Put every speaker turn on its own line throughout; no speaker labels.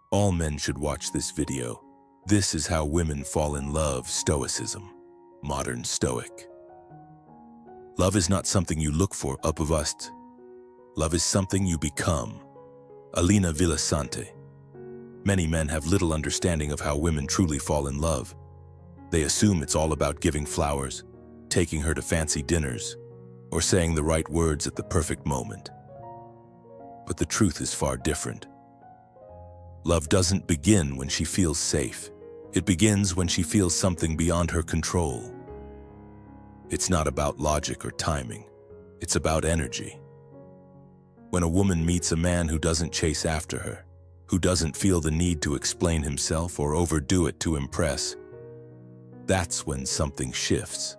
All men should watch this video. This is how women fall in love. Stoicism. Modern Stoic. Love is not something you look for up of us. Love is something you become. Alina Villasante. Many men have little understanding of how women truly fall in love. They assume it's all about giving flowers, taking her to fancy dinners, or saying the right words at the perfect moment. But the truth is far different. Love doesn't begin when she feels safe. It begins when she feels something beyond her control. It's not about logic or timing. It's about energy. When a woman meets a man who doesn't chase after her, who doesn't feel the need to explain himself or overdo it to impress, that's when something shifts.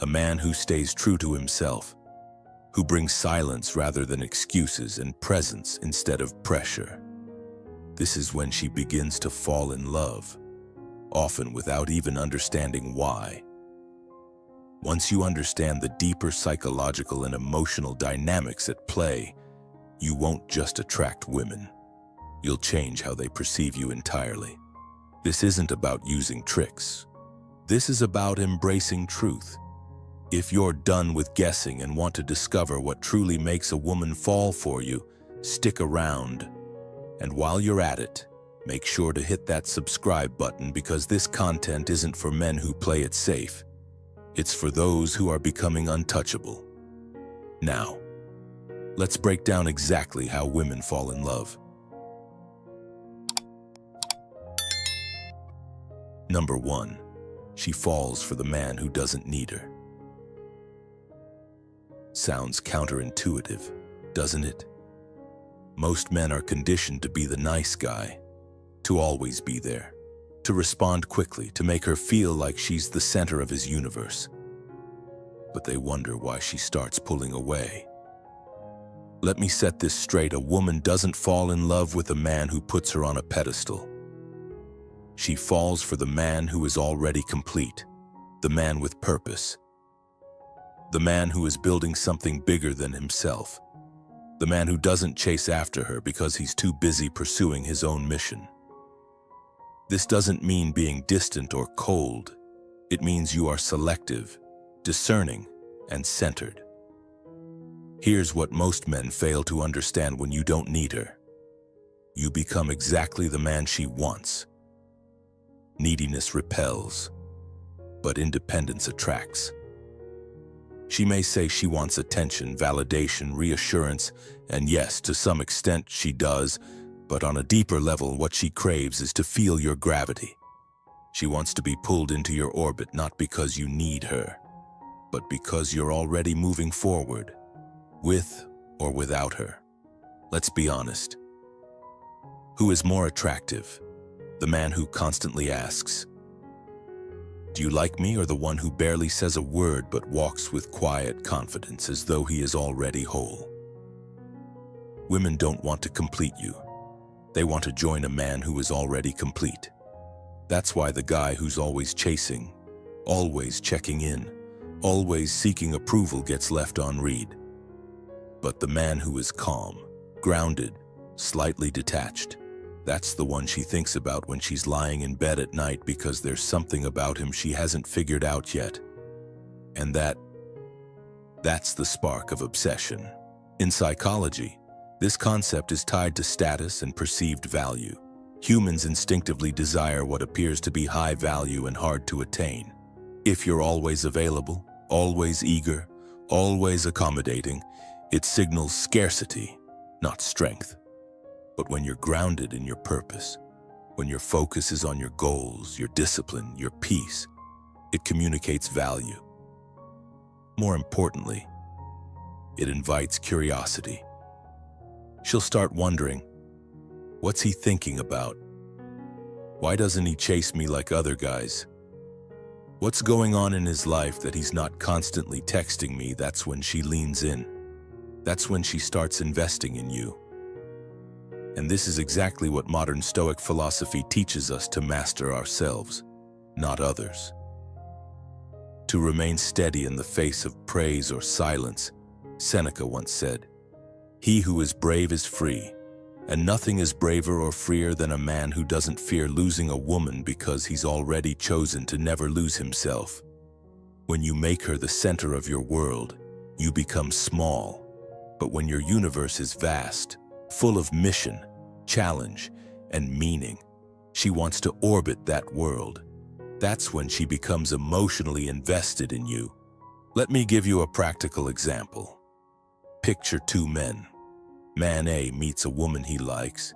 A man who stays true to himself, who brings silence rather than excuses and presence instead of pressure. This is when she begins to fall in love, often without even understanding why. Once you understand the deeper psychological and emotional dynamics at play, you won't just attract women. You'll change how they perceive you entirely. This isn't about using tricks. This is about embracing truth. If you're done with guessing and want to discover what truly makes a woman fall for you, stick around. And while you're at it, make sure to hit that subscribe button, because this content isn't for men who play it safe. It's for those who are becoming untouchable. Now, let's break down exactly how women fall in love. Number 1. She falls for the man who doesn't need her. Sounds counterintuitive, doesn't it? Most men are conditioned to be the nice guy, to always be there, to respond quickly, to make her feel like she's the center of his universe. But they wonder why she starts pulling away. Let me set this straight. A woman doesn't fall in love with a man who puts her on a pedestal. She falls for the man who is already complete, the man with purpose, the man who is building something bigger than himself, the man who doesn't chase after her because he's too busy pursuing his own mission. This doesn't mean being distant or cold. It means you are selective, discerning, and centered. Here's what most men fail to understand: when you don't need her, you become exactly the man she wants. Neediness repels, but independence attracts. She may say she wants attention, validation, reassurance, and yes, to some extent she does, but on a deeper level, what she craves is to feel your gravity. She wants to be pulled into your orbit, not because you need her, but because you're already moving forward, with or without her. Let's be honest. Who is more attractive? The man who constantly asks, "Do you like me?" or the one who barely says a word but walks with quiet confidence as though he is already whole? Women don't want to complete you. They want to join a man who is already complete. That's why the guy who's always chasing, always checking in, always seeking approval gets left on read. But the man who is calm, grounded, slightly detached, that's the one she thinks about when she's lying in bed at night, because there's something about him she hasn't figured out yet. And that's the spark of obsession. In psychology, this concept is tied to status and perceived value. Humans instinctively desire what appears to be high value and hard to attain. If you're always available, always eager, always accommodating, it signals scarcity, not strength. But when you're grounded in your purpose, when your focus is on your goals, your discipline, your peace, it communicates value. More importantly, it invites curiosity. She'll start wondering, what's he thinking about? Why doesn't he chase me like other guys? What's going on in his life that he's not constantly texting me? That's when she leans in. That's when she starts investing in you. And this is exactly what modern Stoic philosophy teaches us: to master ourselves, not others. To remain steady in the face of praise or silence. Seneca once said, "He who is brave is free, And nothing is braver or freer than a man who doesn't fear losing a woman because he's already chosen to never lose himself. When you make her the center of your world, you become small. But when your universe is vast, full of mission, challenge, and meaning, she wants to orbit that world. That's when she becomes emotionally invested in you. Let me give you a practical example. Picture two men. Man A meets a woman he likes.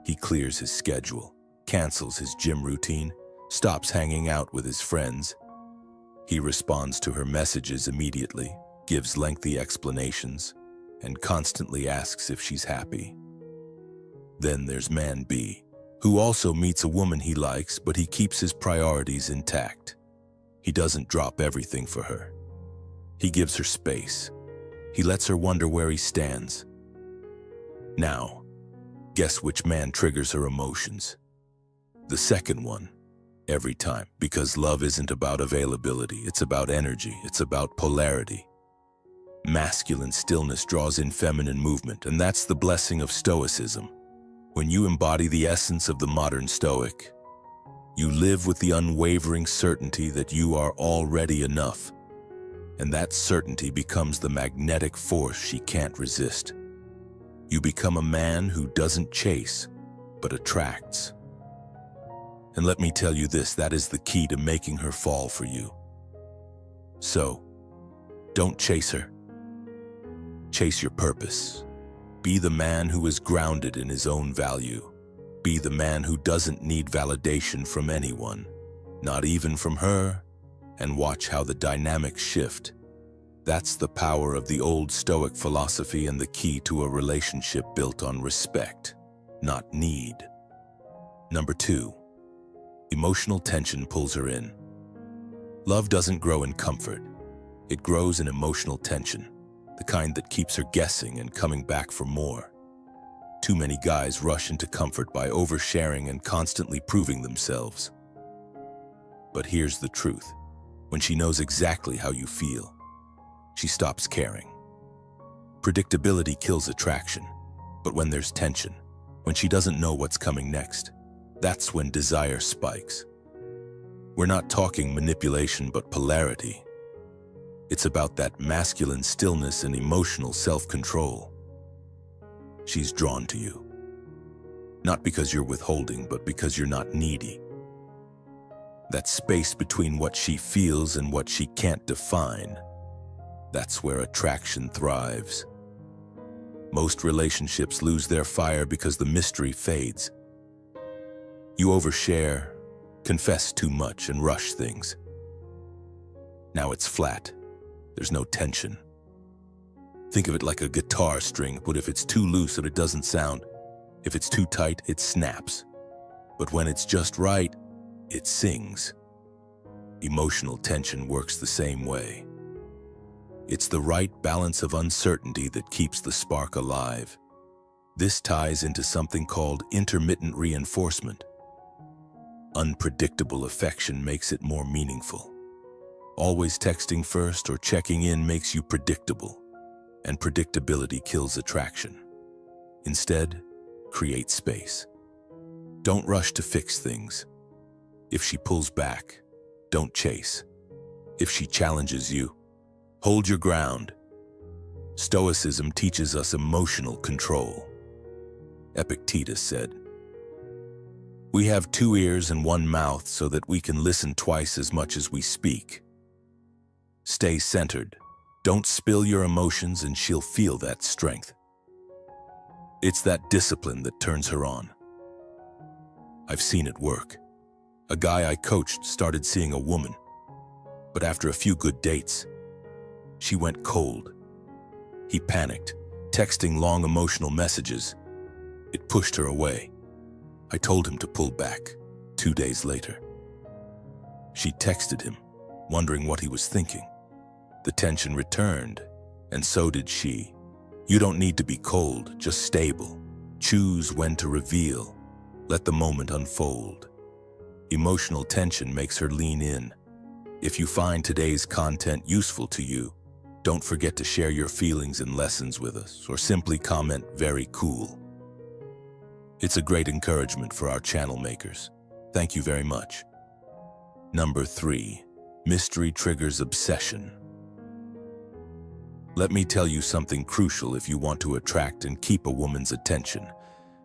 He clears his schedule, cancels his gym routine, stops hanging out with his friends. He responds to her messages immediately, gives lengthy explanations, and constantly asks if she's happy. Then there's man B, who also meets a woman he likes, but he keeps his priorities intact. He doesn't drop everything for her. He gives her space. He lets her wonder where he stands. Now, guess which man triggers her emotions? The second one, every time, because love isn't about availability, it's about energy, it's about polarity. Masculine stillness draws in feminine movement, and that's the blessing of Stoicism. When you embody the essence of the modern Stoic, you live with the unwavering certainty that you are already enough, and that certainty becomes the magnetic force she can't resist. You become a man who doesn't chase, but attracts. And let me tell you this, that is the key to making her fall for you. So, don't chase her. Chase your purpose. Be the man who is grounded in his own value. Be the man who doesn't need validation from anyone, not even from her, and watch how the dynamics shift. That's the power of the old Stoic philosophy and the key to a relationship built on respect, not need. Number 2, emotional tension pulls her in. Love doesn't grow in comfort. It grows in emotional tension, the kind that keeps her guessing and coming back for more. Too many guys rush into comfort by oversharing and constantly proving themselves. But here's the truth. When she knows exactly how you feel, she stops caring. Predictability kills attraction, but when there's tension, when she doesn't know what's coming next, that's when desire spikes. We're not talking manipulation, but polarity. It's about that masculine stillness and emotional self-control. She's drawn to you, not because you're withholding, but because you're not needy. That space between what she feels and what she can't define, that's where attraction thrives. Most relationships lose their fire because the mystery fades. You overshare, confess too much, and rush things. Now it's flat. There's no tension. Think of it like a guitar string, but if it's too loose, it doesn't sound. If it's too tight, it snaps. But when it's just right, it sings. Emotional tension works the same way. It's the right balance of uncertainty that keeps the spark alive. This ties into something called intermittent reinforcement. Unpredictable affection makes it more meaningful. Always texting first or checking in makes you predictable, and predictability kills attraction. Instead, create space. Don't rush to fix things. If she pulls back, don't chase. If she challenges you, hold your ground. Stoicism teaches us emotional control. Epictetus said, "We have 2 ears and 1 mouth so that we can listen twice as much as we speak." Stay centered. Don't spill your emotions and she'll feel that strength. It's that discipline that turns her on. I've seen it work. A guy I coached started seeing a woman, but after a few good dates, she went cold. He panicked, texting long emotional messages. It pushed her away. I told him to pull back. 2 days later, she texted him, wondering what he was thinking. The tension returned, and so did she. You don't need to be cold, just stable. Choose when to reveal. Let the moment unfold. Emotional tension makes her lean in. If you find today's content useful to you, don't forget to share your feelings and lessons with us, or simply comment "very cool." It's a great encouragement for our channel makers. Thank you very much. Number 3. Mystery triggers obsession. Let me tell you something crucial if you want to attract and keep a woman's attention.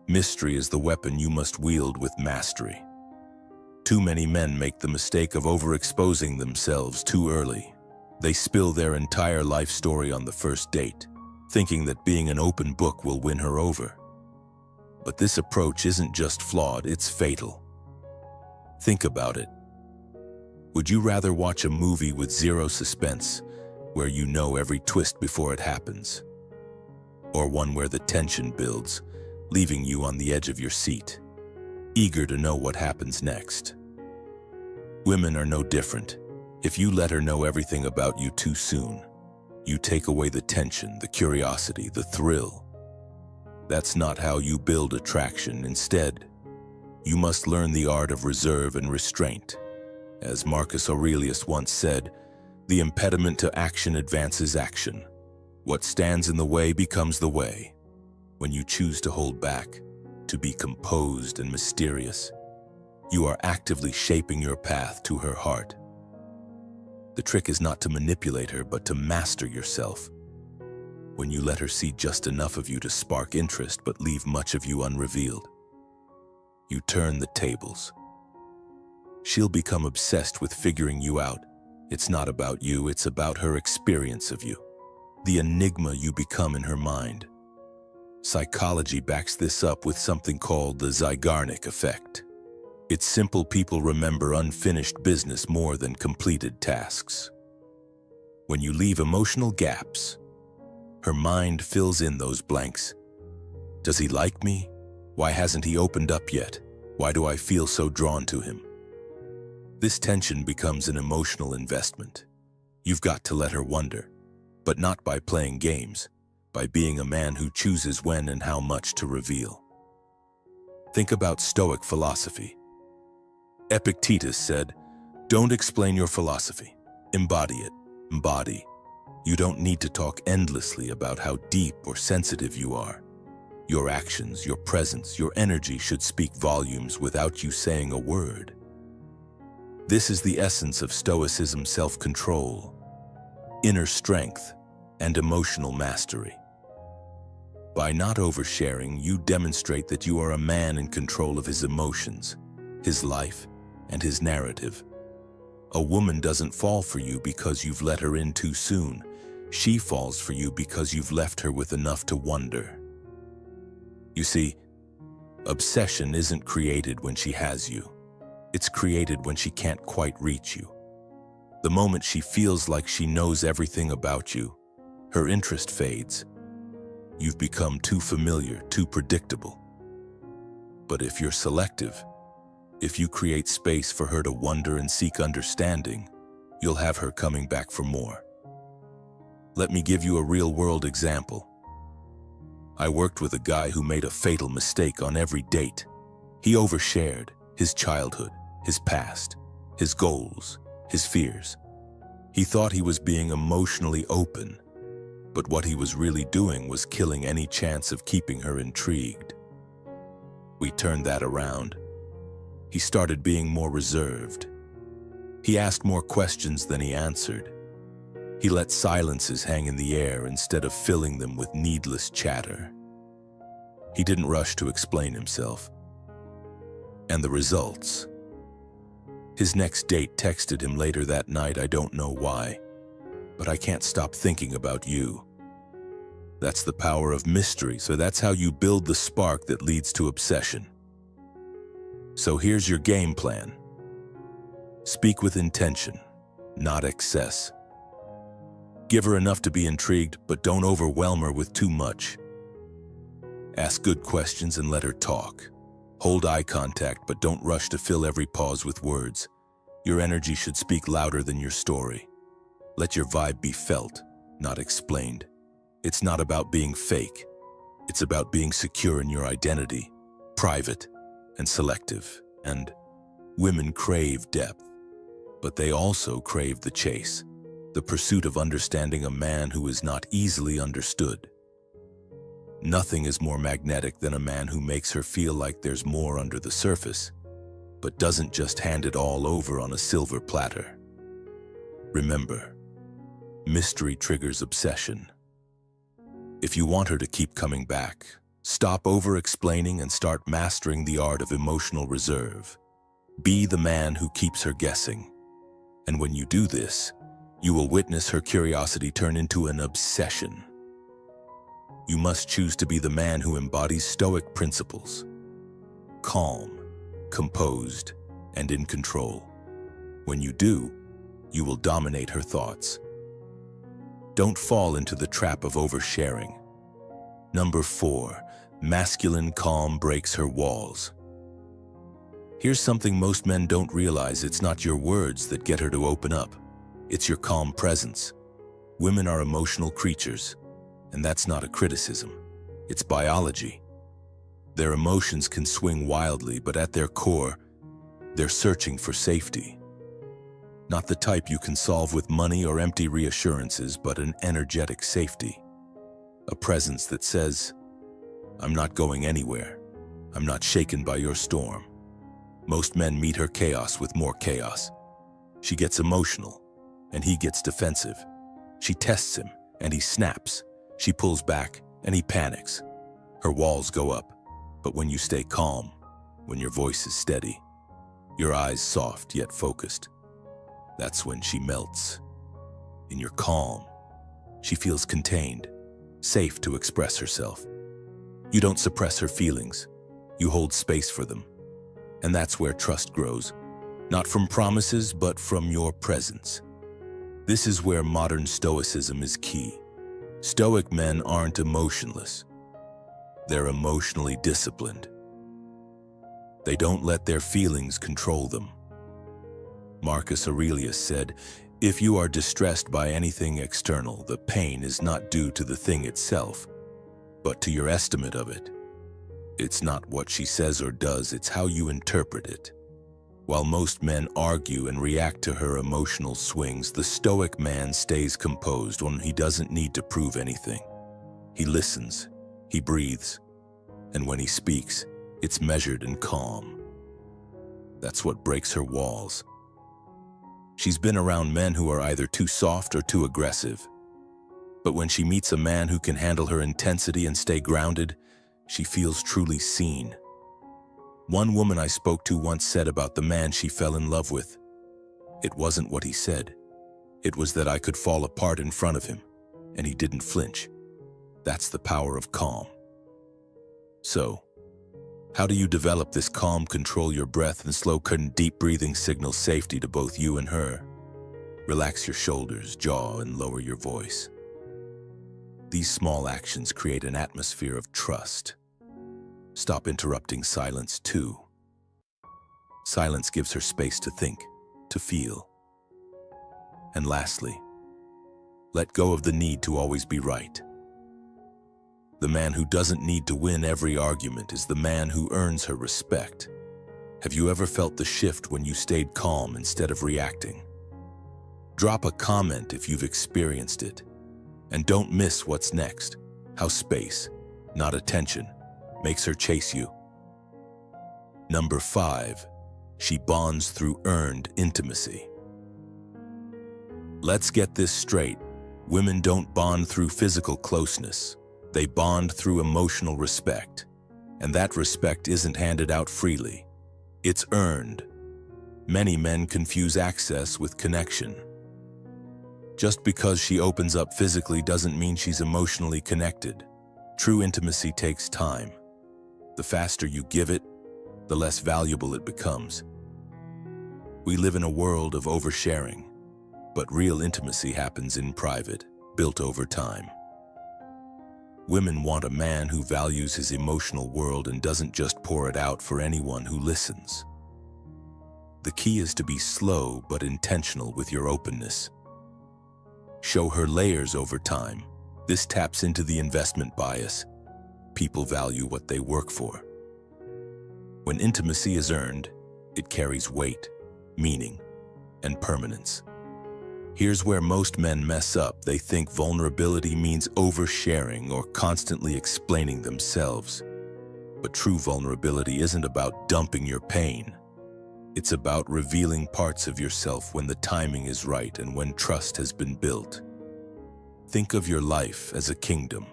Mystery is the weapon you must wield with mastery. Too many men make the mistake of overexposing themselves too early. They spill their entire life story on the first date, thinking that being an open book will win her over. But this approach isn't just flawed, it's fatal. Think about it. Would you rather watch a movie with zero suspense, where you know every twist before it happens, or one where the tension builds, leaving you on the edge of your seat, eager to know what happens next? Women are no different. If you let her know everything about you too soon, you take away the tension, the curiosity, the thrill. That's not how you build attraction. Instead, you must learn the art of reserve and restraint. As Marcus Aurelius once said, the impediment to action advances action. What stands in the way becomes the way. When you choose to hold back, to be composed and mysterious, you are actively shaping your path to her heart. The trick is not to manipulate her, but to master yourself. When you let her see just enough of you to spark interest but leave much of you unrevealed, you turn the tables. She'll become obsessed with figuring you out. It's not about you, it's about her experience of you, the enigma you become in her mind. Psychology backs this up with something called the Zeigarnik effect. It's simple: people remember unfinished business more than completed tasks. When you leave emotional gaps, her mind fills in those blanks. Does he like me? Why hasn't he opened up yet? Why do I feel so drawn to him? This tension becomes an emotional investment. You've got to let her wonder, but not by playing games, by being a man who chooses when and how much to reveal. Think about Stoic philosophy. Epictetus said, "Don't explain your philosophy. Embody it. Embody. You don't need to talk endlessly about how deep or sensitive you are. Your actions, your presence, your energy should speak volumes without you saying a word." This is the essence of Stoicism: self-control, inner strength, and emotional mastery. By not oversharing, you demonstrate that you are a man in control of his emotions, his life, and his narrative. A woman doesn't fall for you because you've let her in too soon. She falls for you because you've left her with enough to wonder. You see, obsession isn't created when she has you. It's created when she can't quite reach you. The moment she feels like she knows everything about you, her interest fades. You've become too familiar, too predictable. But if you're selective, if you create space for her to wonder and seek understanding, you'll have her coming back for more. Let me give you a real-world example. I worked with a guy who made a fatal mistake on every date. He overshared his childhood, his past, his goals, his fears. He thought he was being emotionally open, but what he was really doing was killing any chance of keeping her intrigued. We turned that around. He started being more reserved. He asked more questions than he answered. He let silences hang in the air instead of filling them with needless chatter. He didn't rush to explain himself. And the results? His next date texted him later that night, "I don't know why, but I can't stop thinking about you." That's the power of mystery. So that's how you build the spark that leads to obsession. So here's your game plan. Speak with intention, not excess. Give her enough to be intrigued, but don't overwhelm her with too much. Ask good questions and let her talk. Hold eye contact, but don't rush to fill every pause with words. Your energy should speak louder than your story. Let your vibe be felt, not explained. It's not about being fake. It's about being secure in your identity, private and selective. And women crave depth, but they also crave the chase, the pursuit of understanding a man who is not easily understood. Nothing is more magnetic than a man who makes her feel like there's more under the surface, but doesn't just hand it all over on a silver platter. Remember, mystery triggers obsession. If you want her to keep coming back, stop over-explaining and start mastering the art of emotional reserve. Be the man who keeps her guessing. And when you do this, you will witness her curiosity turn into an obsession. You must choose to be the man who embodies Stoic principles. Calm, composed, and in control. When you do, you will dominate her thoughts. Don't fall into the trap of oversharing. Number 4, masculine calm breaks her walls. Here's something most men don't realize: it's not your words that get her to open up. It's your calm presence. Women are emotional creatures, and that's not a criticism. It's biology. Their emotions can swing wildly, but at their core, they're searching for safety. Not the type you can solve with money or empty reassurances, but an energetic safety. A presence that says, "I'm not going anywhere. I'm not shaken by your storm." Most men meet her chaos with more chaos. She gets emotional, and he gets defensive. She tests him, and he snaps. She pulls back, and he panics. Her walls go up. But when you stay calm, when your voice is steady, your eyes soft yet focused, that's when she melts. In your calm, she feels contained, safe to express herself. You don't suppress her feelings. You hold space for them. And that's where trust grows, not from promises, but from your presence. This is where modern Stoicism is key. Stoic men aren't emotionless. They're emotionally disciplined. They don't let their feelings control them. Marcus Aurelius said, "If you are distressed by anything external, the pain is not due to the thing itself, but to your estimate of it." It's not what she says or does, it's how you interpret it. While most men argue and react to her emotional swings, the Stoic man stays composed when he doesn't need to prove anything. He listens, he breathes, and when he speaks, it's measured and calm. That's what breaks her walls. She's been around men who are either too soft or too aggressive. But when she meets a man who can handle her intensity and stay grounded, she feels truly seen. One woman I spoke to once said about the man she fell in love with, "It wasn't what he said. It was that I could fall apart in front of him, and he didn't flinch." That's the power of calm. So, how do you develop this calm? Control your breath and slow, deep breathing signals safety to both you and her. Relax your shoulders, jaw, and lower your voice. These small actions create an atmosphere of trust. Stop interrupting silence too. Silence gives her space to think, to feel. And lastly, let go of the need to always be right. The man who doesn't need to win every argument is the man who earns her respect. Have you ever felt the shift when you stayed calm instead of reacting? Drop a comment if you've experienced it. And don't miss what's next. How space, not attention, makes her chase you. Number 5, she bonds through earned intimacy. Let's get this straight. Women don't bond through physical closeness. They bond through emotional respect. And that respect isn't handed out freely. It's earned. Many men confuse access with connection. Just because she opens up physically doesn't mean she's emotionally connected. True intimacy takes time. The faster you give it, the less valuable it becomes. We live in a world of oversharing, but real intimacy happens in private, built over time. Women want a man who values his emotional world and doesn't just pour it out for anyone who listens. The key is to be slow but intentional with your openness. Show her layers over time. This taps into the investment bias. People value what they work for. When intimacy is earned, it carries weight, meaning, and permanence. Here's where most men mess up. They think vulnerability means oversharing or constantly explaining themselves. But true vulnerability isn't about dumping your pain. It's about revealing parts of yourself when the timing is right and when trust has been built. Think of your life as a kingdom.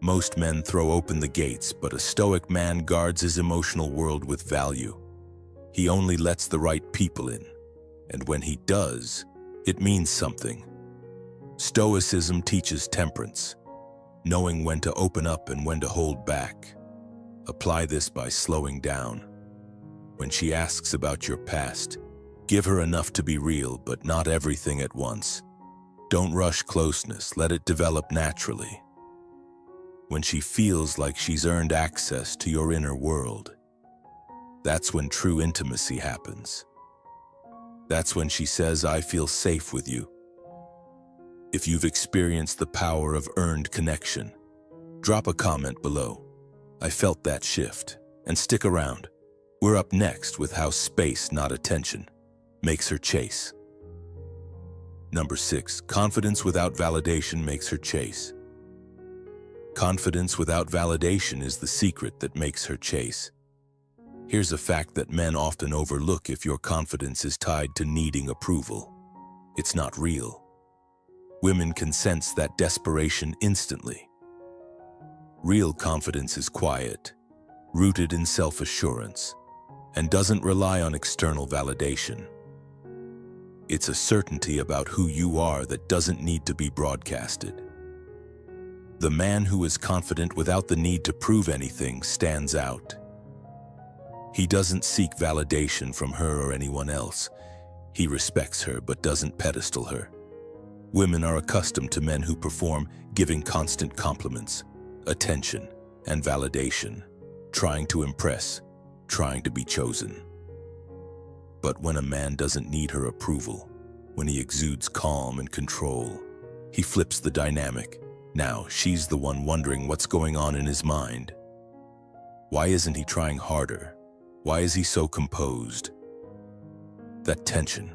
Most men throw open the gates, but a Stoic man guards his emotional world with value. He only lets the right people in, and when he does, it means something. Stoicism teaches temperance, knowing when to open up and when to hold back. Apply this by slowing down. When she asks about your past, give her enough to be real, but not everything at once. Don't rush closeness, let it develop naturally. When she feels like she's earned access to your inner world, that's when true intimacy happens. That's when she says, "I feel safe with you." If you've experienced the power of earned connection, drop a comment below. I felt that shift. And stick around. We're up next with how space, not attention, makes her chase. Number 6, confidence without validation makes her chase. Confidence without validation is the secret that makes her chase. Here's a fact that men often overlook: if your confidence is tied to needing approval, it's not real. Women can sense that desperation instantly. Real confidence is quiet, rooted in self-assurance, and doesn't rely on external validation. It's a certainty about who you are that doesn't need to be broadcasted. The man who is confident without the need to prove anything stands out. He doesn't seek validation from her or anyone else. He respects her but doesn't pedestal her. Women are accustomed to men who perform, giving constant compliments, attention, and validation, trying to impress, trying to be chosen. But when a man doesn't need her approval, when he exudes calm and control, he flips the dynamic. Now she's the one wondering what's going on in his mind. Why isn't he trying harder? Why is he so composed? That tension,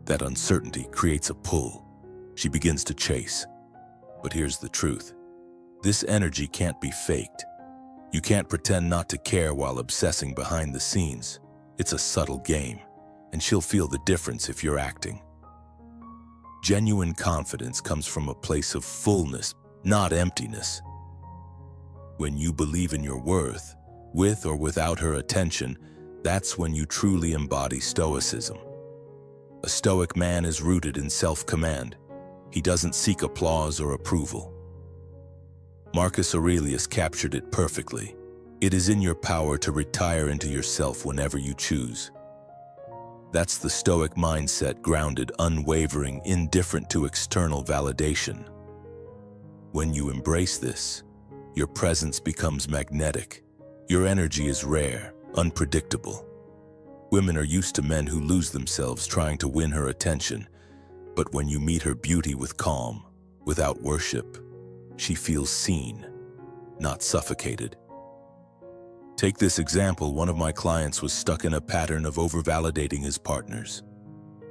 that uncertainty creates a pull. She begins to chase. But here's the truth. This energy can't be faked. You can't pretend not to care while obsessing behind the scenes. It's a subtle game, and she'll feel the difference if you're acting. Genuine confidence comes from a place of fullness, not emptiness. When you believe in your worth, with or without her attention, that's when you truly embody Stoicism. A Stoic man is rooted in self-command. He doesn't seek applause or approval. Marcus Aurelius captured it perfectly. It is in your power to retire into yourself whenever you choose. That's the Stoic mindset, grounded, unwavering, indifferent to external validation. When you embrace this, your presence becomes magnetic. Your energy is rare, unpredictable. Women are used to men who lose themselves trying to win her attention, but when you meet her beauty with calm, without worship, she feels seen, not suffocated. Take this example. One of my clients was stuck in a pattern of over-validating his partners,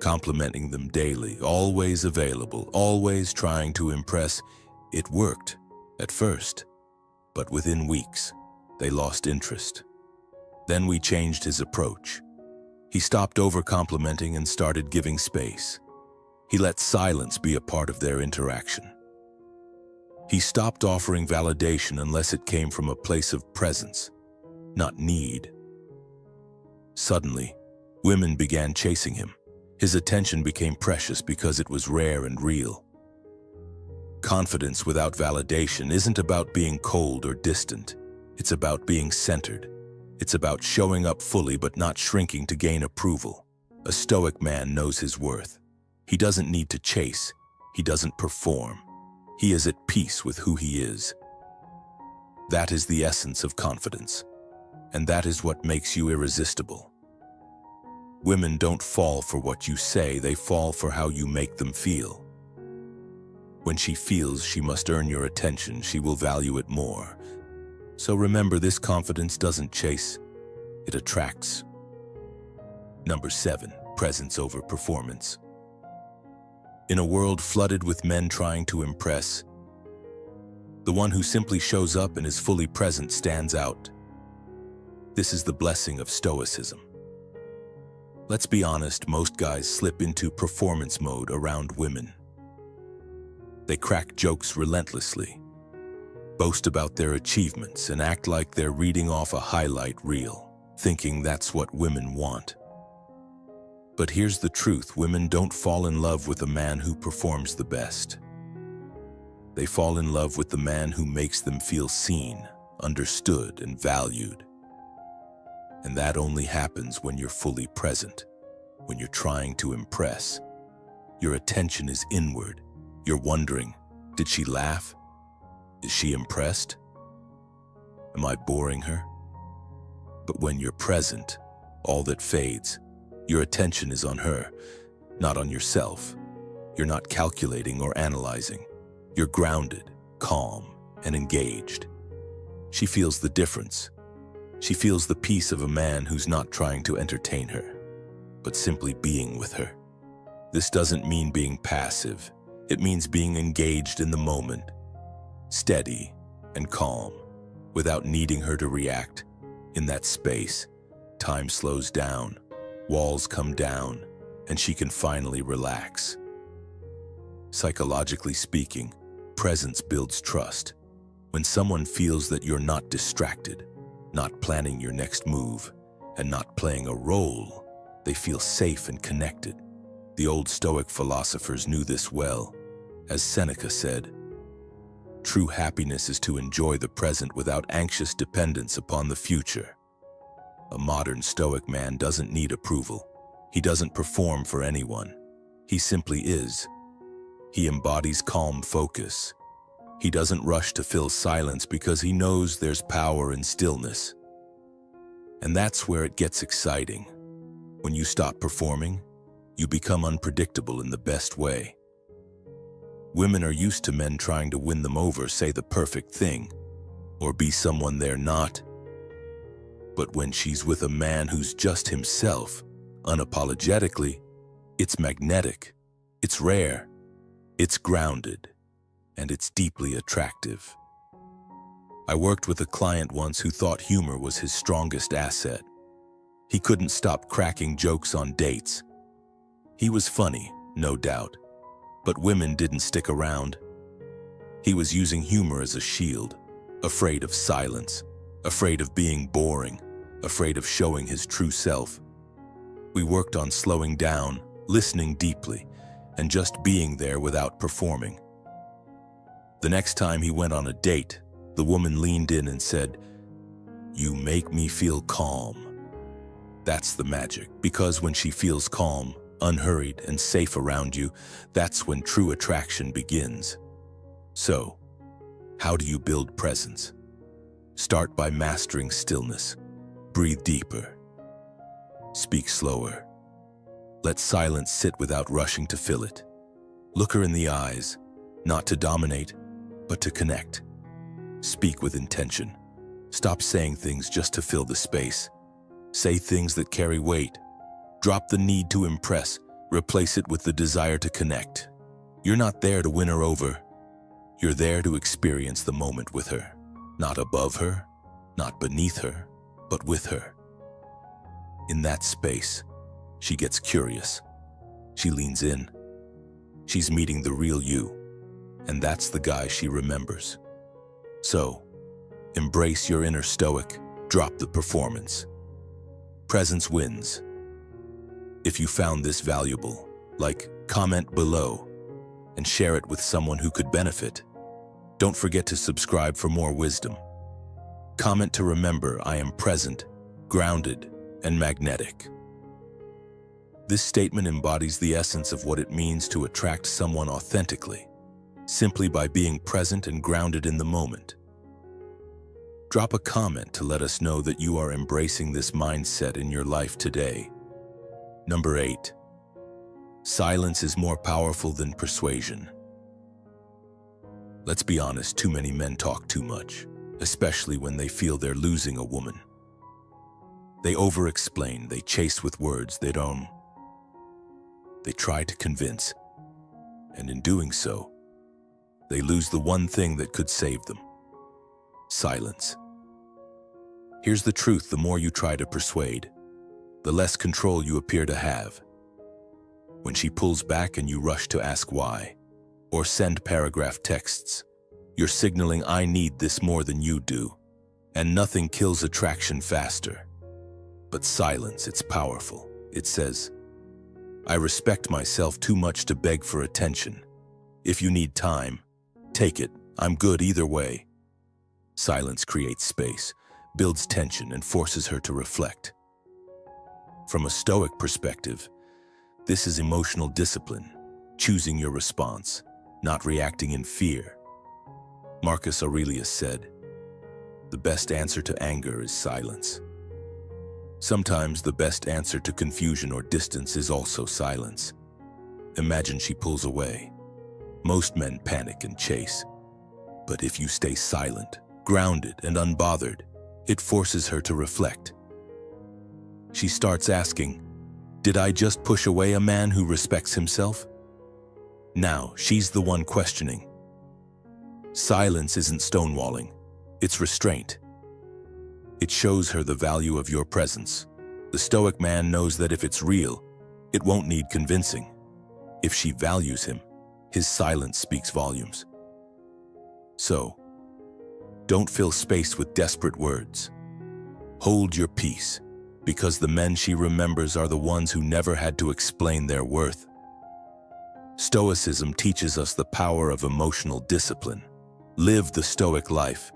complimenting them daily, always available, always trying to impress. It worked at first, but within weeks, they lost interest. Then we changed his approach. He stopped over-complimenting and started giving space. He let silence be a part of their interaction. He stopped offering validation unless it came from a place of presence, not need. Suddenly, women began chasing him. His attention became precious because it was rare and real. Confidence without validation isn't about being cold or distant. It's about being centered. It's about showing up fully but not shrinking to gain approval. A Stoic man knows his worth. He doesn't need to chase. He doesn't perform. He is at peace with who he is. That is the essence of confidence, and that is what makes you irresistible. Women don't fall for what you say, they fall for how you make them feel. When she feels she must earn your attention, she will value it more. So remember, this confidence doesn't chase, it attracts. Number 7, presence over performance. In a world flooded with men trying to impress, the one who simply shows up and is fully present stands out. This is the blessing of Stoicism. Let's be honest, most guys slip into performance mode around women. They crack jokes relentlessly, boast about their achievements, and act like they're reading off a highlight reel, thinking that's what women want. But here's the truth: women don't fall in love with a man who performs the best. They fall in love with the man who makes them feel seen, understood, and valued. And that only happens when you're fully present, when you're trying to impress. Your attention is inward. You're wondering, did she laugh? Is she impressed? Am I boring her? But when you're present, all that fades. Your attention is on her, not on yourself. You're not calculating or analyzing. You're grounded, calm, and engaged. She feels the difference. She feels the peace of a man who's not trying to entertain her, but simply being with her. This doesn't mean being passive. It means being engaged in the moment, steady and calm, without needing her to react. In that space, time slows down, walls come down, and she can finally relax. Psychologically speaking, presence builds trust. When someone feels that you're not distracted, not planning your next move, and not playing a role, they feel safe and connected. The old Stoic philosophers knew this well. As Seneca said, "True happiness is to enjoy the present without anxious dependence upon the future." A modern Stoic man doesn't need approval. He doesn't perform for anyone. He simply is. He embodies calm focus. He doesn't rush to fill silence because he knows there's power in stillness. And that's where it gets exciting. When you stop performing, you become unpredictable in the best way. Women are used to men trying to win them over, say the perfect thing, or be someone they're not. But when she's with a man who's just himself, unapologetically, it's magnetic, it's rare, it's grounded, and it's deeply attractive. I worked with a client once who thought humor was his strongest asset. He couldn't stop cracking jokes on dates. He was funny, no doubt, but women didn't stick around. He was using humor as a shield, afraid of silence, afraid of being boring, afraid of showing his true self. We worked on slowing down, listening deeply, and just being there without performing. The next time he went on a date, the woman leaned in and said, "You make me feel calm." That's the magic, because when she feels calm, unhurried, and safe around you, that's when true attraction begins. So, how do you build presence? Start by mastering stillness. Breathe deeper. Speak slower. Let silence sit without rushing to fill it. Look her in the eyes, not to dominate, but to connect. Speak with intention. Stop saying things just to fill the space. Say things that carry weight. Drop the need to impress. Replace it with the desire to connect. You're not there to win her over. You're there to experience the moment with her. Not above her, not beneath her, but with her. In that space, she gets curious. She leans in. She's meeting the real you, and that's the guy she remembers. So, embrace your inner Stoic. Drop the performance. Presence wins. If you found this valuable, comment below, and share it with someone who could benefit. Don't forget to subscribe for more wisdom. Comment to remember I am present, grounded, and magnetic. This statement embodies the essence of what it means to attract someone authentically, simply by being present and grounded in the moment. Drop a comment to let us know that you are embracing this mindset in your life today. Number 8. Silence is more powerful than persuasion. Let's be honest, too many men talk too much, especially when they feel they're losing a woman. They over-explain, they chase with words they don't. They try to convince. And in doing so, they lose the one thing that could save them: silence. Here's the truth: the more you try to persuade, the less control you appear to have. When she pulls back and you rush to ask why, or send paragraph texts, you're signaling, "I need this more than you do." And nothing kills attraction faster. But silence, it's powerful. It says, "I respect myself too much to beg for attention. If you need time, take it. I'm good either way." Silence creates space, builds tension, and forces her to reflect. From a Stoic perspective, this is emotional discipline, choosing your response, not reacting in fear. Marcus Aurelius said, "The best answer to anger is silence." Sometimes the best answer to confusion or distance is also silence. Imagine she pulls away. Most men panic and chase. But if you stay silent, grounded, and unbothered, it forces her to reflect. She starts asking, "Did I just push away a man who respects himself?" Now she's the one questioning. Silence isn't stonewalling, it's restraint. It shows her the value of your presence. The Stoic man knows that if it's real, it won't need convincing. If she values him, his silence speaks volumes. So, don't fill space with desperate words. Hold your peace, because the men she remembers are the ones who never had to explain their worth. Stoicism teaches us the power of emotional discipline. Live the Stoic life,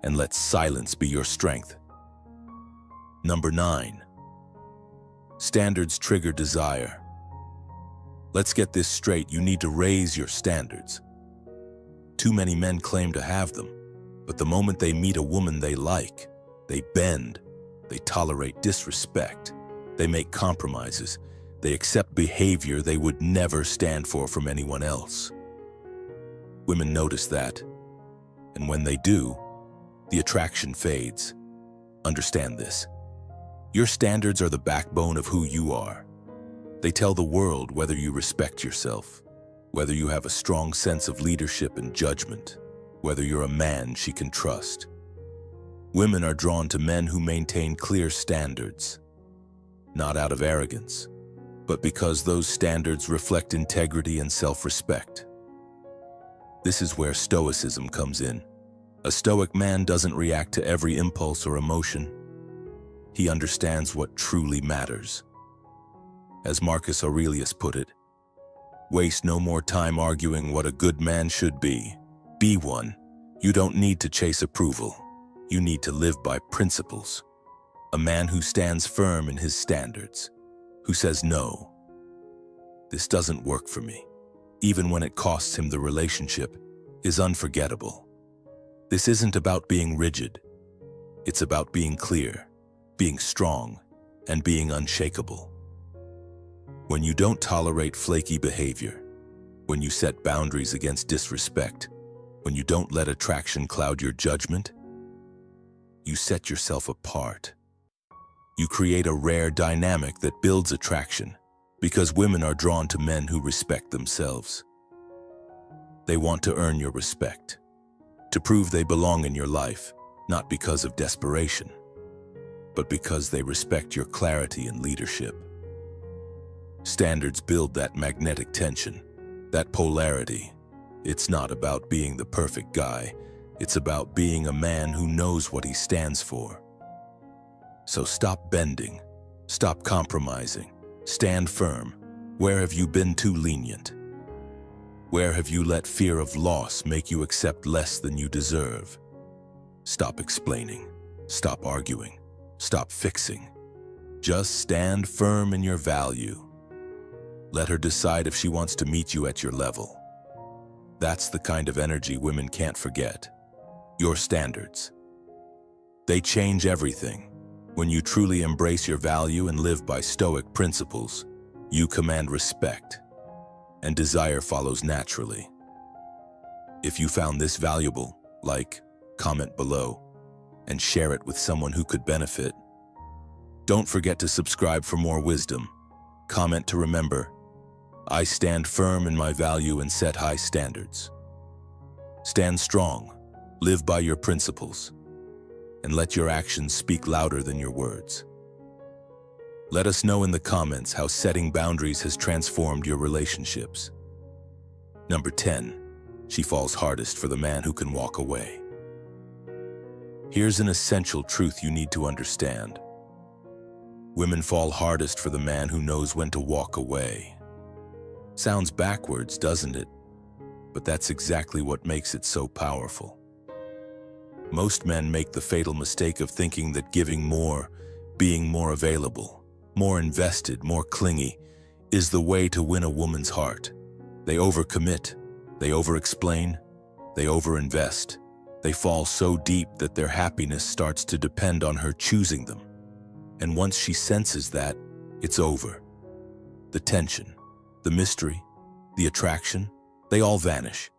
and let silence be your strength. Number 9. Standards trigger desire. Let's get this straight: you need to raise your standards. Too many men claim to have them, but the moment they meet a woman they like, they bend, they tolerate disrespect, they make compromises, they accept behavior they would never stand for from anyone else. Women notice that, and when they do, the attraction fades. Understand this. Your standards are the backbone of who you are. They tell the world whether you respect yourself, whether you have a strong sense of leadership and judgment, whether you're a man she can trust. Women are drawn to men who maintain clear standards, not out of arrogance, but because those standards reflect integrity and self-respect. This is where Stoicism comes in. A Stoic man doesn't react to every impulse or emotion. He understands what truly matters. As Marcus Aurelius put it, "Waste no more time arguing what a good man should be. Be one. You don't need to chase approval. You need to live by principles." A man who stands firm in his standards, who says, "No, this doesn't work for me," even when it costs him the relationship, is unforgettable. This isn't about being rigid. It's about being clear, being strong, and being unshakable. When you don't tolerate flaky behavior, when you set boundaries against disrespect, when you don't let attraction cloud your judgment, you set yourself apart. You create a rare dynamic that builds attraction, because women are drawn to men who respect themselves. They want to earn your respect, to prove they belong in your life, not because of desperation, but because they respect your clarity and leadership. Standards build that magnetic tension, that polarity. It's not about being the perfect guy. It's about being a man who knows what he stands for. So stop bending, stop compromising, stand firm. Where have you been too lenient? Where have you let fear of loss make you accept less than you deserve? Stop explaining, stop arguing, stop fixing. Just stand firm in your value. Let her decide if she wants to meet you at your level. That's the kind of energy women can't forget. Your standards. They change everything. When you truly embrace your value and live by Stoic principles, you command respect, and desire follows naturally. If you found this valuable, like, comment below, and share it with someone who could benefit. Don't forget to subscribe for more wisdom. Comment to remember, I stand firm in my value and set high standards. Stand strong, live by your principles, and let your actions speak louder than your words. Let us know in the comments how setting boundaries has transformed your relationships. Number 10, she falls hardest for the man who can walk away. Here's an essential truth you need to understand. Women fall hardest for the man who knows when to walk away. Sounds backwards, doesn't it? But that's exactly what makes it so powerful. Most men make the fatal mistake of thinking that giving more, being more available, more invested, more clingy, is the way to win a woman's heart. They overcommit, they overexplain, they overinvest. They fall so deep that their happiness starts to depend on her choosing them. And once she senses that, it's over. The tension, the mystery, the attraction, they all vanish.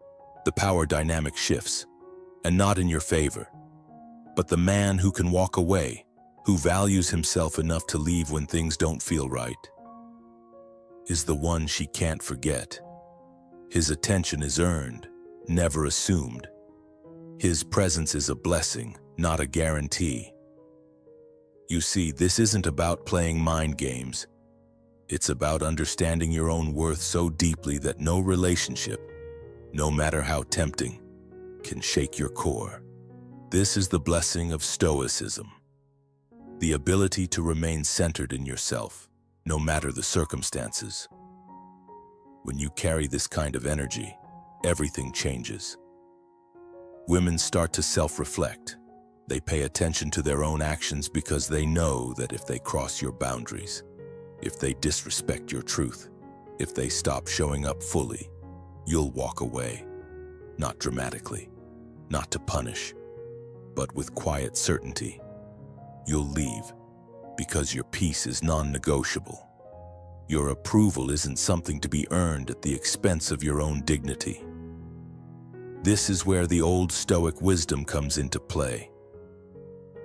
The power dynamic shifts, and not in your favor. But the man who can walk away, who values himself enough to leave when things don't feel right, is the one she can't forget. His attention is earned, never assumed. His presence is a blessing, not a guarantee. You see, this isn't about playing mind games. It's about understanding your own worth so deeply that no relationship, no matter how tempting, can shake your core. This is the blessing of Stoicism. The ability to remain centered in yourself, no matter the circumstances. When you carry this kind of energy, everything changes. Women start to self-reflect. They pay attention to their own actions because they know that if they cross your boundaries, if they disrespect your truth, if they stop showing up fully, you'll walk away. Not dramatically, not to punish, but with quiet certainty. You'll leave because your peace is non-negotiable. Your approval isn't something to be earned at the expense of your own dignity. This is where the old Stoic wisdom comes into play.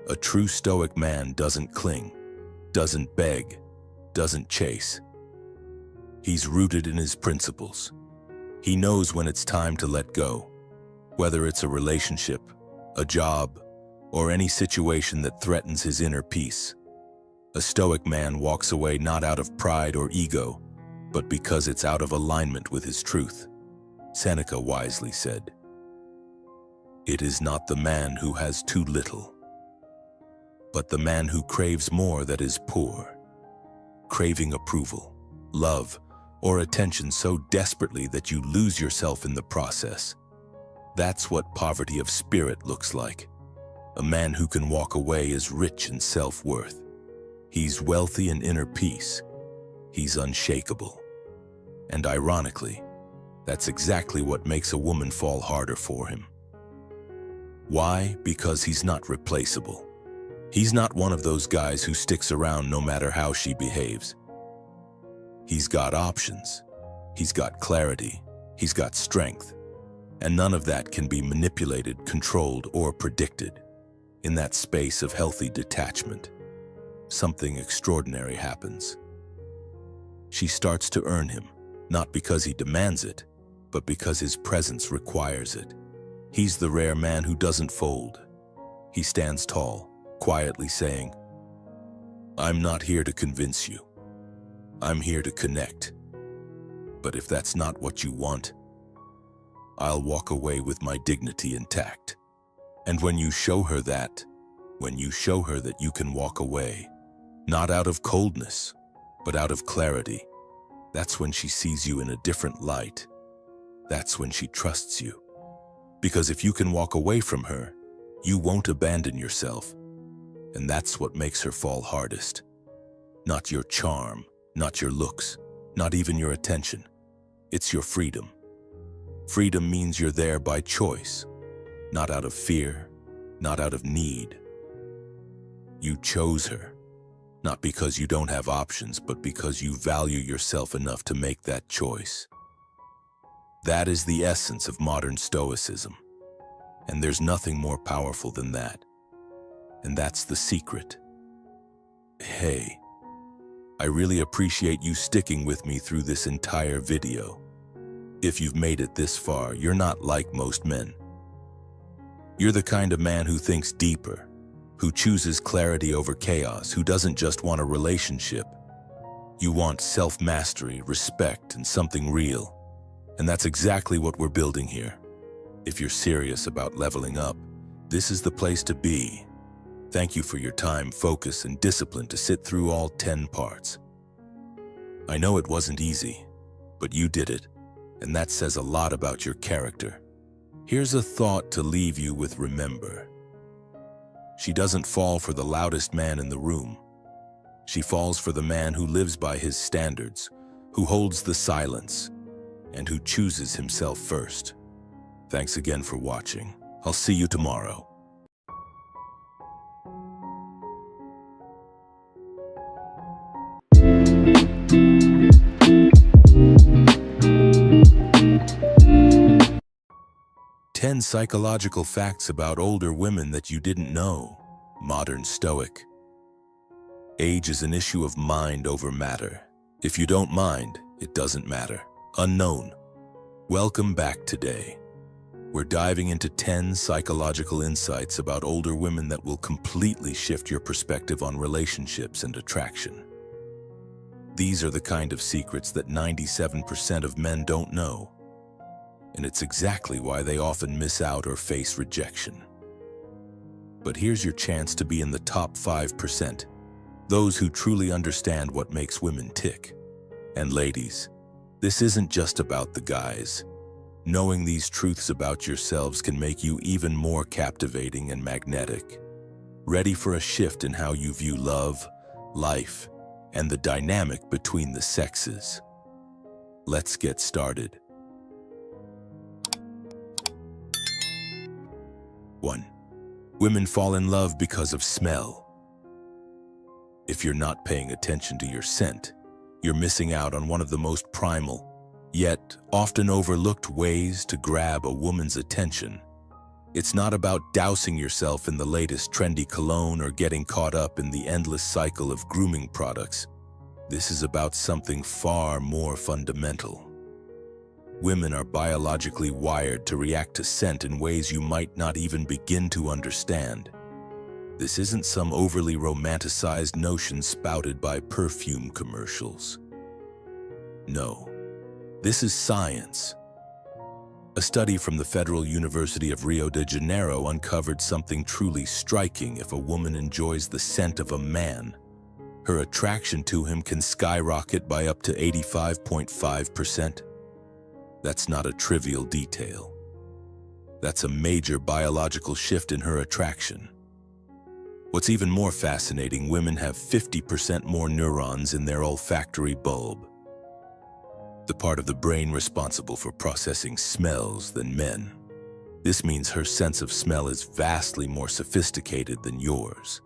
A true Stoic man doesn't cling, doesn't beg, doesn't chase. He's rooted in his principles. He knows when it's time to let go, whether it's a relationship, a job, or any situation that threatens his inner peace. A Stoic man walks away not out of pride or ego, but because it's out of alignment with his truth. Seneca wisely said, "It is not the man who has too little, but the man who craves more that is poor." Craving approval, love, or attention so desperately that you lose yourself in the process. That's what poverty of spirit looks like. A man who can walk away is rich in self-worth. He's wealthy in inner peace. He's unshakable. And ironically, that's exactly what makes a woman fall harder for him. Why? Because he's not replaceable. He's not one of those guys who sticks around no matter how she behaves. He's got options. He's got clarity. He's got strength. And none of that can be manipulated, controlled, or predicted. In that space of healthy detachment, something extraordinary happens. She starts to earn him, not because he demands it, but because his presence requires it. He's the rare man who doesn't fold. He stands tall, quietly saying, "I'm not here to convince you. I'm here to connect. But if that's not what you want, I'll walk away with my dignity intact." And when you show her that, when you show her that you can walk away, not out of coldness, but out of clarity, that's when she sees you in a different light. That's when she trusts you. Because if you can walk away from her, you won't abandon yourself. And that's what makes her fall hardest. Not your charm, not your looks, not even your attention. It's your freedom. Freedom means you're there by choice, not out of fear, not out of need. You chose her, not because you don't have options, but because you value yourself enough to make that choice. That is the essence of modern Stoicism, and there's nothing more powerful than that. And that's the secret. Hey, I really appreciate you sticking with me through this entire video. If you've made it this far, you're not like most men. You're the kind of man who thinks deeper, who chooses clarity over chaos, who doesn't just want a relationship. You want self-mastery, respect, and something real. And that's exactly what we're building here. If you're serious about leveling up, this is the place to be. Thank you for your time, focus, and discipline to sit through all 10 parts. I know it wasn't easy, but you did it, and that says a lot about your character. Here's a thought to leave you with. Remember, she doesn't fall for the loudest man in the room. She falls for the man who lives by his standards, who holds the silence, and who chooses himself first. Thanks again for watching. I'll see you tomorrow. Ten psychological facts about older women that you didn't know. Modern Stoic. Age is an issue of mind over matter. If you don't mind, it doesn't matter. Unknown. Welcome back today. We're diving into 10 psychological insights about older women that will completely shift your perspective on relationships and attraction. These are the kind of secrets that 97% of men don't know. And it's exactly why they often miss out or face rejection. But here's your chance to be in the top 5%, those who truly understand what makes women tick. And ladies, this isn't just about the guys. Knowing these truths about yourselves can make you even more captivating and magnetic. Ready for a shift in how you view love, life, and the dynamic between the sexes. Let's get started. 1. Women fall in love because of smell. If you're not paying attention to your scent, you're missing out on one of the most primal, yet often overlooked ways to grab a woman's attention. It's not about dousing yourself in the latest trendy cologne or getting caught up in the endless cycle of grooming products. This is about something far more fundamental. Women are biologically wired to react to scent in ways you might not even begin to understand. This isn't some overly romanticized notion spouted by perfume commercials. No, this is science. A study from the Federal University of Rio de Janeiro uncovered something truly striking. If a woman enjoys the scent of a man, her attraction to him can skyrocket by up to 85.5%. That's not a trivial detail. That's a major biological shift in her attraction. What's even more fascinating, women have 50% more neurons in their olfactory bulb, the part of the brain responsible for processing smells, than men. This means her sense of smell is vastly more sophisticated than yours.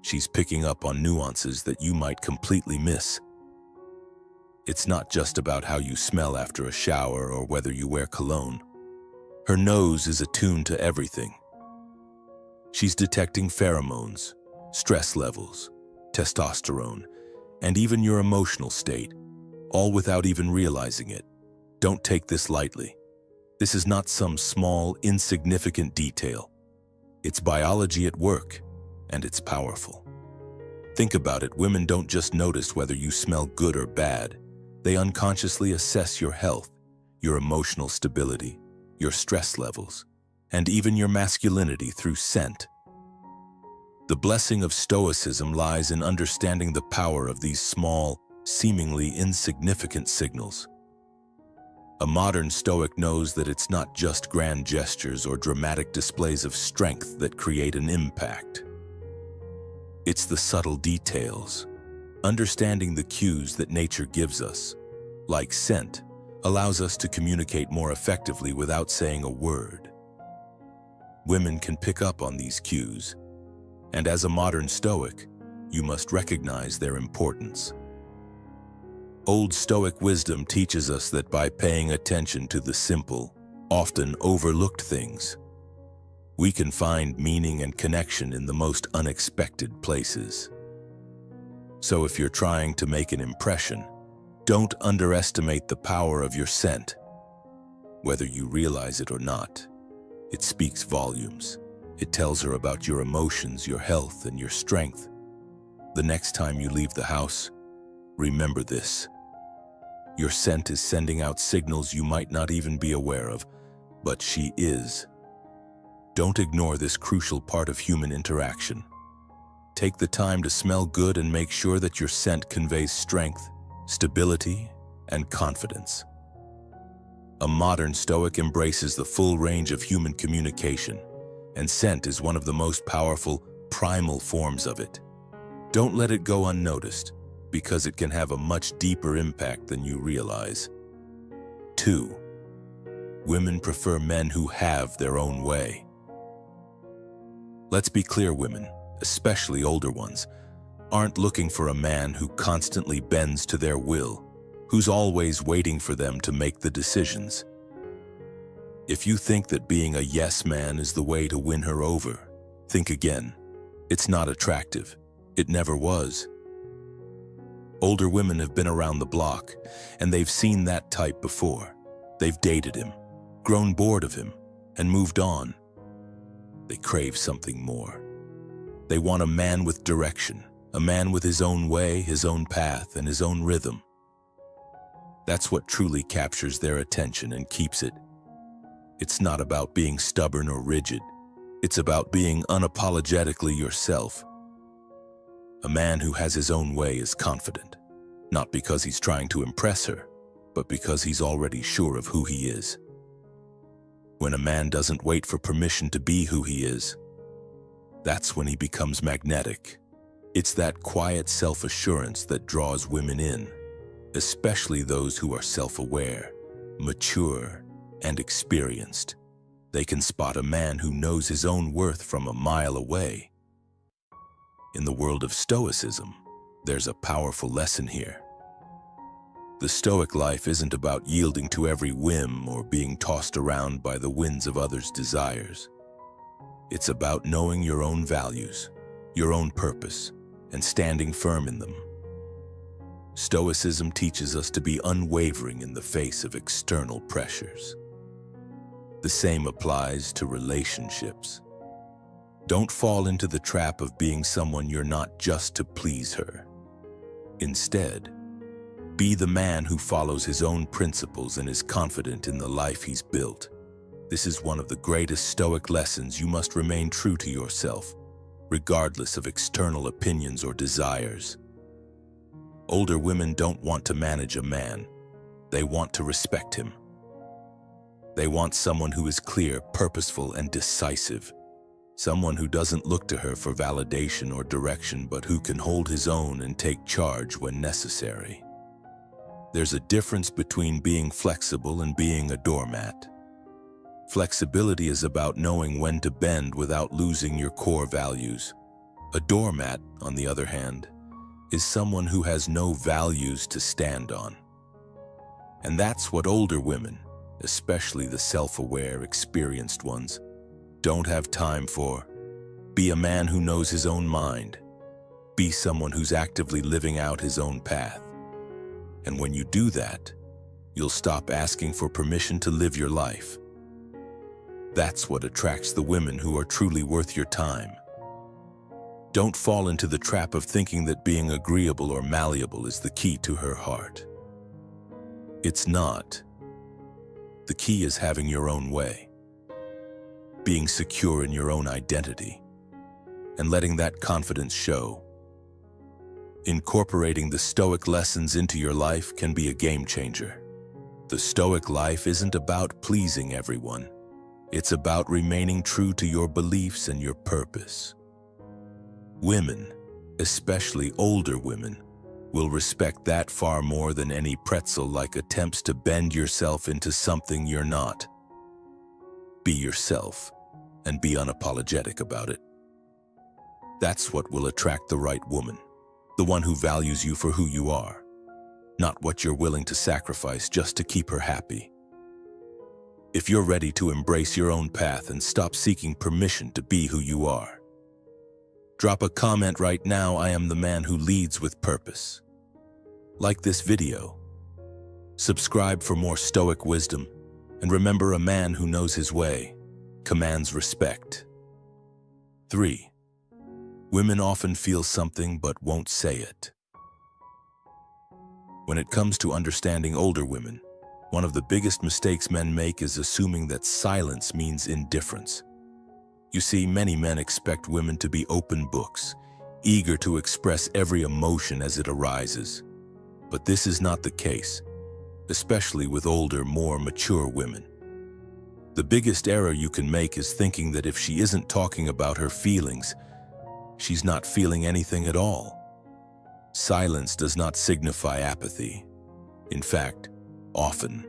She's picking up on nuances that you might completely miss. It's not just about how you smell after a shower or whether you wear cologne. Her nose is attuned to everything. She's detecting pheromones, stress levels, testosterone, and even your emotional state, all without even realizing it. Don't take this lightly. This is not some small, insignificant detail. It's biology at work, and it's powerful. Think about it. Women don't just notice whether you smell good or bad. They unconsciously assess your health, your emotional stability, your stress levels, and even your masculinity through scent. The blessing of Stoicism lies in understanding the power of these small, seemingly insignificant signals. A modern Stoic knows that it's not just grand gestures or dramatic displays of strength that create an impact. It's the subtle details. Understanding the cues that nature gives us, like scent, allows us to communicate more effectively without saying a word. Women can pick up on these cues, and as a modern Stoic, you must recognize their importance. Old Stoic wisdom teaches us that by paying attention to the simple, often overlooked things, we can find meaning and connection in the most unexpected places. So if you're trying to make an impression, don't underestimate the power of your scent. Whether you realize it or not, it speaks volumes. It tells her about your emotions, your health, and your strength. The next time you leave the house, remember this. Your scent is sending out signals you might not even be aware of, but she is. Don't ignore this crucial part of human interaction. Take the time to smell good and make sure that your scent conveys strength, stability, and confidence. A modern Stoic embraces the full range of human communication, and scent is one of the most powerful, primal forms of it. Don't let it go unnoticed, because it can have a much deeper impact than you realize. 2. Women prefer men who have their own way. Let's be clear, women, especially older ones, aren't looking for a man who constantly bends to their will, who's always waiting for them to make the decisions. If you think that being a yes man is the way to win her over, think again. It's not attractive. It never was. Older women have been around the block, and they've seen that type before. They've dated him, grown bored of him, and moved on. They crave something more. They want a man with direction, a man with his own way, his own path, and his own rhythm. That's what truly captures their attention and keeps it. It's not about being stubborn or rigid. It's about being unapologetically yourself. A man who has his own way is confident, not because he's trying to impress her, but because he's already sure of who he is. When a man doesn't wait for permission to be who he is, that's when he becomes magnetic. It's that quiet self-assurance that draws women in, especially those who are self-aware, mature, and experienced. They can spot a man who knows his own worth from a mile away. In the world of Stoicism, there's a powerful lesson here. The Stoic life isn't about yielding to every whim or being tossed around by the winds of others' desires. It's about knowing your own values, your own purpose, and standing firm in them. Stoicism teaches us to be unwavering in the face of external pressures. The same applies to relationships. Don't fall into the trap of being someone you're not just to please her. Instead, be the man who follows his own principles and is confident in the life he's built. This is one of the greatest Stoic lessons. You must remain true to yourself, regardless of external opinions or desires. Older women don't want to manage a man. They want to respect him. They want someone who is clear, purposeful, and decisive. Someone who doesn't look to her for validation or direction, but who can hold his own and take charge when necessary. There's a difference between being flexible and being a doormat. Flexibility is about knowing when to bend without losing your core values. A doormat, on the other hand, is someone who has no values to stand on. And that's what older women, especially the self-aware, experienced ones, don't have time for. Be a man who knows his own mind. Be someone who's actively living out his own path. And when you do that, you'll stop asking for permission to live your life. That's what attracts the women who are truly worth your time. Don't fall into the trap of thinking that being agreeable or malleable is the key to her heart. It's not. The key is having your own way, being secure in your own identity, and letting that confidence show. Incorporating the Stoic lessons into your life can be a game changer. The Stoic life isn't about pleasing everyone. It's about remaining true to your beliefs and your purpose. Women, especially older women, will respect that far more than any pretzel-like attempts to bend yourself into something you're not. Be yourself, and be unapologetic about it. That's what will attract the right woman, the one who values you for who you are, not what you're willing to sacrifice just to keep her happy. If you're ready to embrace your own path and stop seeking permission to be who you are, Drop a comment right now. I am the man who leads with purpose. Like this video. Subscribe for more Stoic wisdom, and remember, a man who knows his way commands respect. 3. Women often feel something but won't say it. When it comes to understanding older women, one of the biggest mistakes men make is assuming that silence means indifference. You see, many men expect women to be open books, eager to express every emotion as it arises. But this is not the case, especially with older, more mature women. The biggest error you can make is thinking that if she isn't talking about her feelings, she's not feeling anything at all. Silence does not signify apathy. In fact, often,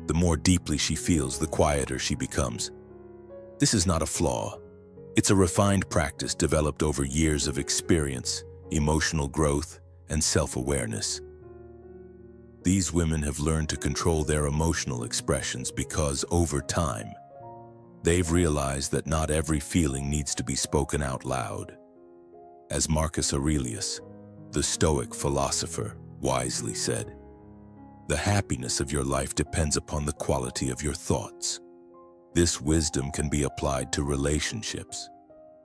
the more deeply she feels, the quieter she becomes. This is not a flaw. It's a refined practice developed over years of experience, emotional growth, and self-awareness. These women have learned to control their emotional expressions because, over time, they've realized that not every feeling needs to be spoken out loud. As Marcus Aurelius, the Stoic philosopher, wisely said, "The happiness of your life depends upon the quality of your thoughts." This wisdom can be applied to relationships,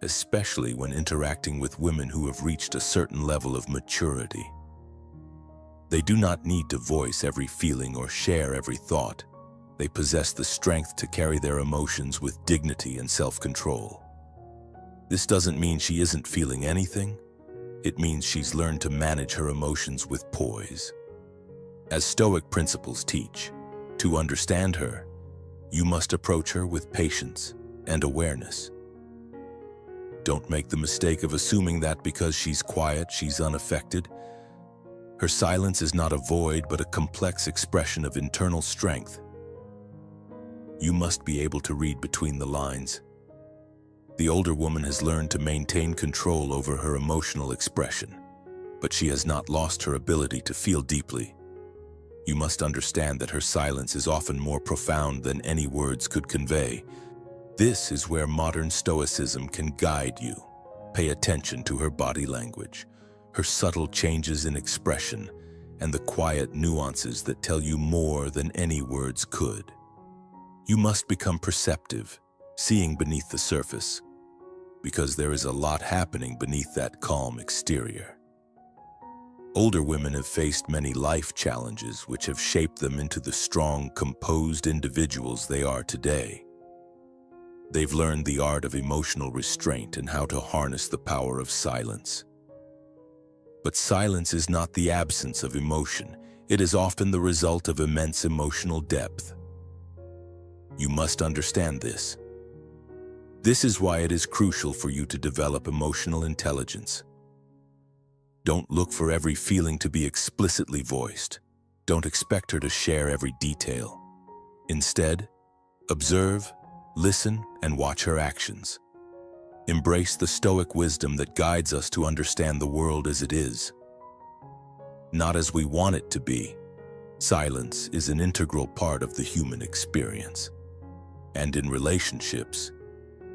especially when interacting with women who have reached a certain level of maturity. They do not need to voice every feeling or share every thought. They possess the strength to carry their emotions with dignity and self-control. This doesn't mean she isn't feeling anything. It means she's learned to manage her emotions with poise. As Stoic principles teach, to understand her, you must approach her with patience and awareness. Don't make the mistake of assuming that because she's quiet, she's unaffected. Her silence is not a void, but a complex expression of internal strength. You must be able to read between the lines. The older woman has learned to maintain control over her emotional expression, but she has not lost her ability to feel deeply. You must understand that her silence is often more profound than any words could convey. This is where modern Stoicism can guide you. Pay attention to her body language, her subtle changes in expression, and the quiet nuances that tell you more than any words could. You must become perceptive, seeing beneath the surface, because there is a lot happening beneath that calm exterior. Older women have faced many life challenges which have shaped them into the strong, composed individuals they are today. They've learned the art of emotional restraint and how to harness the power of silence. But silence is not the absence of emotion. It is often the result of immense emotional depth. You must understand this. This is why it is crucial for you to develop emotional intelligence. Don't look for every feeling to be explicitly voiced. Don't expect her to share every detail. Instead, observe, listen, and watch her actions. Embrace the Stoic wisdom that guides us to understand the world as it is, not as we want it to be. Silence is an integral part of the human experience. And in relationships,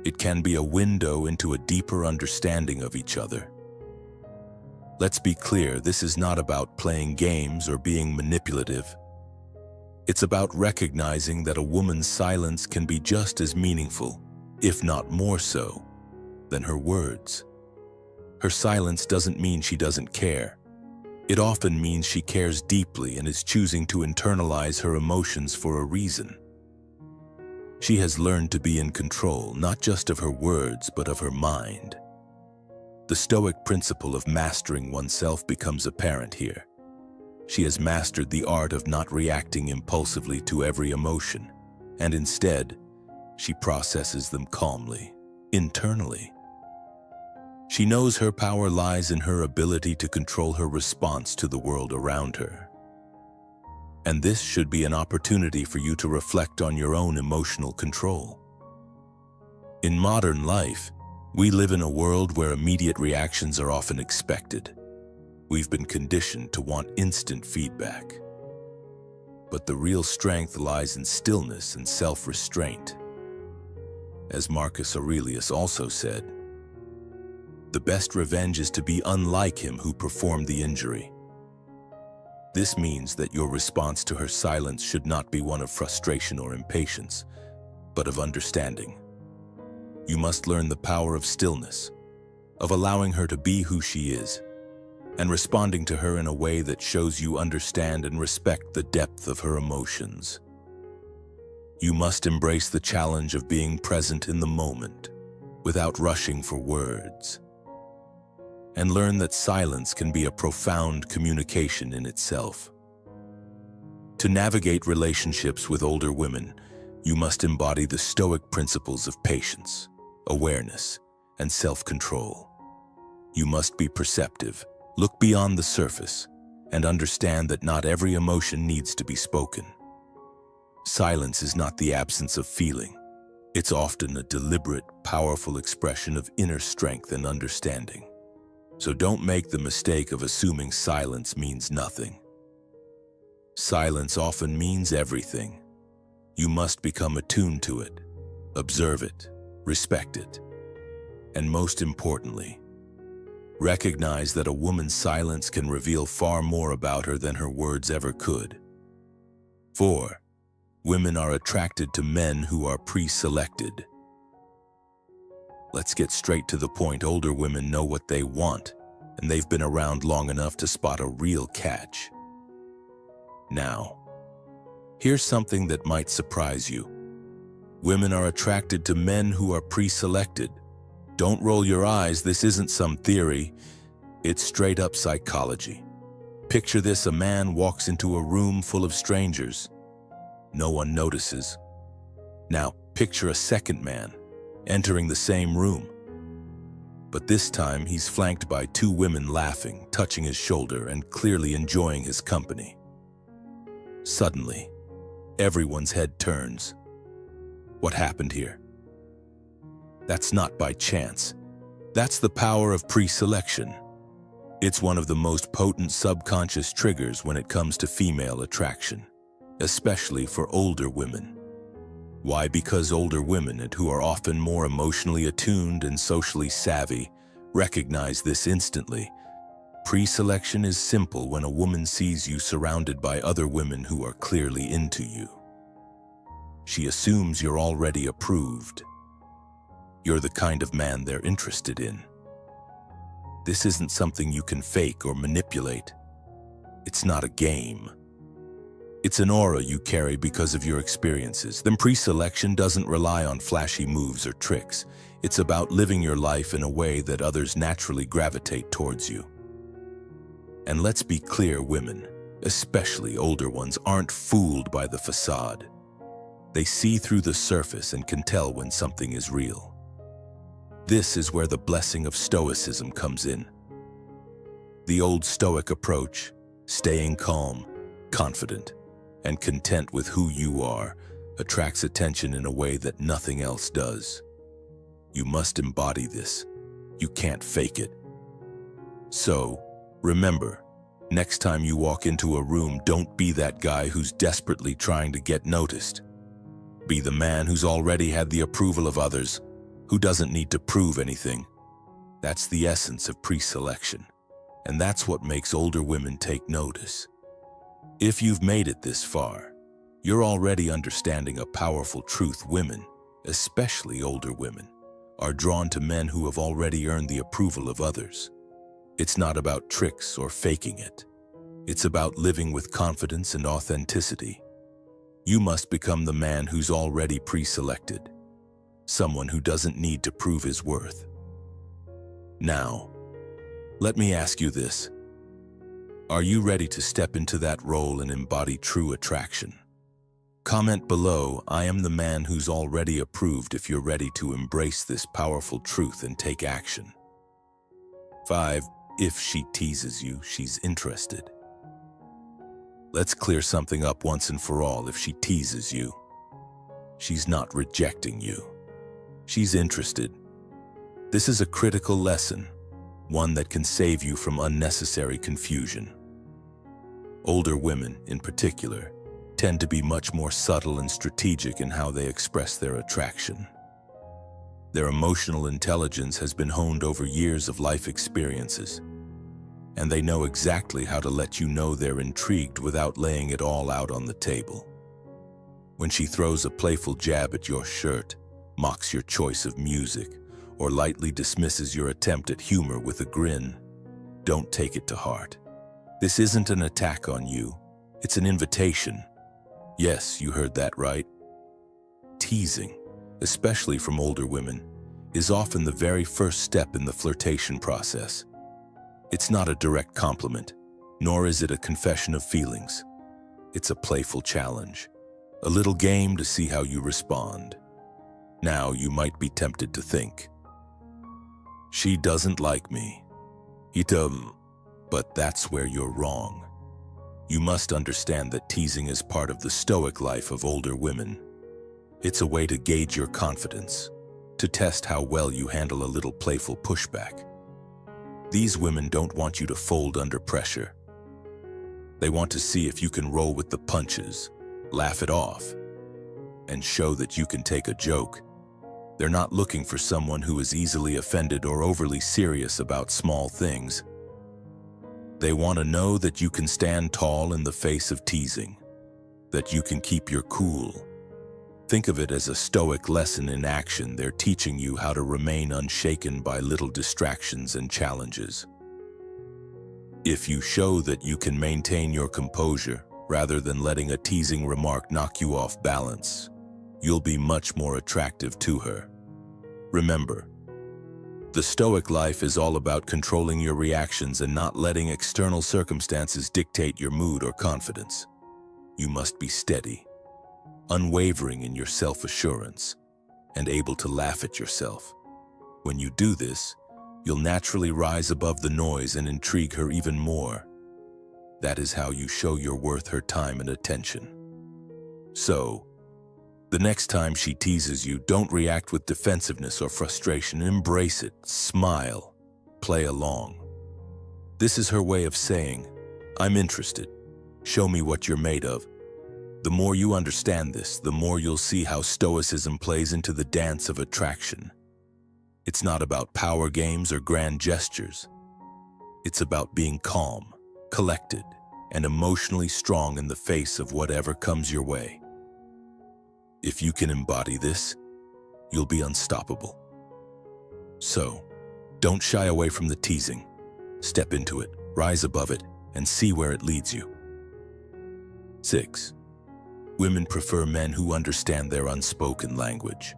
it can be a window into a deeper understanding of each other. Let's be clear, this is not about playing games or being manipulative. It's about recognizing that a woman's silence can be just as meaningful, if not more so, than her words. Her silence doesn't mean she doesn't care. It often means she cares deeply and is choosing to internalize her emotions for a reason. She has learned to be in control, not just of her words, but of her mind. The Stoic principle of mastering oneself becomes apparent here. She has mastered the art of not reacting impulsively to every emotion, and instead, she processes them calmly, internally. She knows her power lies in her ability to control her response to the world around her. And this should be an opportunity for you to reflect on your own emotional control. In modern life, we live in a world where immediate reactions are often expected. We've been conditioned to want instant feedback. But the real strength lies in stillness and self-restraint. As Marcus Aurelius also said, The best revenge is to be unlike him who performed the injury. This means that your response to her silence should not be one of frustration or impatience, but of understanding. You must learn the power of stillness, of allowing her to be who she is, and responding to her in a way that shows you understand and respect the depth of her emotions. You must embrace the challenge of being present in the moment, without rushing for words, and learn that silence can be a profound communication in itself. To navigate relationships with older women, you must embody the Stoic principles of patience, awareness, and self-control. You must be perceptive, look beyond the surface, and understand that not every emotion needs to be spoken. Silence is not the absence of feeling. It's often a deliberate, powerful expression of inner strength and understanding. So don't make the mistake of assuming silence means nothing. Silence often means everything. You must become attuned to it, observe it, respect it, and most importantly, recognize that a woman's silence can reveal far more about her than her words ever could. 4. Women are attracted to men who are pre-selected. Let's get straight to the point. Older women know what they want, and they've been around long enough to spot a real catch. Now, here's something that might surprise you. Women are attracted to men who are pre-selected. Don't roll your eyes, this isn't some theory. It's straight-up psychology. Picture this: a man walks into a room full of strangers. No one notices. Now, picture a second man entering the same room. But this time, he's flanked by 2 women laughing, touching his shoulder, and clearly enjoying his company. Suddenly, everyone's head turns. What happened here? That's not by chance. That's the power of pre-selection. It's one of the most potent subconscious triggers when it comes to female attraction, especially for older women. Why? Because older women, who are often more emotionally attuned and socially savvy, recognize this instantly. Pre-selection is simple when a woman sees you surrounded by other women who are clearly into you. She assumes you're already approved. You're the kind of man they're interested in. This isn't something you can fake or manipulate. It's not a game. It's an aura you carry because of your experiences. Then pre-selection doesn't rely on flashy moves or tricks. It's about living your life in a way that others naturally gravitate towards you. And let's be clear, women, especially older ones, aren't fooled by the facade. They see through the surface and can tell when something is real. This is where the blessing of Stoicism comes in. The old Stoic approach, staying calm, confident, and content with who you are, attracts attention in a way that nothing else does. You must embody this. You can't fake it. So, remember, next time you walk into a room, don't be that guy who's desperately trying to get noticed. Be the man who's already had the approval of others, who doesn't need to prove anything. That's the essence of pre-selection, and that's what makes older women take notice. If you've made it this far, you're already understanding a powerful truth. Women, especially older women, are drawn to men who have already earned the approval of others. It's not about tricks or faking it. It's about living with confidence and authenticity. You must become the man who's already pre-selected, someone who doesn't need to prove his worth. Now, let me ask you this. Are you ready to step into that role and embody true attraction? Comment below, I am the man who's already approved, if you're ready to embrace this powerful truth and take action. 5. If she teases you, she's interested. Let's clear something up once and for all. If she teases you, she's not rejecting you. She's interested. This is a critical lesson, one that can save you from unnecessary confusion. Older women, in particular, tend to be much more subtle and strategic in how they express their attraction. Their emotional intelligence has been honed over years of life experiences, and they know exactly how to let you know they're intrigued without laying it all out on the table. When she throws a playful jab at your shirt, mocks your choice of music, or lightly dismisses your attempt at humor with a grin, don't take it to heart. This isn't an attack on you, it's an invitation. Yes, you heard that right. Teasing, especially from older women, is often the very first step in the flirtation process. It's not a direct compliment, nor is it a confession of feelings. It's a playful challenge, a little game to see how you respond. Now you might be tempted to think, she doesn't like me. But that's where you're wrong. You must understand that teasing is part of the Stoic life of older women. It's a way to gauge your confidence, to test how well you handle a little playful pushback. These women don't want you to fold under pressure. They want to see if you can roll with the punches, laugh it off, and show that you can take a joke. They're not looking for someone who is easily offended or overly serious about small things. They want to know that you can stand tall in the face of teasing, that you can keep your cool. Think of it as a Stoic lesson in action. They're teaching you how to remain unshaken by little distractions and challenges. If you show that you can maintain your composure rather than letting a teasing remark knock you off balance, you'll be much more attractive to her. Remember, the Stoic life is all about controlling your reactions and not letting external circumstances dictate your mood or confidence. You must be steady, unwavering in your self-assurance, and able to laugh at yourself. When you do this, you'll naturally rise above the noise and intrigue her even more. That is how you show you're worth her time and attention. So, the next time she teases you, don't react with defensiveness or frustration. Embrace it, smile, play along. This is her way of saying, I'm interested. Show me what you're made of. The more you understand this, the more you'll see how Stoicism plays into the dance of attraction. It's not about power games or grand gestures. It's about being calm, collected, and emotionally strong in the face of whatever comes your way. If you can embody this, you'll be unstoppable. So, don't shy away from the teasing. Step into it, rise above it, and see where it leads you. 6. Women prefer men who understand their unspoken language.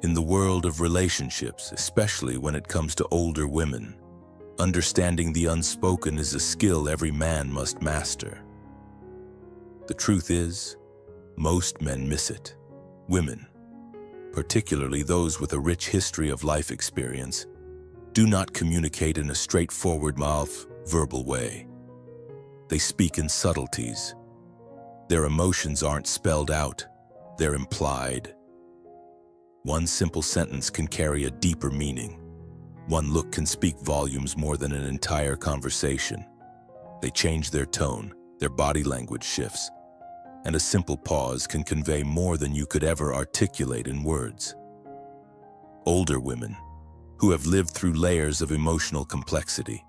In the world of relationships, especially when it comes to older women, understanding the unspoken is a skill every man must master. The truth is, most men miss it. Women, particularly those with a rich history of life experience, do not communicate in a straightforward verbal way. They speak in subtleties. Their emotions aren't spelled out, they're implied. One simple sentence can carry a deeper meaning. One look can speak volumes more than an entire conversation. They change their tone, their body language shifts, and a simple pause can convey more than you could ever articulate in words. Older women, who have lived through layers of emotional complexity,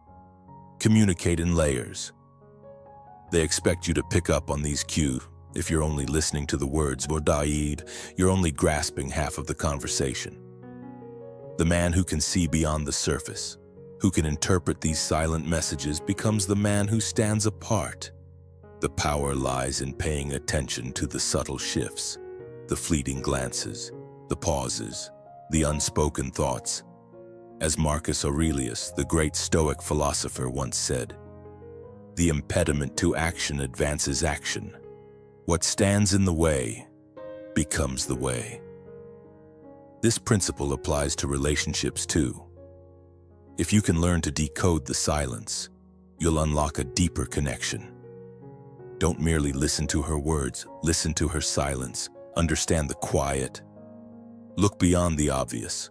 communicate in layers. They expect you to pick up on these cues. If you're only listening to the words, you're only grasping half of the conversation. The man who can see beyond the surface, who can interpret these silent messages, becomes the man who stands apart. The power lies in paying attention to the subtle shifts, the fleeting glances, the pauses, the unspoken thoughts. As Marcus Aurelius, the great Stoic philosopher, once said, "The impediment to action advances action. What stands in the way becomes the way." This principle applies to relationships too. If you can learn to decode the silence, you'll unlock a deeper connection. Don't merely listen to her words, listen to her silence. Understand the quiet. Look beyond the obvious.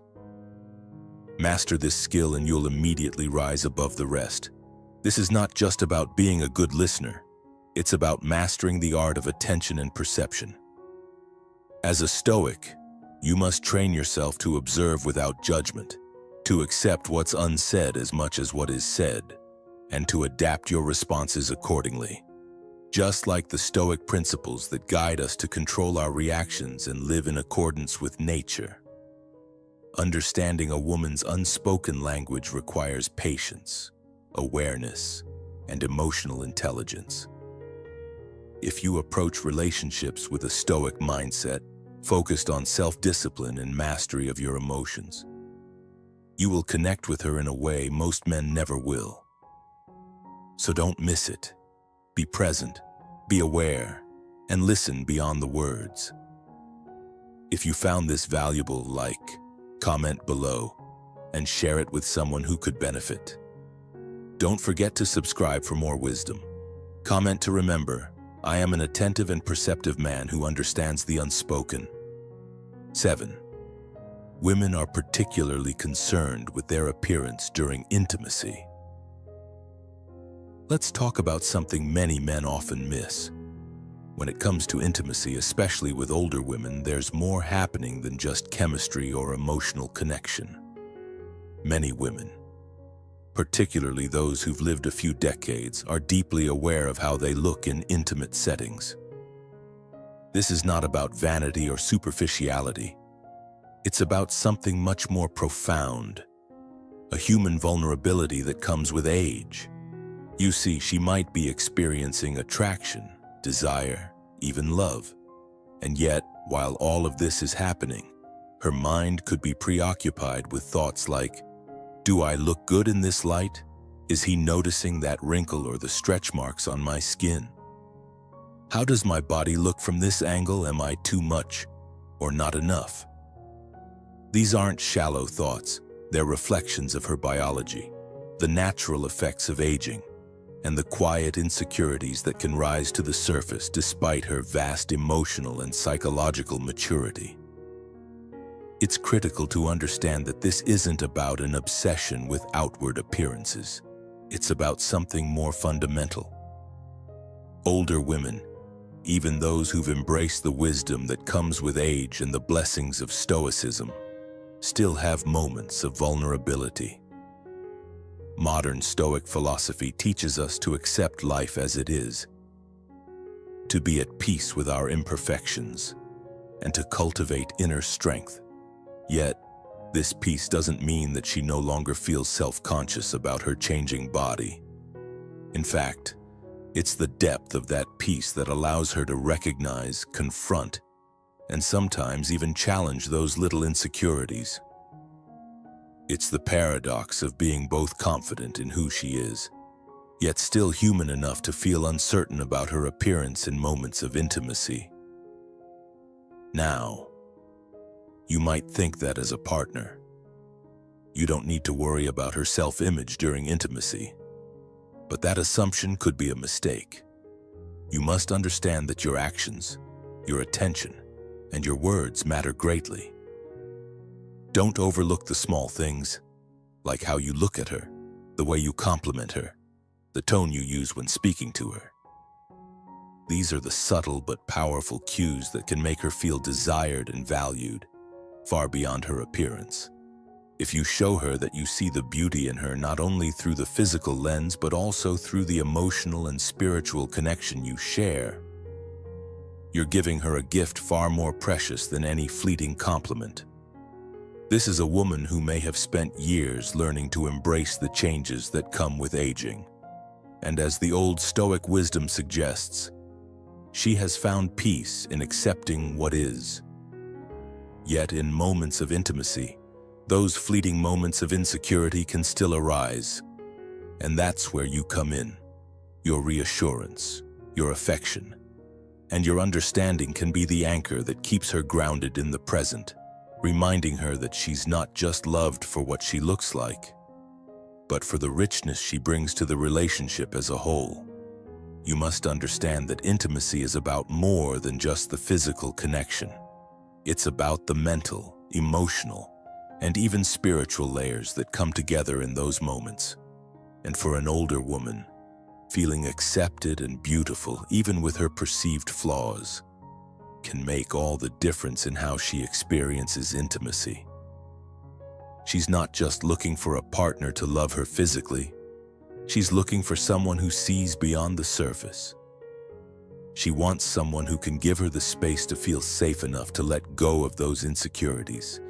Master this skill and you'll immediately rise above the rest. This is not just about being a good listener. It's about mastering the art of attention and perception. As a Stoic, You must train yourself to observe without judgment, to accept what's unsaid as much as what is said, and to adapt your responses accordingly. Just like the Stoic principles that guide us to control our reactions and live in accordance with nature. Understanding a woman's unspoken language requires patience, awareness, and emotional intelligence. If you approach relationships with a Stoic mindset, focused on self-discipline and mastery of your emotions, you will connect with her in a way most men never will. So don't miss it. Be present, be aware, and listen beyond the words. If you found this valuable, like, comment below, and share it with someone who could benefit. Don't forget to subscribe for more wisdom. Comment to remember, I am an attentive and perceptive man who understands the unspoken. 7. Women are particularly concerned with their appearance during intimacy. Let's talk about something many men often miss. When it comes to intimacy, especially with older women, there's more happening than just chemistry or emotional connection. Many women, particularly those who've lived a few decades, are deeply aware of how they look in intimate settings. This is not about vanity or superficiality. It's about something much more profound, a human vulnerability that comes with age. You see, she might be experiencing attraction, desire, even love. And yet, while all of this is happening, her mind could be preoccupied with thoughts like, do I look good in this light? Is he noticing that wrinkle or the stretch marks on my skin? How does my body look from this angle? Am I too much or not enough? These aren't shallow thoughts. They're reflections of her biology, the natural effects of aging, and the quiet insecurities that can rise to the surface despite her vast emotional and psychological maturity. It's critical to understand that this isn't about an obsession with outward appearances. It's about something more fundamental. Older women, even those who've embraced the wisdom that comes with age and the blessings of Stoicism, still have moments of vulnerability. Modern Stoic philosophy teaches us to accept life as it is, to be at peace with our imperfections, and to cultivate inner strength. Yet, this peace doesn't mean that she no longer feels self-conscious about her changing body. In fact, it's the depth of that peace that allows her to recognize, confront, and sometimes even challenge those little insecurities. It's the paradox of being both confident in who she is, yet still human enough to feel uncertain about her appearance in moments of intimacy. Now, you might think that as a partner, you don't need to worry about her self-image during intimacy, but that assumption could be a mistake. You must understand that your actions, your attention, and your words matter greatly. Don't overlook the small things, like how you look at her, the way you compliment her, the tone you use when speaking to her. These are the subtle but powerful cues that can make her feel desired and valued, far beyond her appearance. If you show her that you see the beauty in her not only through the physical lens but also through the emotional and spiritual connection you share, you're giving her a gift far more precious than any fleeting compliment. This is a woman who may have spent years learning to embrace the changes that come with aging. And as the old Stoic wisdom suggests, she has found peace in accepting what is. Yet in moments of intimacy, those fleeting moments of insecurity can still arise. And that's where you come in. Your reassurance, your affection, and your understanding can be the anchor that keeps her grounded in the present, reminding her that she's not just loved for what she looks like, but for the richness she brings to the relationship as a whole. You must understand that intimacy is about more than just the physical connection. It's about the mental, emotional, and even spiritual layers that come together in those moments. And for an older woman, feeling accepted and beautiful, even with her perceived flaws, can make all the difference in how she experiences intimacy. She's not just looking for a partner to love her physically. She's looking for someone who sees beyond the surface. She wants someone who can give her the space to feel safe enough to let go of those insecurities,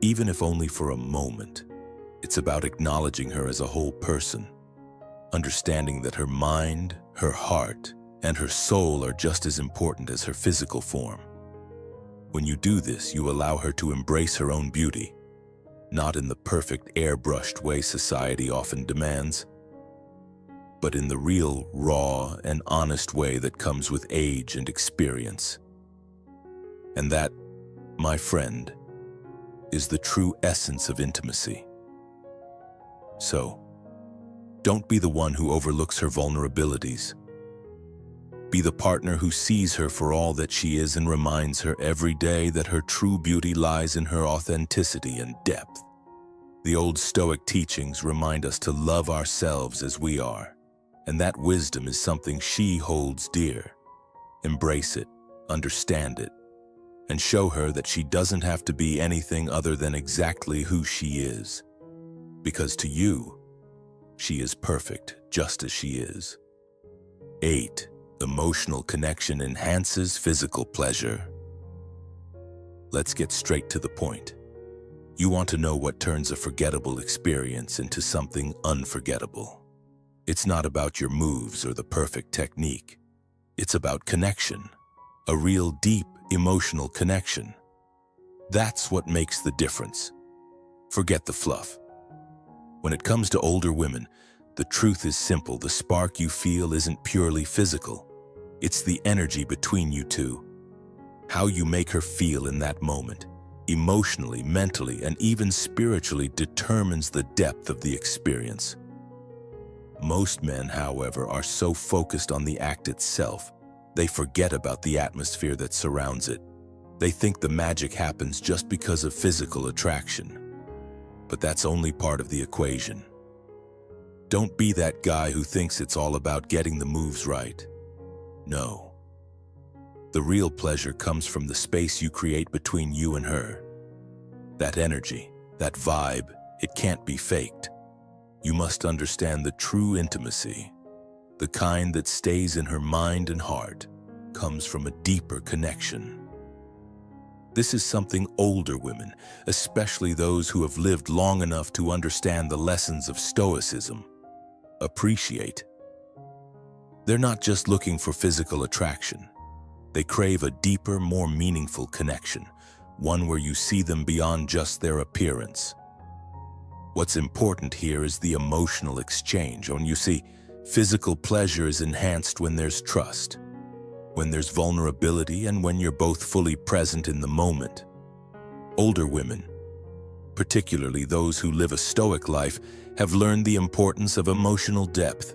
even if only for a moment. It's about acknowledging her as a whole person, understanding that her mind, her heart, and her soul are just as important as her physical form. When you do this, you allow her to embrace her own beauty, not in the perfect airbrushed way society often demands, but in the real, raw, and honest way that comes with age and experience. And that, my friend, is the true essence of intimacy. So, don't be the one who overlooks her vulnerabilities. Be the partner who sees her for all that she is and reminds her every day that her true beauty lies in her authenticity and depth. The old Stoic teachings remind us to love ourselves as we are, and that wisdom is something she holds dear. Embrace it, understand it, and show her that she doesn't have to be anything other than exactly who she is. Because to you, she is perfect just as she is. 8. Emotional connection enhances physical pleasure. Let's get straight to the point. You want to know what turns a forgettable experience into something unforgettable. It's not about your moves or the perfect technique. It's about connection, a real deep emotional connection. That's what makes the difference. Forget the fluff. When it comes to older women, the truth is simple. The spark you feel isn't purely physical. It's the energy between you two. How you make her feel in that moment, emotionally, mentally, and even spiritually, determines the depth of the experience. Most men, however, are so focused on the act itself, they forget about the atmosphere that surrounds it. They think the magic happens just because of physical attraction. But that's only part of the equation. Don't be that guy who thinks it's all about getting the moves right. No. The real pleasure comes from the space you create between you and her. That energy, that vibe, it can't be faked. You must understand the true intimacy, the kind that stays in her mind and heart, comes from a deeper connection. This is something older women, especially those who have lived long enough to understand the lessons of Stoicism, appreciate. They're not just looking for physical attraction. They crave a deeper, more meaningful connection, one where you see them beyond just their appearance. What's important here is the emotional exchange. And you see, physical pleasure is enhanced when there's trust, when there's vulnerability, and when you're both fully present in the moment. Older women, particularly those who live a Stoic life, have learned the importance of emotional depth.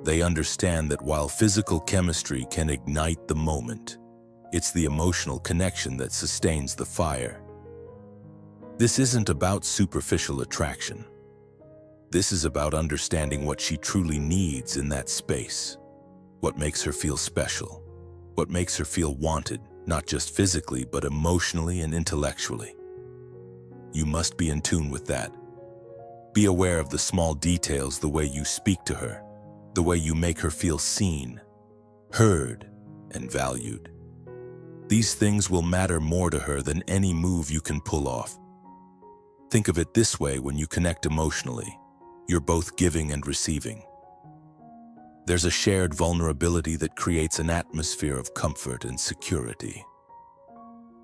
They understand that while physical chemistry can ignite the moment, it's the emotional connection that sustains the fire. This isn't about superficial attraction. This is about understanding what she truly needs in that space, what makes her feel special, what makes her feel wanted, not just physically, but emotionally and intellectually. You must be in tune with that. Be aware of the small details, the way you speak to her, the way you make her feel seen, heard, and valued. These things will matter more to her than any move you can pull off. Think of it this way: when you connect emotionally, you're both giving and receiving. There's a shared vulnerability that creates an atmosphere of comfort and security.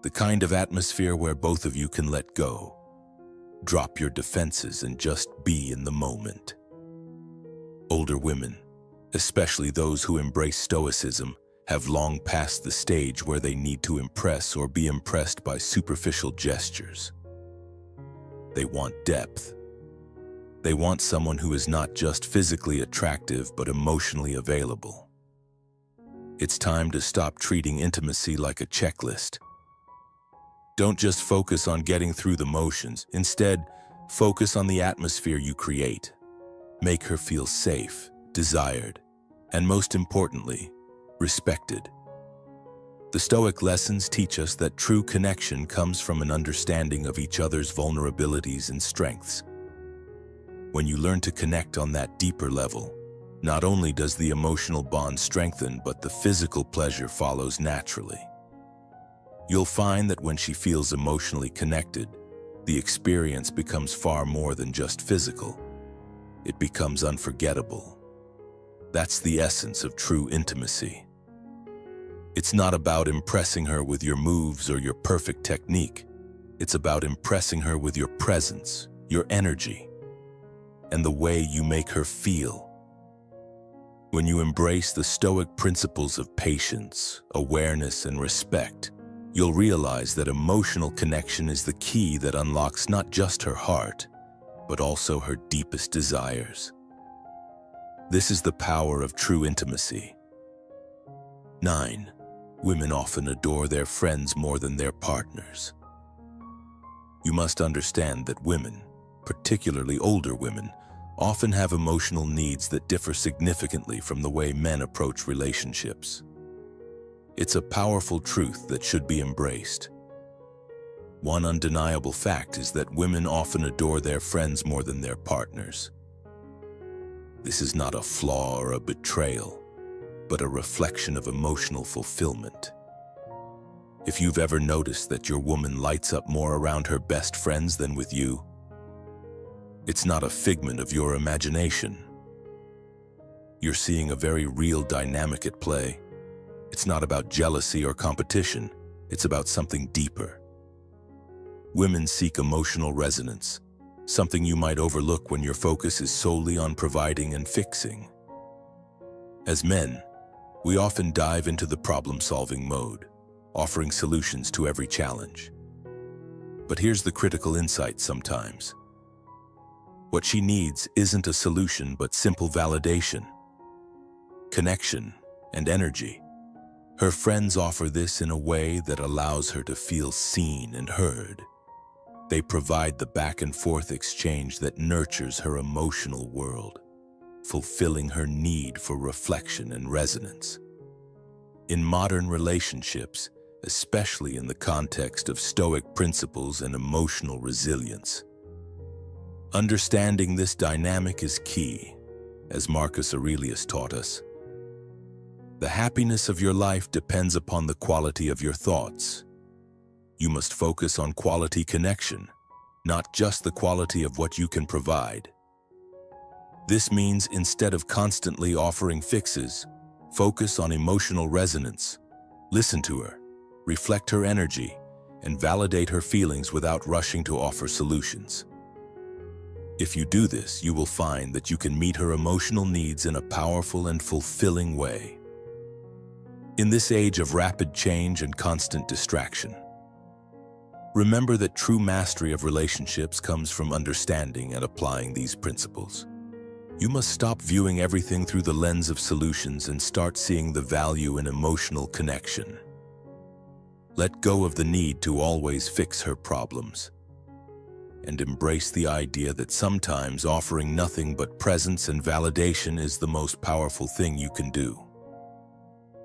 The kind of atmosphere where both of you can let go, drop your defenses, and just be in the moment. Older women, especially those who embrace Stoicism, have long passed the stage where they need to impress or be impressed by superficial gestures. They want depth. They want someone who is not just physically attractive but emotionally available. It's time to stop treating intimacy like a checklist. Don't just focus on getting through the motions. Instead, focus on the atmosphere you create. Make her feel safe, desired, and most importantly, respected. The Stoic lessons teach us that true connection comes from an understanding of each other's vulnerabilities and strengths. When you learn to connect on that deeper level, not only does the emotional bond strengthen, but the physical pleasure follows naturally. You'll find that when she feels emotionally connected, the experience becomes far more than just physical. It becomes unforgettable. That's the essence of true intimacy. It's not about impressing her with your moves or your perfect technique. It's about impressing her with your presence, your energy, and the way you make her feel. When you embrace the Stoic principles of patience, awareness, and respect, you'll realize that emotional connection is the key that unlocks not just her heart, but also her deepest desires. This is the power of true intimacy. 9. Women often adore their friends more than their partners. You must understand that women, particularly older women, often have emotional needs that differ significantly from the way men approach relationships. It's a powerful truth that should be embraced. One undeniable fact is that women often adore their friends more than their partners. This is not a flaw or a betrayal, but a reflection of emotional fulfillment. If you've ever noticed that your woman lights up more around her best friends than with you, it's not a figment of your imagination. You're seeing a very real dynamic at play. It's not about jealousy or competition. It's about something deeper. Women seek emotional resonance, something you might overlook when your focus is solely on providing and fixing. As men, we often dive into the problem-solving mode, offering solutions to every challenge. But here's the critical insight sometimes. What she needs isn't a solution but simple validation, connection, and energy. Her friends offer this in a way that allows her to feel seen and heard. They provide the back-and-forth exchange that nurtures her emotional world, fulfilling her need for reflection and resonance. In modern relationships, especially in the context of Stoic principles and emotional resilience, understanding this dynamic is key, as Marcus Aurelius taught us. The happiness of your life depends upon the quality of your thoughts. You must focus on quality connection, not just the quality of what you can provide. This means instead of constantly offering fixes, focus on emotional resonance. Listen to her, reflect her energy, and validate her feelings without rushing to offer solutions. If you do this, you will find that you can meet her emotional needs in a powerful and fulfilling way. In this age of rapid change and constant distraction, remember that true mastery of relationships comes from understanding and applying these principles. You must stop viewing everything through the lens of solutions and start seeing the value in emotional connection. Let go of the need to always fix her problems, and embrace the idea that sometimes offering nothing but presence and validation is the most powerful thing you can do.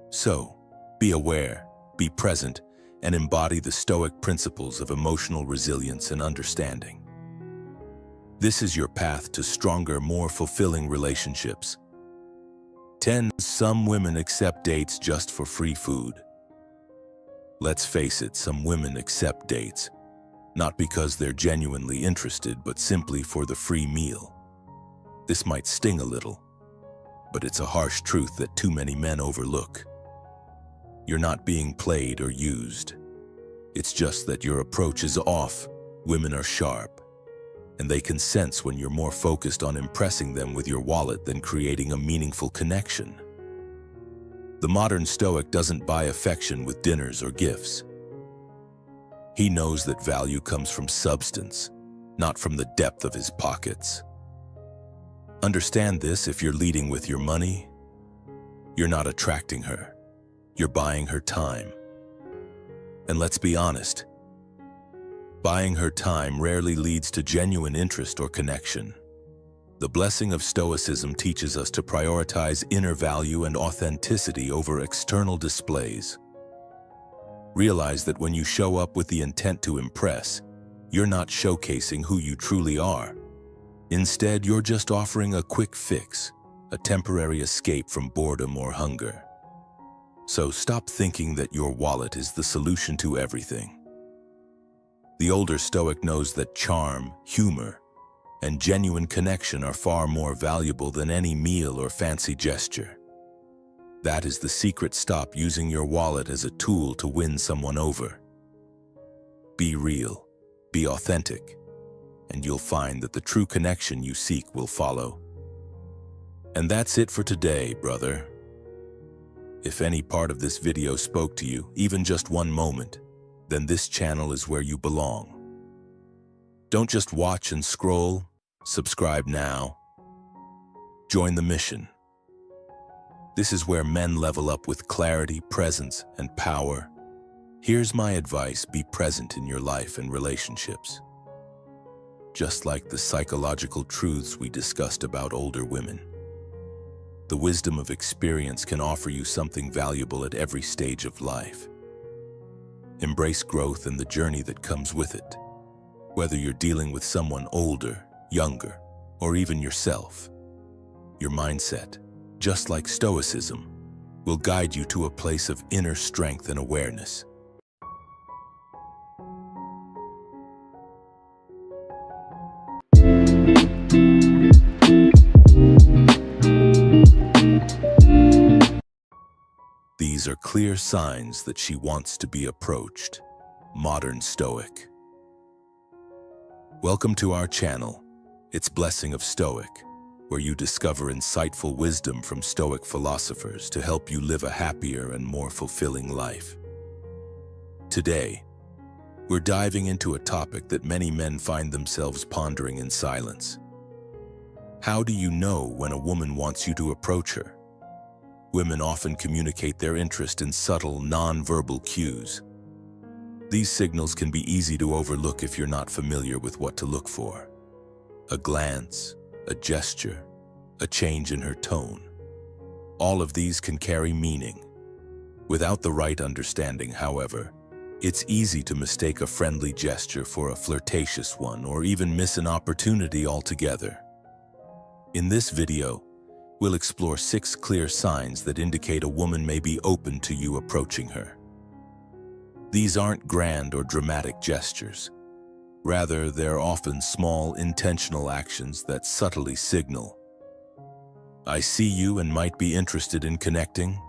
So, be aware, be present, and embody the Stoic principles of emotional resilience and understanding. This is your path to stronger, more fulfilling relationships. 10. Some women accept dates just for free food. Let's face it, some women accept dates, not because they're genuinely interested, but simply for the free meal. This might sting a little, but it's a harsh truth that too many men overlook. You're not being played or used. It's just that your approach is off. Women are sharp, and they can sense when you're more focused on impressing them with your wallet than creating a meaningful connection. The modern Stoic doesn't buy affection with dinners or gifts. He knows that value comes from substance, not from the depth of his pockets. Understand this: if you're leading with your money, you're not attracting her. You're buying her time. And let's be honest, buying her time rarely leads to genuine interest or connection. The blessing of Stoicism teaches us to prioritize inner value and authenticity over external displays. Realize that when you show up with the intent to impress, you're not showcasing who you truly are. Instead, you're just offering a quick fix, a temporary escape from boredom or hunger. So stop thinking that your wallet is the solution to everything. The older Stoic knows that charm, humor, and genuine connection are far more valuable than any meal or fancy gesture. That is the secret. Stop using your wallet as a tool to win someone over. Be real, be authentic, and you'll find that the true connection you seek will follow. And that's it for today, brother. If any part of this video spoke to you, even just one moment, then this channel is where you belong. Don't just watch and scroll, subscribe now. Join the mission. This is where men level up with clarity, presence, and power. Here's my advice: be present in your life and relationships. Just like the psychological truths we discussed about older women, the wisdom of experience can offer you something valuable at every stage of life. Embrace growth and the journey that comes with it. Whether you're dealing with someone older, younger, or even yourself, your mindset, just like Stoicism, will guide you to a place of inner strength and awareness. These are clear signs that she wants to be approached. Modern Stoic. Welcome to our channel. It's Blessing of Stoic, where you discover insightful wisdom from Stoic philosophers to help you live a happier and more fulfilling life. Today, we're diving into a topic that many men find themselves pondering in silence. How do you know when a woman wants you to approach her? Women often communicate their interest in subtle, non-verbal cues. These signals can be easy to overlook if you're not familiar with what to look for. A glance, a gesture, a change in her tone. All of these can carry meaning. Without the right understanding, however, it's easy to mistake a friendly gesture for a flirtatious one or even miss an opportunity altogether. In this video, we'll explore 6 clear signs that indicate a woman may be open to you approaching her. These aren't grand or dramatic gestures. Rather, they're often small, intentional actions that subtly signal, "I see you and might be interested in connecting."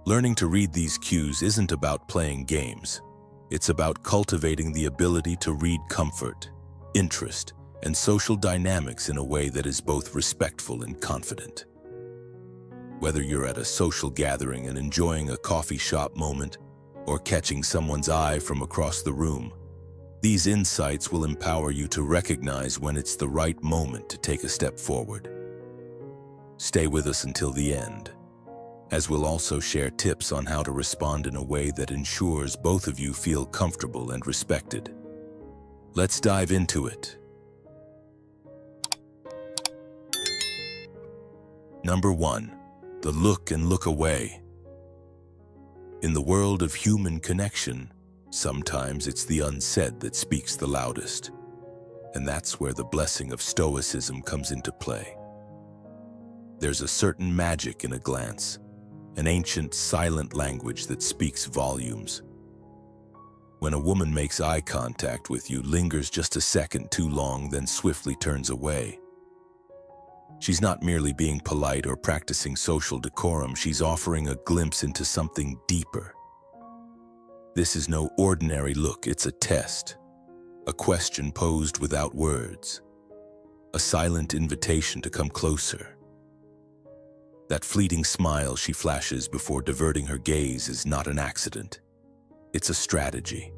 Learning to read these cues isn't about playing games. It's about cultivating the ability to read comfort, interest, and social dynamics in a way that is both respectful and confident. Whether you're at a social gathering and enjoying a coffee shop moment, or catching someone's eye from across the room, these insights will empower you to recognize when it's the right moment to take a step forward. Stay with us until the end, as we'll also share tips on how to respond in a way that ensures both of you feel comfortable and respected. Let's dive into it. Number 1. The look and look away. In the world of human connection, sometimes it's the unsaid that speaks the loudest, and that's where the blessing of Stoicism comes into play. There's a certain magic in a glance, an ancient silent language that speaks volumes. When a woman makes eye contact with you, lingers just a second too long, then swiftly turns away, she's not merely being polite or practicing social decorum, she's offering a glimpse into something deeper. This is no ordinary look, it's a test, a question posed without words, a silent invitation to come closer. That fleeting smile she flashes before diverting her gaze is not an accident. It's a strategy,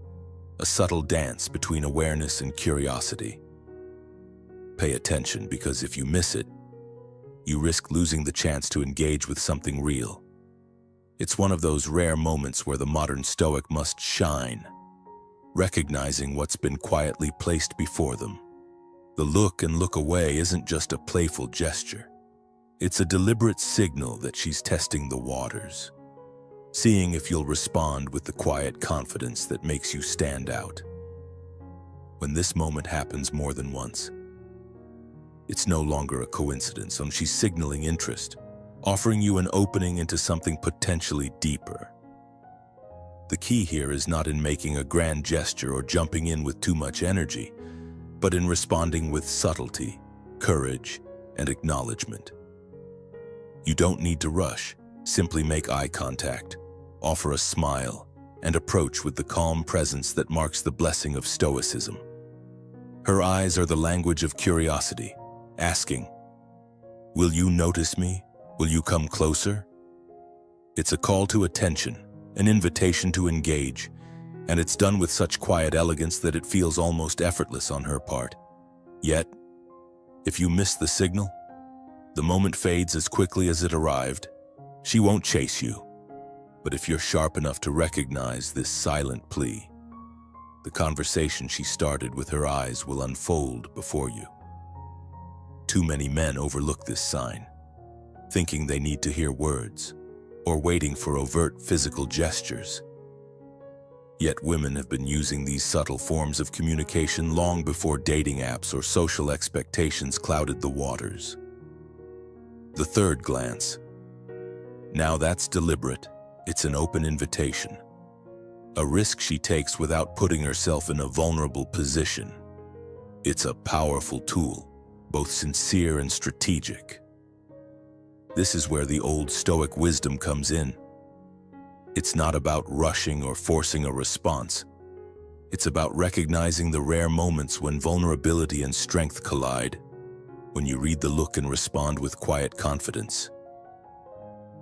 a subtle dance between awareness and curiosity. Pay attention, because if you miss it, you risk losing the chance to engage with something real. It's one of those rare moments where the modern Stoic must shine, recognizing what's been quietly placed before them. The look and look away isn't just a playful gesture. It's a deliberate signal that she's testing the waters. seeing if you'll respond with the quiet confidence that makes you stand out. When this moment happens more than once, it's no longer a coincidence, and she's signaling interest, offering you an opening into something potentially deeper. The key here is not in making a grand gesture or jumping in with too much energy, but in responding with subtlety, courage, and acknowledgement. You don't need to rush. Simply make eye contact, offer a smile, and approach with the calm presence that marks the blessing of Stoicism. Her eyes are the language of curiosity, asking, "Will you notice me? Will you come closer?" It's a call to attention, an invitation to engage, and it's done with such quiet elegance that it feels almost effortless on her part. Yet, if you miss the signal, the moment fades as quickly as it arrived. She won't chase you, but if you're sharp enough to recognize this silent plea, the conversation she started with her eyes will unfold before you. Too many men overlook this sign, thinking they need to hear words or waiting for overt physical gestures. Yet women have been using these subtle forms of communication long before dating apps or social expectations clouded the waters. The third glance. Now that's deliberate. It's an open invitation. A risk she takes without putting herself in a vulnerable position. It's a powerful tool, both sincere and strategic. This is where the old Stoic wisdom comes in. It's not about rushing or forcing a response. It's about recognizing the rare moments when vulnerability and strength collide, when you read the look and respond with quiet confidence.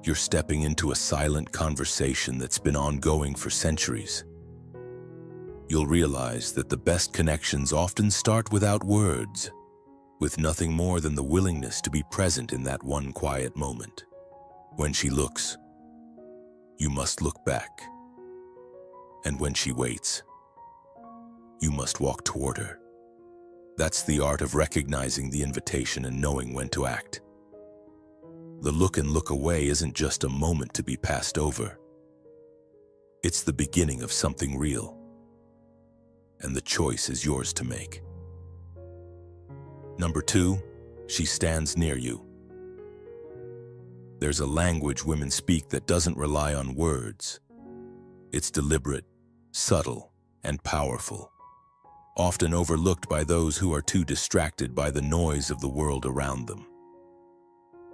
You're stepping into a silent conversation that's been ongoing for centuries. You'll realize that the best connections often start without words, with nothing more than the willingness to be present in that one quiet moment. When she looks, you must look back. And when she waits, you must walk toward her. That's the art of recognizing the invitation and knowing when to act. The look and look away isn't just a moment to be passed over. It's the beginning of something real. And the choice is yours to make. Number 2, she stands near you. There's a language women speak that doesn't rely on words. It's deliberate, subtle, and powerful, often overlooked by those who are too distracted by the noise of the world around them.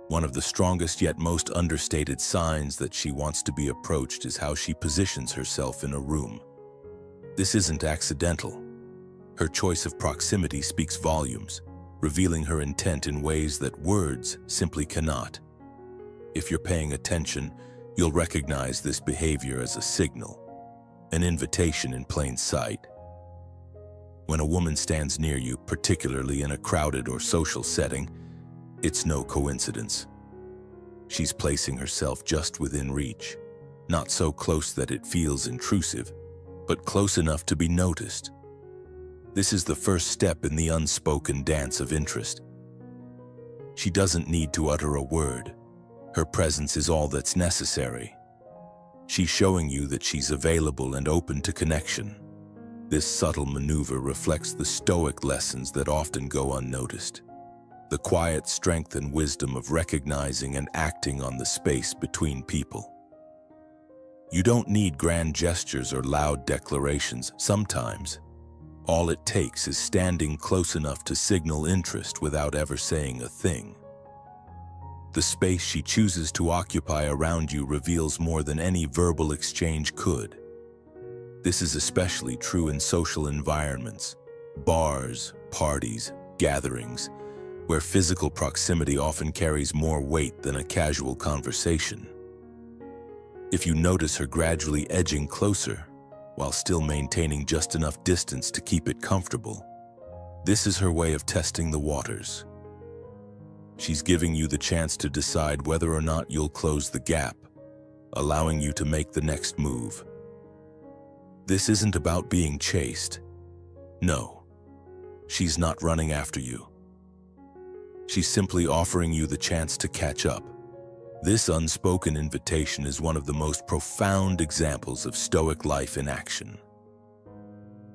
One of the strongest yet most understated signs that she wants to be approached is how she positions herself in a room. This isn't accidental. Her choice of proximity speaks volumes, revealing her intent in ways that words simply cannot. If you're paying attention, you'll recognize this behavior as a signal, an invitation in plain sight. When a woman stands near you, particularly in a crowded or social setting, it's no coincidence. She's placing herself just within reach, not so close that it feels intrusive, but close enough to be noticed. This is the first step in the unspoken dance of interest. She doesn't need to utter a word. Her presence is all that's necessary. She's showing you that she's available and open to connection. This subtle maneuver reflects the Stoic lessons that often go unnoticed. The quiet strength and wisdom of recognizing and acting on the space between people. You don't need grand gestures or loud declarations. Sometimes, all it takes is standing close enough to signal interest without ever saying a thing. The space she chooses to occupy around you reveals more than any verbal exchange could. This is especially true in social environments, bars, parties, gatherings, where physical proximity often carries more weight than a casual conversation. If you notice her gradually edging closer, while still maintaining just enough distance to keep it comfortable, this is her way of testing the waters. She's giving you the chance to decide whether or not you'll close the gap, allowing you to make the next move. This isn't about being chased. No, she's not running after you. She's simply offering you the chance to catch up. This unspoken invitation is one of the most profound examples of Stoic life in action.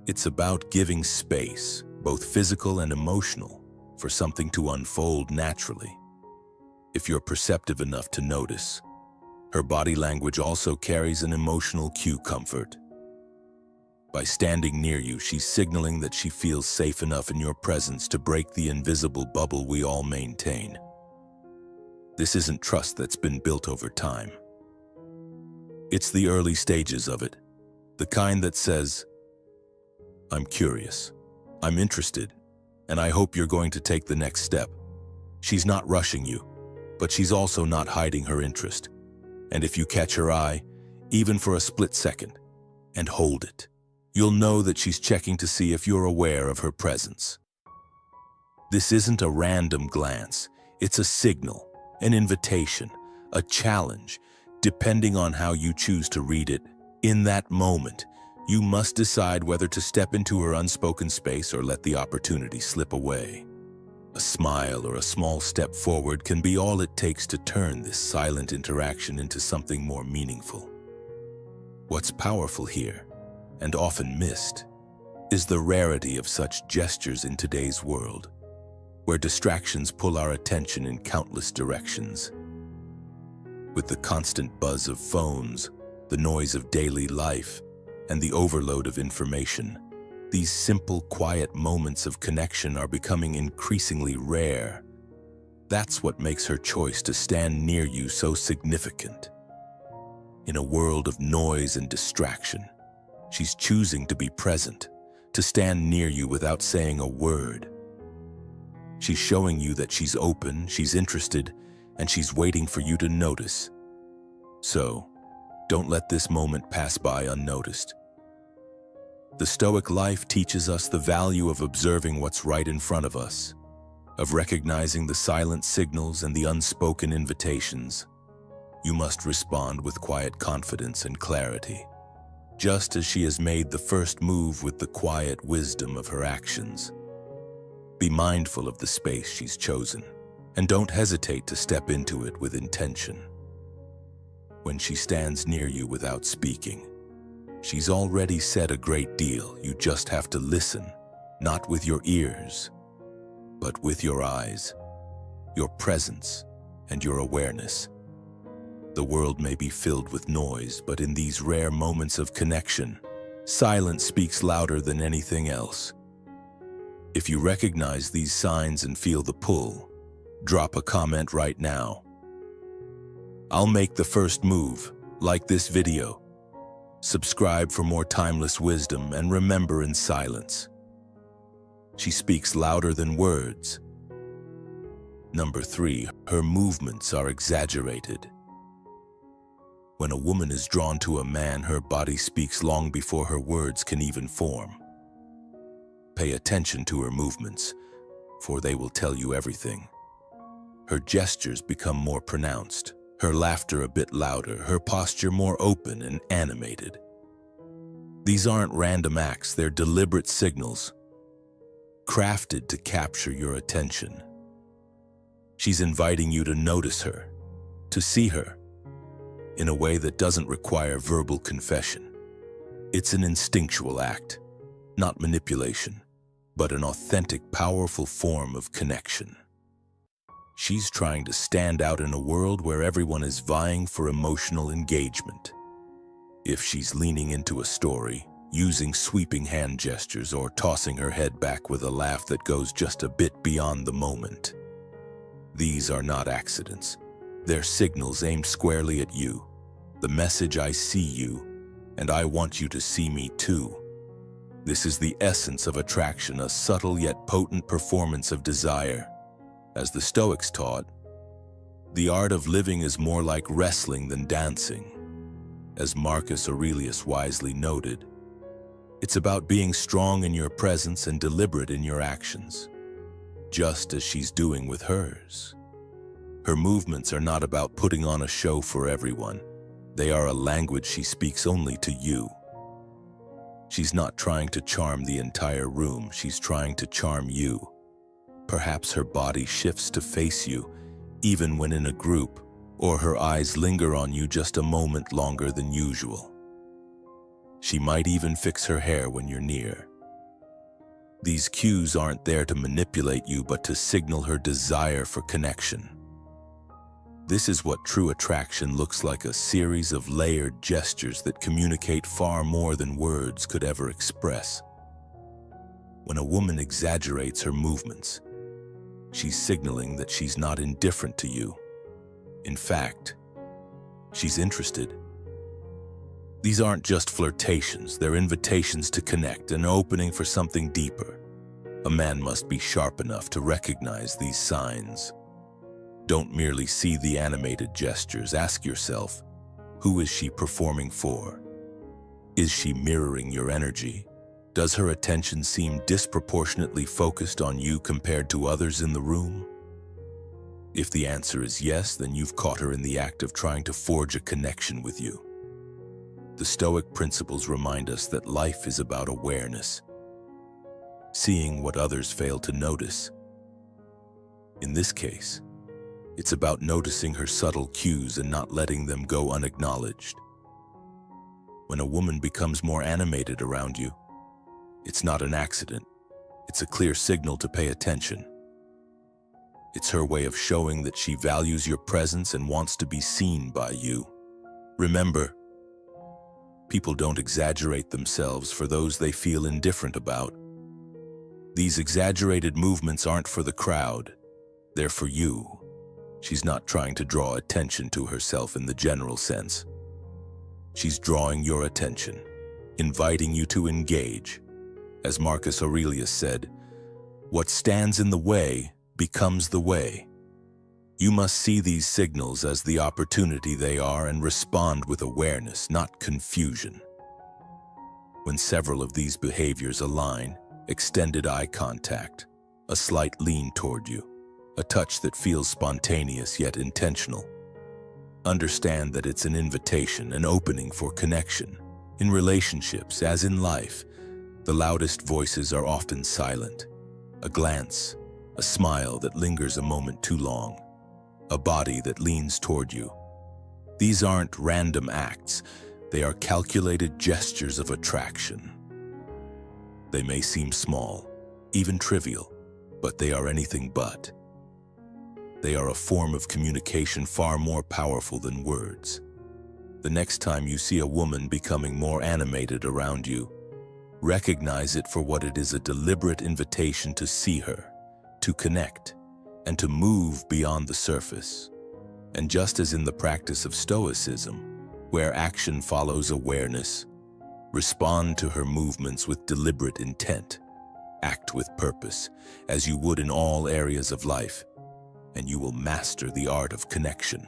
It's about giving space, both physical and emotional, for something to unfold naturally. If you're perceptive enough to notice, her body language also carries an emotional cue: comfort. By standing near you, she's signaling that she feels safe enough in your presence to break the invisible bubble we all maintain. This isn't trust that's been built over time. It's the early stages of it, the kind that says, "I'm curious, I'm interested, and I hope you're going to take the next step." She's not rushing you, but she's also not hiding her interest. And if you catch her eye, even for a split second, and hold it, you'll know that she's checking to see if you're aware of her presence. This isn't a random glance, it's a signal, an invitation, a challenge, depending on how you choose to read it. In that moment, you must decide whether to step into her unspoken space or let the opportunity slip away. A smile or a small step forward can be all it takes to turn this silent interaction into something more meaningful. What's powerful here, and often missed, is the rarity of such gestures in today's world, where distractions pull our attention in countless directions. With the constant buzz of phones, the noise of daily life, and the overload of information, these simple, quiet moments of connection are becoming increasingly rare. That's what makes her choice to stand near you so significant. In a world of noise and distraction, she's choosing to be present, to stand near you without saying a word. She's showing you that she's open, she's interested, and she's waiting for you to notice. So, don't let this moment pass by unnoticed. The Stoic life teaches us the value of observing what's right in front of us, of recognizing the silent signals and the unspoken invitations. You must respond with quiet confidence and clarity, just as she has made the first move with the quiet wisdom of her actions. Be mindful of the space she's chosen, and don't hesitate to step into it with intention. When she stands near you without speaking, she's already said a great deal. You just have to listen, not with your ears, but with your eyes, your presence, and your awareness. The world may be filled with noise, but in these rare moments of connection, silence speaks louder than anything else. If you recognize these signs and feel the pull, drop a comment right now. I'll make the first move. Like this video. Subscribe for more timeless wisdom, and remember, in silence, she speaks louder than words. Number 3, her movements are exaggerated. When a woman is drawn to a man, her body speaks long before her words can even form. Pay attention to her movements, for they will tell you everything. Her gestures become more pronounced, her laughter a bit louder, her posture more open and animated. These aren't random acts, they're deliberate signals, crafted to capture your attention. She's inviting you to notice her, to see her, in a way that doesn't require verbal confession. It's an instinctual act, not manipulation, but an authentic, powerful form of connection. She's trying to stand out in a world where everyone is vying for emotional engagement. If she's leaning into a story, using sweeping hand gestures, or tossing her head back with a laugh that goes just a bit beyond the moment, these are not accidents. They're signals aimed squarely at you. The message: I see you, and I want you to see me too. This is the essence of attraction, a subtle yet potent performance of desire. As the Stoics taught, the art of living is more like wrestling than dancing. As Marcus Aurelius wisely noted, it's about being strong in your presence and deliberate in your actions, just as she's doing with hers. Her movements are not about putting on a show for everyone. They are a language she speaks only to you. She's not trying to charm the entire room, she's trying to charm you. Perhaps her body shifts to face you, even when in a group, or her eyes linger on you just a moment longer than usual. She might even fix her hair when you're near. These cues aren't there to manipulate you, but to signal her desire for connection. This is what true attraction looks like, a series of layered gestures that communicate far more than words could ever express. When a woman exaggerates her movements, she's signaling that she's not indifferent to you. In fact, she's interested. These aren't just flirtations, they're invitations to connect, an opening for something deeper. A man must be sharp enough to recognize these signs. Don't merely see the animated gestures. Ask yourself, who is she performing for? Is she mirroring your energy? Does her attention seem disproportionately focused on you compared to others in the room? If the answer is yes, then you've caught her in the act of trying to forge a connection with you. The Stoic principles remind us that life is about awareness, seeing what others fail to notice. In this case, it's about noticing her subtle cues and not letting them go unacknowledged. When a woman becomes more animated around you, it's not an accident. It's a clear signal to pay attention. It's her way of showing that she values your presence and wants to be seen by you. Remember, people don't exaggerate themselves for those they feel indifferent about. These exaggerated movements aren't for the crowd, they're for you. She's not trying to draw attention to herself in the general sense. She's drawing your attention, inviting you to engage. As Marcus Aurelius said, what stands in the way becomes the way. You must see these signals as the opportunity they are and respond with awareness, not confusion. When several of these behaviors align, extended eye contact, a slight lean toward you, a touch that feels spontaneous yet intentional, understand that it's an invitation, an opening for connection. In relationships, as in life, the loudest voices are often silent. A glance, a smile that lingers a moment too long, a body that leans toward you. These aren't random acts, they are calculated gestures of attraction. They may seem small, even trivial, but they are anything but. They are a form of communication far more powerful than words. The next time you see a woman becoming more animated around you, recognize it for what it is: a deliberate invitation to see her, to connect, and to move beyond the surface. And just as in the practice of Stoicism, where action follows awareness, respond to her movements with deliberate intent, act with purpose, as you would in all areas of life, and you will master the art of connection.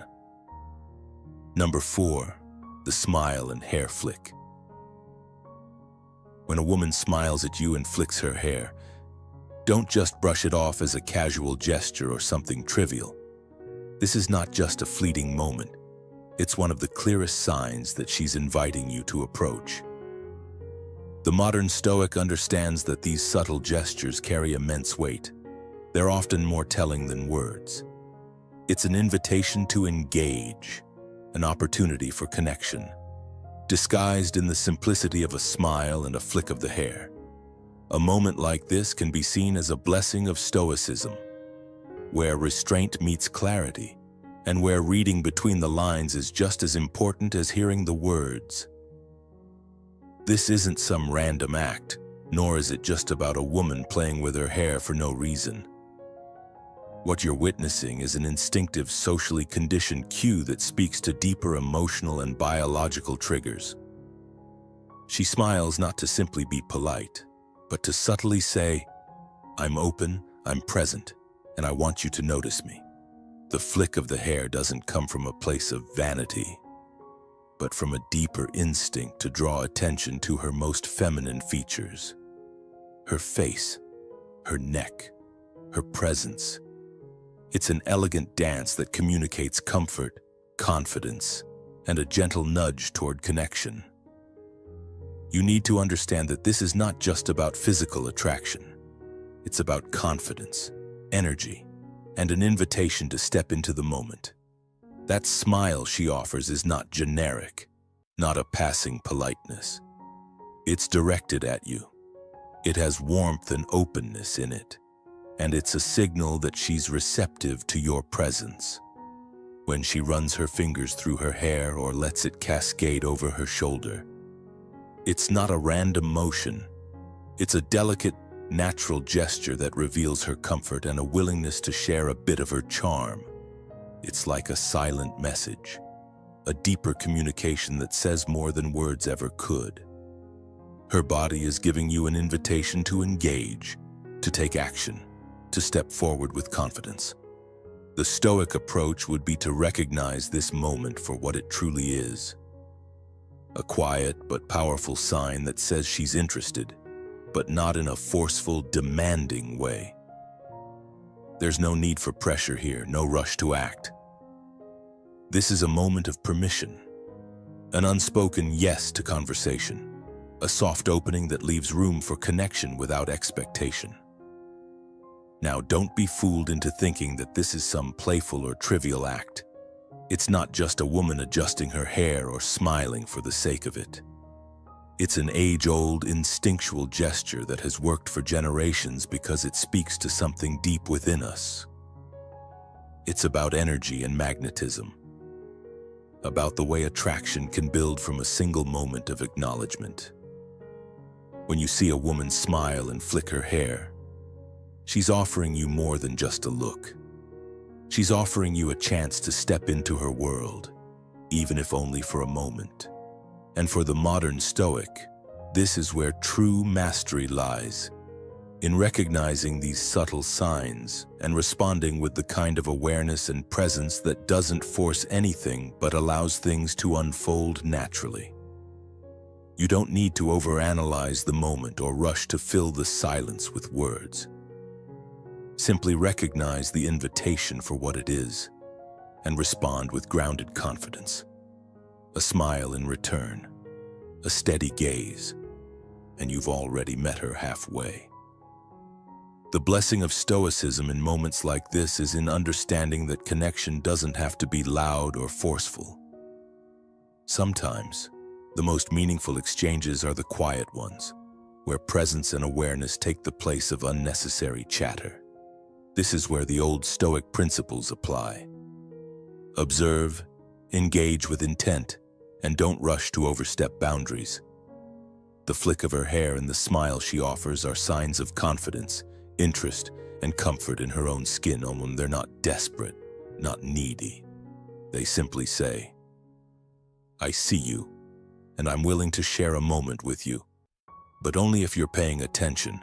Number 4, the smile and hair flick. When a woman smiles at you and flicks her hair, don't just brush it off as a casual gesture or something trivial. This is not just a fleeting moment. It's one of the clearest signs that she's inviting you to approach. The modern Stoic understands that these subtle gestures carry immense weight. They're often more telling than words. It's an invitation to engage, an opportunity for connection, disguised in the simplicity of a smile and a flick of the hair. A moment like this can be seen as a blessing of Stoicism, where restraint meets clarity, and where reading between the lines is just as important as hearing the words. This isn't some random act, nor is it just about a woman playing with her hair for no reason. What you're witnessing is an instinctive, socially conditioned cue that speaks to deeper emotional and biological triggers. She smiles not to simply be polite, but to subtly say, "I'm open, I'm present, and I want you to notice me." The flick of the hair doesn't come from a place of vanity, but from a deeper instinct to draw attention to her most feminine features. Her face, her neck, her presence. It's an elegant dance that communicates comfort, confidence, and a gentle nudge toward connection. You need to understand that this is not just about physical attraction. It's about confidence, energy, and an invitation to step into the moment. That smile she offers is not generic, not a passing politeness. It's directed at you. It has warmth and openness in it, and it's a signal that she's receptive to your presence. When she runs her fingers through her hair or lets it cascade over her shoulder, it's not a random motion. It's a delicate, natural gesture that reveals her comfort and a willingness to share a bit of her charm. It's like a silent message, a deeper communication that says more than words ever could. Her body is giving you an invitation to engage, to take action, to step forward with confidence. The Stoic approach would be to recognize this moment for what it truly is. A quiet but powerful sign that says she's interested, but not in a forceful, demanding way. There's no need for pressure here, no rush to act. This is a moment of permission, an unspoken yes to conversation, a soft opening that leaves room for connection without expectation. Now, don't be fooled into thinking that this is some playful or trivial act. It's not just a woman adjusting her hair or smiling for the sake of it. It's an age-old, instinctual gesture that has worked for generations because it speaks to something deep within us. It's about energy and magnetism, about the way attraction can build from a single moment of acknowledgement. When you see a woman smile and flick her hair, she's offering you more than just a look. She's offering you a chance to step into her world, even if only for a moment. And for the modern Stoic, this is where true mastery lies, in recognizing these subtle signs and responding with the kind of awareness and presence that doesn't force anything but allows things to unfold naturally. You don't need to overanalyze the moment or rush to fill the silence with words. Simply recognize the invitation for what it is and respond with grounded confidence. A smile in return, a steady gaze, and you've already met her halfway. The blessing of Stoicism in moments like this is in understanding that connection doesn't have to be loud or forceful. Sometimes, the most meaningful exchanges are the quiet ones, where presence and awareness take the place of unnecessary chatter. This is where the old Stoic principles apply. Observe, engage with intent, and don't rush to overstep boundaries. The flick of her hair and the smile she offers are signs of confidence, interest, and comfort in her own skin when they're not desperate, not needy. They simply say, "I see you, and I'm willing to share a moment with you, but only if you're paying attention."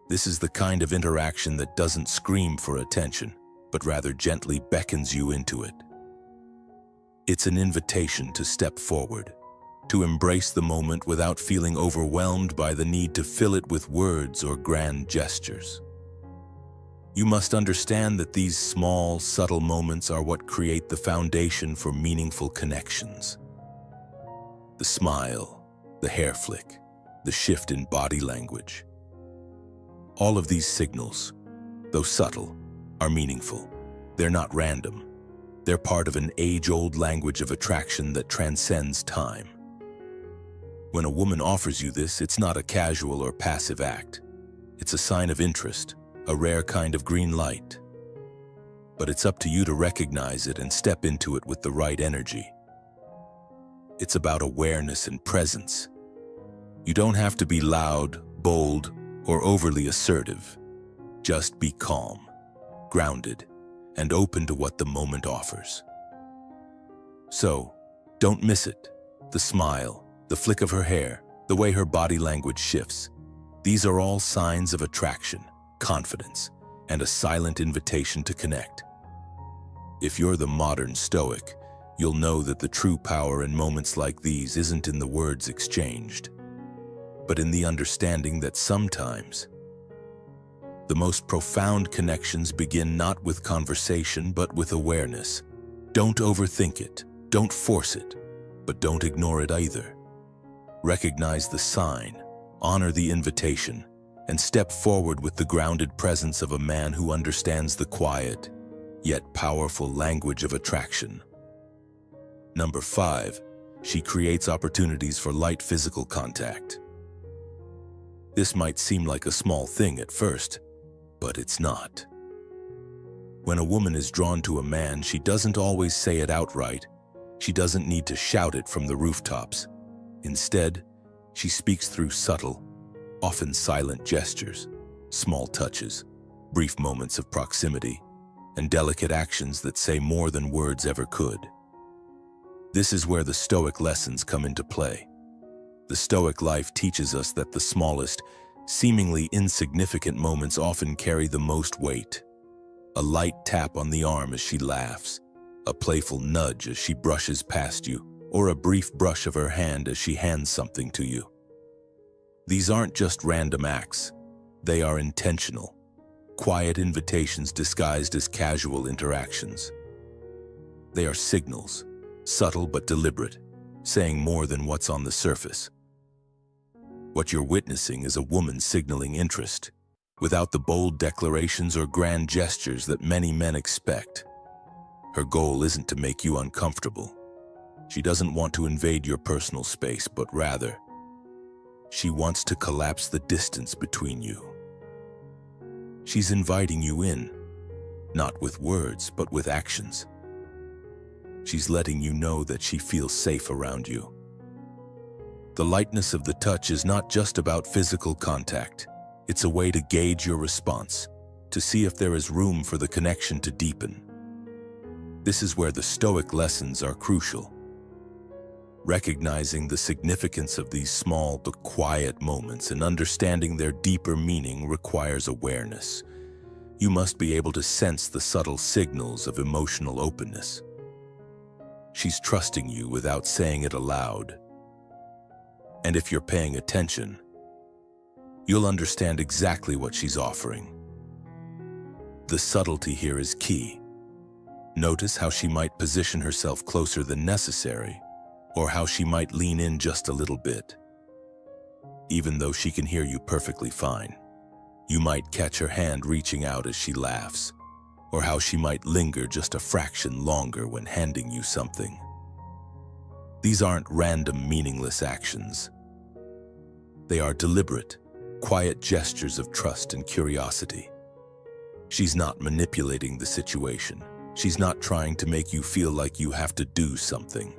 This is the kind of interaction that doesn't scream for attention, but rather gently beckons you into it. It's an invitation to step forward, to embrace the moment without feeling overwhelmed by the need to fill it with words or grand gestures. You must understand that these small, subtle moments are what create the foundation for meaningful connections. The smile, the hair flick, the shift in body language. All of these signals, though subtle, are meaningful. They're not random. They're part of an age-old language of attraction that transcends time. When a woman offers you this, it's not a casual or passive act. It's a sign of interest, a rare kind of green light. But it's up to you to recognize it and step into it with the right energy. It's about awareness and presence. You don't have to be loud, bold, or overly assertive. Just be calm, grounded, and open to what the moment offers. So, don't miss it. The smile, the flick of her hair, the way her body language shifts. These are all signs of attraction, confidence, and a silent invitation to connect. If you're the modern Stoic, you'll know that the true power in moments like these isn't in the words exchanged, but in the understanding that sometimes the most profound connections begin not with conversation but with awareness. Don't overthink it, don't force it, but don't ignore it either. Recognize the sign, honor the invitation, and step forward with the grounded presence of a man who understands the quiet, yet powerful language of attraction. Number 5, she creates opportunities for light physical contact. This might seem like a small thing at first, but it's not. When a woman is drawn to a man, she doesn't always say it outright. She doesn't need to shout it from the rooftops. Instead, she speaks through subtle, often silent gestures, small touches, brief moments of proximity, and delicate actions that say more than words ever could. This is where the Stoic lessons come into play. The Stoic life teaches us that the smallest, seemingly insignificant moments often carry the most weight. A light tap on the arm as she laughs, a playful nudge as she brushes past you, or a brief brush of her hand as she hands something to you. These aren't just random acts. They are intentional, quiet invitations disguised as casual interactions. They are signals, subtle but deliberate, saying more than what's on the surface. What you're witnessing is a woman signaling interest, without the bold declarations or grand gestures that many men expect. Her goal isn't to make you uncomfortable. She doesn't want to invade your personal space, but rather, she wants to collapse the distance between you. She's inviting you in, not with words, but with actions. She's letting you know that she feels safe around you. The lightness of the touch is not just about physical contact. It's a way to gauge your response, to see if there is room for the connection to deepen. This is where the Stoic lessons are crucial. Recognizing the significance of these small but quiet moments and understanding their deeper meaning requires awareness. You must be able to sense the subtle signals of emotional openness. She's trusting you without saying it aloud. And if you're paying attention, you'll understand exactly what she's offering. The subtlety here is key. Notice how she might position herself closer than necessary, or how she might lean in just a little bit. Even though she can hear you perfectly fine, you might catch her hand reaching out as she laughs, or how she might linger just a fraction longer when handing you something. These aren't random, meaningless actions. They are deliberate, quiet gestures of trust and curiosity. She's not manipulating the situation. She's not trying to make you feel like you have to do something.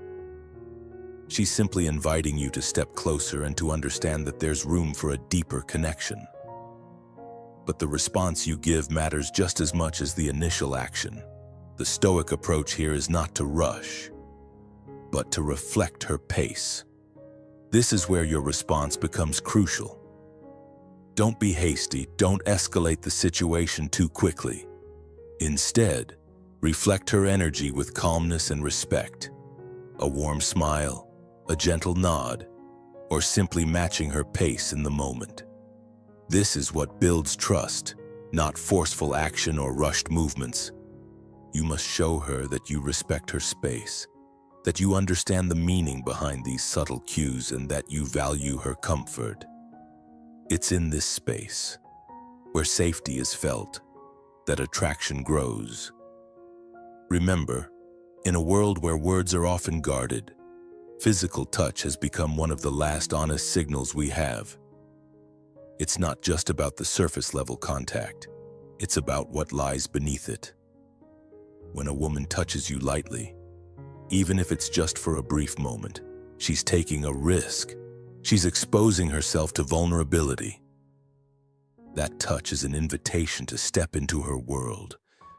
She's simply inviting you to step closer and to understand that there's room for a deeper connection. But the response you give matters just as much as the initial action. The Stoic approach here is not to rush, but to reflect her pace. This is where your response becomes crucial. Don't be hasty, don't escalate the situation too quickly. Instead, reflect her energy with calmness and respect. A warm smile, a gentle nod, or simply matching her pace in the moment. This is what builds trust, not forceful action or rushed movements. You must show her that you respect her space, that you understand the meaning behind these subtle cues, and that you value her comfort. It's in this space, where safety is felt, that attraction grows. Remember, in a world where words are often guarded, physical touch has become one of the last honest signals we have. It's not just about the surface-level contact. It's about what lies beneath it. When a woman touches you lightly, even if it's just for a brief moment, she's taking a risk. She's exposing herself to vulnerability. That touch is an invitation to step into her world,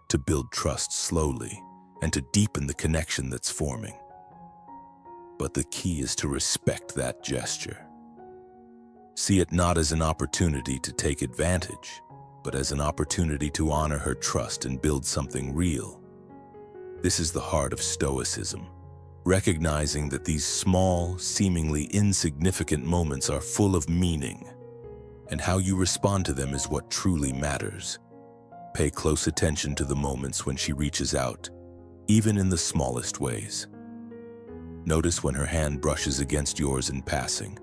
to build trust slowly, and to deepen the connection that's forming. But the key is to respect that gesture. See it not as an opportunity to take advantage, but as an opportunity to honor her trust and build something real. This is the heart of Stoicism, recognizing that these small, seemingly insignificant moments are full of meaning, and how you respond to them is what truly matters. Pay close attention to the moments when she reaches out, even in the smallest ways. Notice when her hand brushes against yours in passing,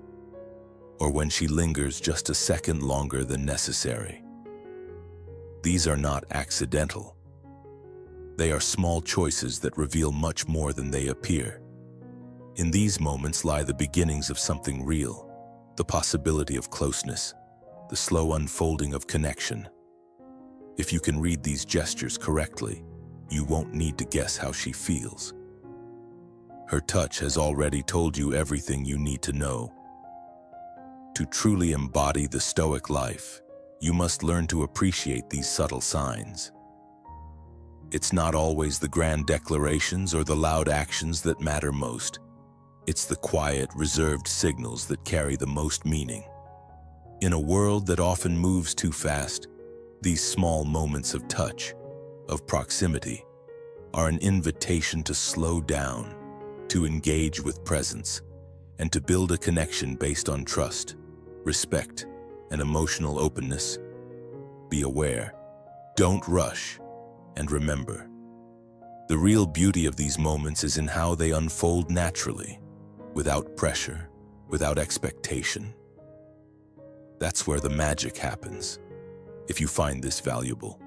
or when she lingers just a second longer than necessary. These are not accidental. They are small choices that reveal much more than they appear. In these moments lie the beginnings of something real, the possibility of closeness, the slow unfolding of connection. If you can read these gestures correctly, you won't need to guess how she feels. Her touch has already told you everything you need to know. To truly embody the Stoic life, you must learn to appreciate these subtle signs. It's not always the grand declarations or the loud actions that matter most. It's the quiet, reserved signals that carry the most meaning. In a world that often moves too fast, these small moments of touch, of proximity, are an invitation to slow down, to engage with presence, and to build a connection based on trust, respect, and emotional openness. Be aware, don't rush, and remember, the real beauty of these moments is in how they unfold naturally, without pressure, without expectation. That's where the magic happens. If you find this valuable,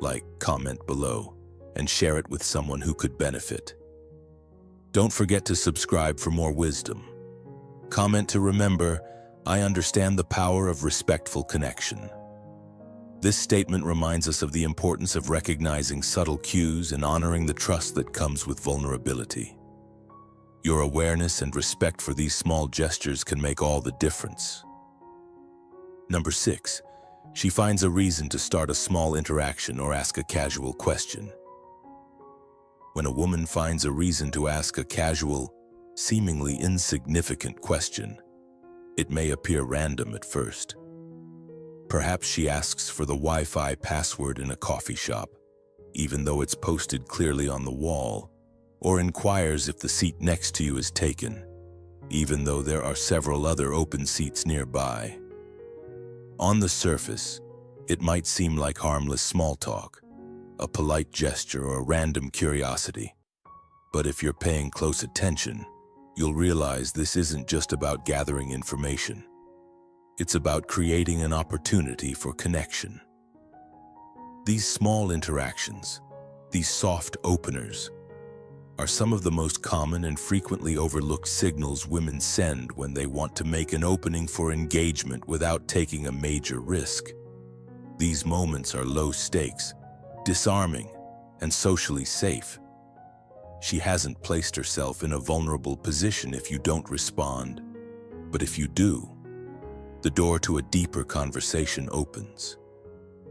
like, comment below, and share it with someone who could benefit. Don't forget to subscribe for more wisdom. Comment to remember, I understand the power of respectful connection. This statement reminds us of the importance of recognizing subtle cues and honoring the trust that comes with vulnerability. Your awareness and respect for these small gestures can make all the difference. Number 6. She finds a reason to start a small interaction or ask a casual question. When a woman finds a reason to ask a casual, seemingly insignificant question, it may appear random at first. Perhaps she asks for the Wi-Fi password in a coffee shop, even though it's posted clearly on the wall, or inquires if the seat next to you is taken, even though there are several other open seats nearby. On the surface, it might seem like harmless small talk, a polite gesture or a random curiosity. But if you're paying close attention, you'll realize this isn't just about gathering information. It's about creating an opportunity for connection. These small interactions, these soft openers, are some of the most common and frequently overlooked signals women send when they want to make an opening for engagement without taking a major risk. These moments are low stakes, disarming, and socially safe. She hasn't placed herself in a vulnerable position if you don't respond, but if you do, the door to a deeper conversation opens,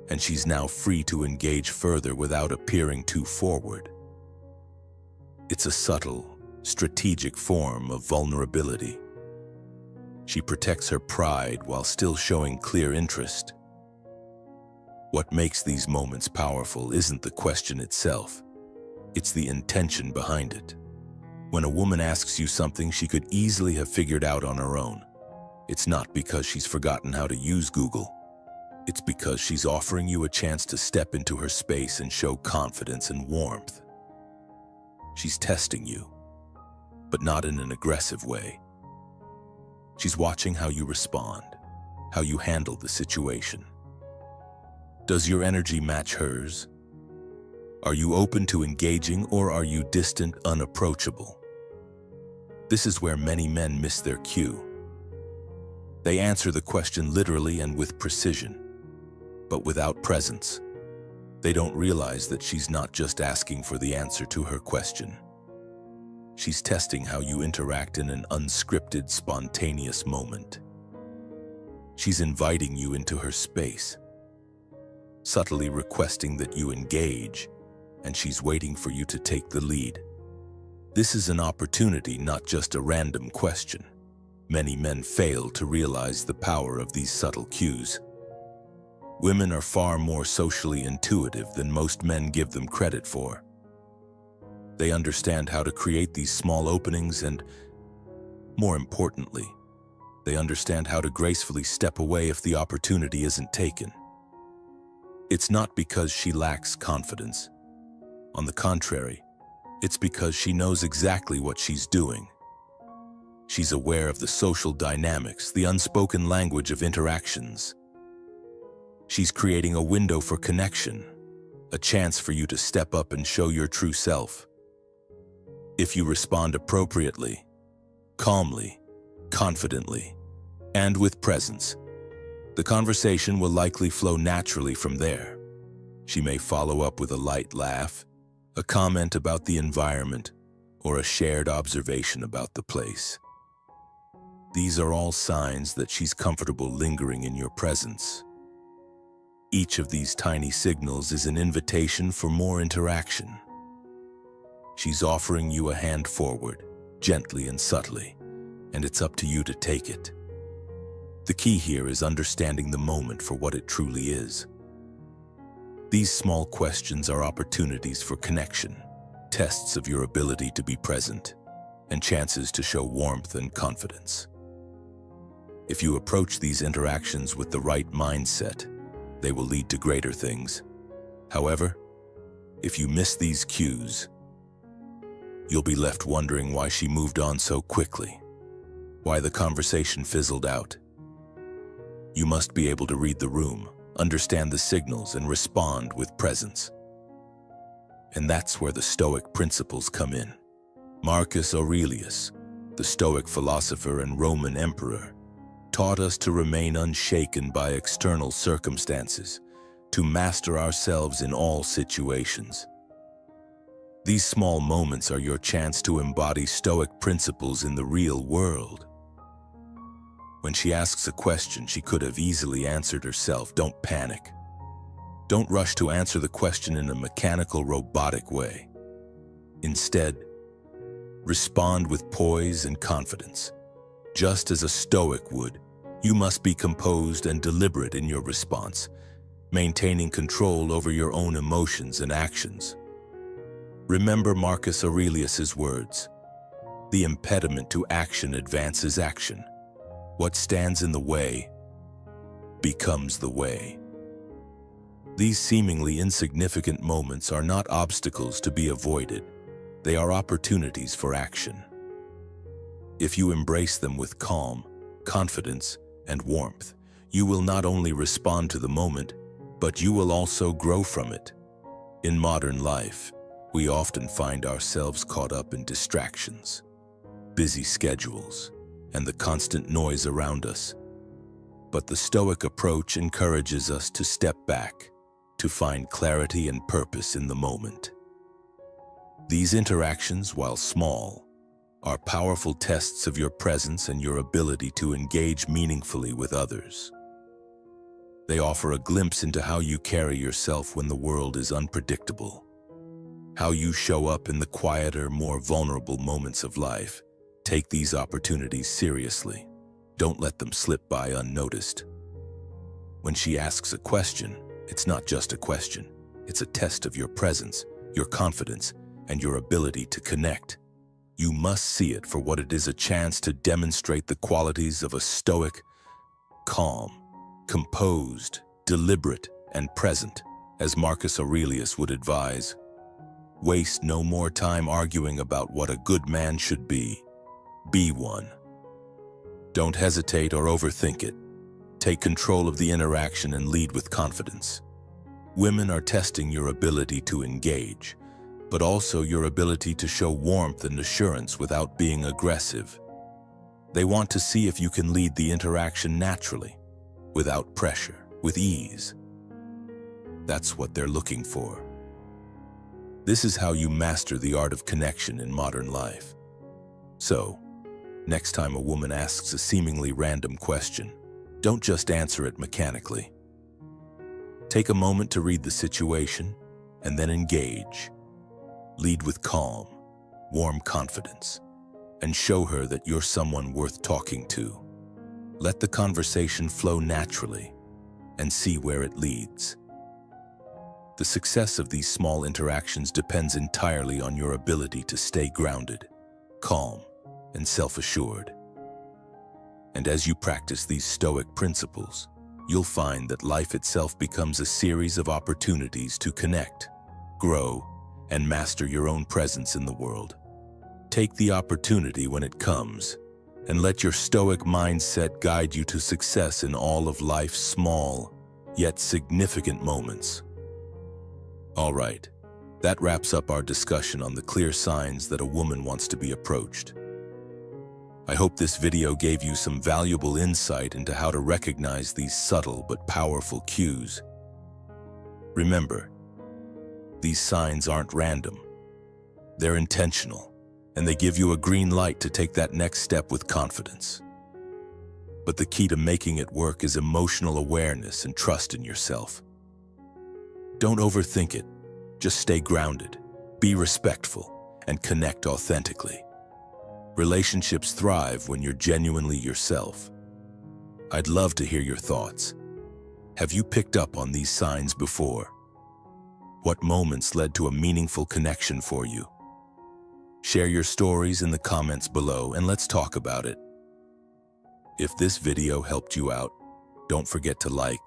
and she's now free to engage further without appearing too forward. It's a subtle, strategic form of vulnerability. She protects her pride while still showing clear interest. What makes these moments powerful isn't the question itself, it's the intention behind it. When a woman asks you something she could easily have figured out on her own, it's not because she's forgotten how to use Google. It's because she's offering you a chance to step into her space and show confidence and warmth. She's testing you, but not in an aggressive way. She's watching how you respond, how you handle the situation. Does your energy match hers? Are you open to engaging, or are you distant, unapproachable? This is where many men miss their cue. They answer the question literally and with precision, but without presence. They don't realize that she's not just asking for the answer to her question. She's testing how you interact in an unscripted, spontaneous moment. She's inviting you into her space, subtly requesting that you engage, and she's waiting for you to take the lead. This is an opportunity, not just a random question. Many men fail to realize the power of these subtle cues. Women are far more socially intuitive than most men give them credit for. They understand how to create these small openings and, more importantly, they understand how to gracefully step away if the opportunity isn't taken. It's not because she lacks confidence. On the contrary, it's because she knows exactly what she's doing. She's aware of the social dynamics, the unspoken language of interactions. She's creating a window for connection, a chance for you to step up and show your true self. If you respond appropriately, calmly, confidently, and with presence. The conversation will likely flow naturally from there. She may follow up with a light laugh, a comment about the environment, or a shared observation about the place. These are all signs that she's comfortable lingering in your presence. Each of these tiny signals is an invitation for more interaction. She's offering you a hand forward, gently and subtly, and it's up to you to take it. The key here is understanding the moment for what it truly is. These small questions are opportunities for connection, tests of your ability to be present, and chances to show warmth and confidence. If you approach these interactions with the right mindset, they will lead to greater things. However, if you miss these cues, you'll be left wondering why she moved on so quickly, why the conversation fizzled out. You must be able to read the room, understand the signals, and respond with presence. And that's where the Stoic principles come in. Marcus Aurelius, the Stoic philosopher and Roman emperor, taught us to remain unshaken by external circumstances, to master ourselves in all situations. These small moments are your chance to embody Stoic principles in the real world. When she asks a question she could have easily answered herself, don't panic. Don't rush to answer the question in a mechanical, robotic way. Instead, respond with poise and confidence. Just as a Stoic would, you must be composed and deliberate in your response, maintaining control over your own emotions and actions. Remember Marcus Aurelius's words, "The impediment to action advances action. What stands in the way becomes the way." These seemingly insignificant moments are not obstacles to be avoided. They are opportunities for action. If you embrace them with calm, confidence, and warmth, you will not only respond to the moment, but you will also grow from it. In modern life, we often find ourselves caught up in distractions, busy schedules, and the constant noise around us. But the Stoic approach encourages us to step back, to find clarity and purpose in the moment. These interactions, while small, are powerful tests of your presence and your ability to engage meaningfully with others. They offer a glimpse into how you carry yourself when the world is unpredictable, how you show up in the quieter, more vulnerable moments of life. Take these opportunities seriously. Don't let them slip by unnoticed. When she asks a question, it's not just a question. It's a test of your presence, your confidence, and your ability to connect. You must see it for what it is, a chance to demonstrate the qualities of a Stoic: calm, composed, deliberate, and present, as Marcus Aurelius would advise. Waste no more time arguing about what a good man should be. Be one. Don't hesitate or overthink it. Take control of the interaction and lead with confidence. Women are testing your ability to engage, but also your ability to show warmth and assurance without being aggressive. They want to see if you can lead the interaction naturally, without pressure, with ease. That's what they're looking for. This is how you master the art of connection in modern life. So, next time a woman asks a seemingly random question, don't just answer it mechanically. Take a moment to read the situation and then engage. Lead with calm, warm confidence, and show her that you're someone worth talking to. Let the conversation flow naturally and see where it leads. The success of these small interactions depends entirely on your ability to stay grounded, calm, and self-assured. And as you practice these Stoic principles, you'll find that life itself becomes a series of opportunities to connect, grow, and master your own presence in the world. Take the opportunity when it comes, and let your Stoic mindset guide you to success in all of life's small, yet significant moments. All right, that wraps up our discussion on the clear signs that a woman wants to be approached. I hope this video gave you some valuable insight into how to recognize these subtle but powerful cues. Remember, these signs aren't random. They're intentional, and they give you a green light to take that next step with confidence. But the key to making it work is emotional awareness and trust in yourself. Don't overthink it. Just stay grounded, be respectful, and connect authentically. Relationships thrive when you're genuinely yourself. I'd love to hear your thoughts. Have you picked up on these signs before? What moments led to a meaningful connection for you? Share your stories in the comments below and let's talk about it. If this video helped you out, don't forget to like,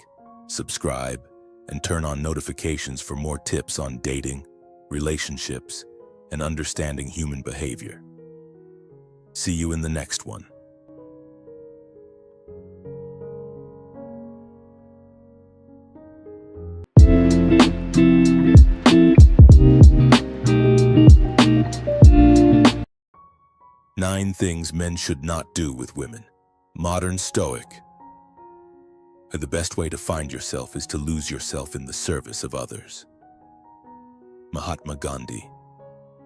subscribe, and turn on notifications for more tips on dating, relationships, and understanding human behavior. See you in the next one. Nine things men should not do with women. Modern Stoic. The best way to find yourself is to lose yourself in the service of others. Mahatma Gandhi.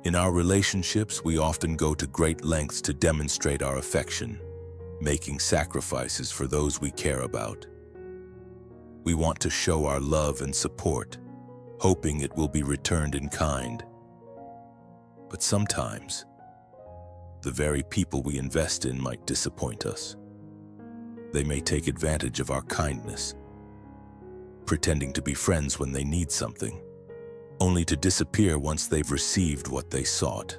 In our relationships, we often go to great lengths to demonstrate our affection, making sacrifices for those we care about. We want to show our love and support, hoping it will be returned in kind. But sometimes, the very people we invest in might disappoint us. They may take advantage of our kindness, pretending to be friends when they need something, only to disappear once they've received what they sought.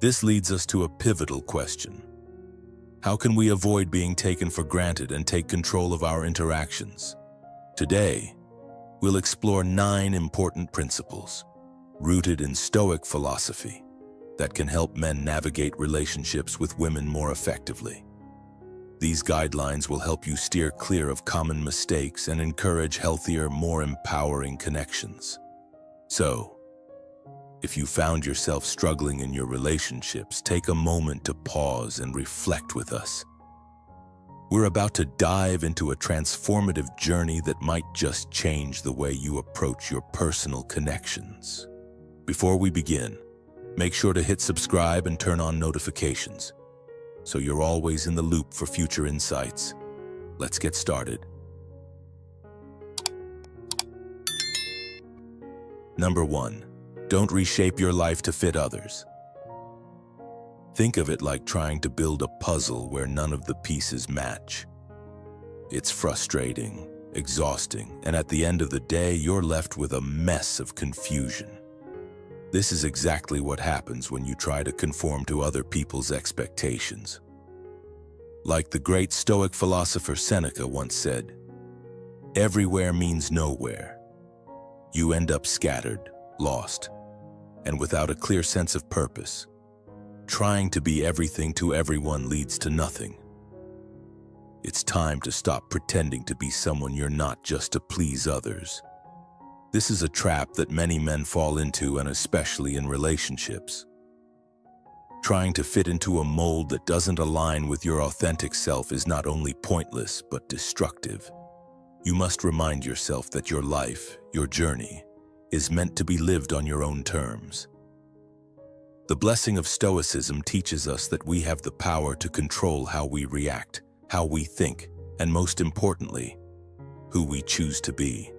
This leads us to a pivotal question. How can we avoid being taken for granted and take control of our interactions? Today, we'll explore 9 important principles, rooted in Stoic philosophy, that can help men navigate relationships with women more effectively. These guidelines will help you steer clear of common mistakes and encourage healthier, more empowering connections. So, if you found yourself struggling in your relationships, take a moment to pause and reflect with us. We're about to dive into a transformative journey that might just change the way you approach your personal connections. Before we begin, make sure to hit subscribe and turn on notifications, so you're always in the loop for future insights. Let's get started. Number 1. Don't reshape your life to fit others. Think of it like trying to build a puzzle where none of the pieces match. It's frustrating, exhausting, and at the end of the day, you're left with a mess of confusion. This is exactly what happens when you try to conform to other people's expectations. Like the great Stoic philosopher Seneca once said, "Everywhere means nowhere." You end up scattered, lost, and without a clear sense of purpose. Trying to be everything to everyone leads to nothing. It's time to stop pretending to be someone you're not just to please others. This is a trap that many men fall into, and especially in relationships. Trying to fit into a mold that doesn't align with your authentic self is not only pointless, but destructive. You must remind yourself that your life, your journey, is meant to be lived on your own terms. The blessing of Stoicism teaches us that we have the power to control how we react, how we think, and most importantly, who we choose to be.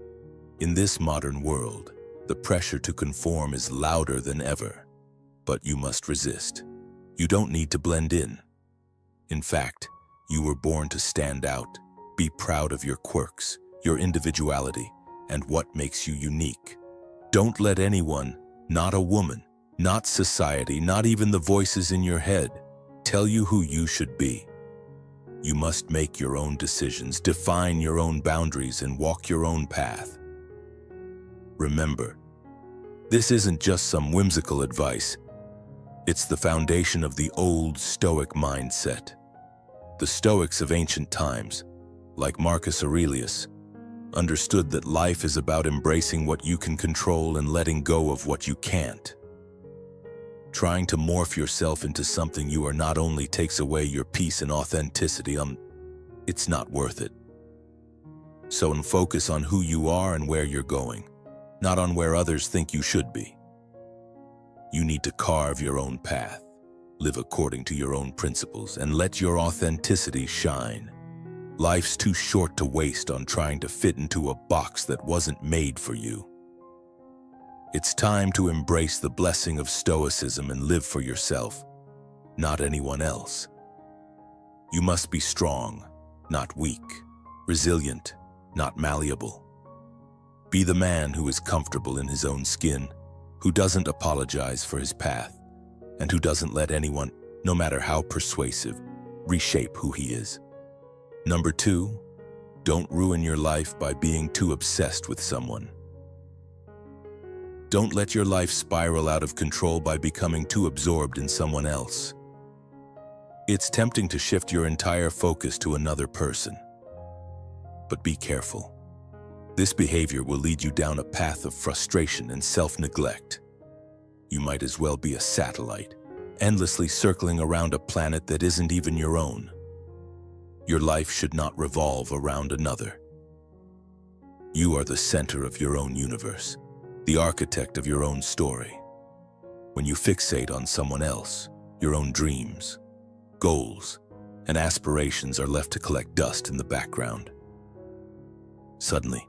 In this modern world, the pressure to conform is louder than ever, but you must resist. You don't need to blend in. In fact, you were born to stand out. Be proud of your quirks, your individuality, and what makes you unique. Don't let anyone, not a woman, not society, not even the voices in your head, tell you who you should be. You must make your own decisions, define your own boundaries, and walk your own path. Remember, this isn't just some whimsical advice. It's the foundation of the old Stoic mindset. The Stoics of ancient times, like Marcus Aurelius, understood that life is about embracing what you can control and letting go of what you can't. Trying to morph yourself into something you are not only takes away your peace and authenticity, it's not worth it. So focus on who you are and where you're going, not on where others think you should be. You need to carve your own path, live according to your own principles, and let your authenticity shine. Life's too short to waste on trying to fit into a box that wasn't made for you. It's time to embrace the blessing of Stoicism and live for yourself, not anyone else. You must be strong, not weak, resilient, not malleable. Be the man who is comfortable in his own skin, who doesn't apologize for his path, and who doesn't let anyone, no matter how persuasive, reshape who he is. Number 2, don't ruin your life by being too obsessed with someone. Don't let your life spiral out of control by becoming too absorbed in someone else. It's tempting to shift your entire focus to another person. But be careful. This behavior will lead you down a path of frustration and self-neglect. You might as well be a satellite, endlessly circling around a planet that isn't even your own. Your life should not revolve around another. You are the center of your own universe, the architect of your own story. When you fixate on someone else, your own dreams, goals, and aspirations are left to collect dust in the background. Suddenly,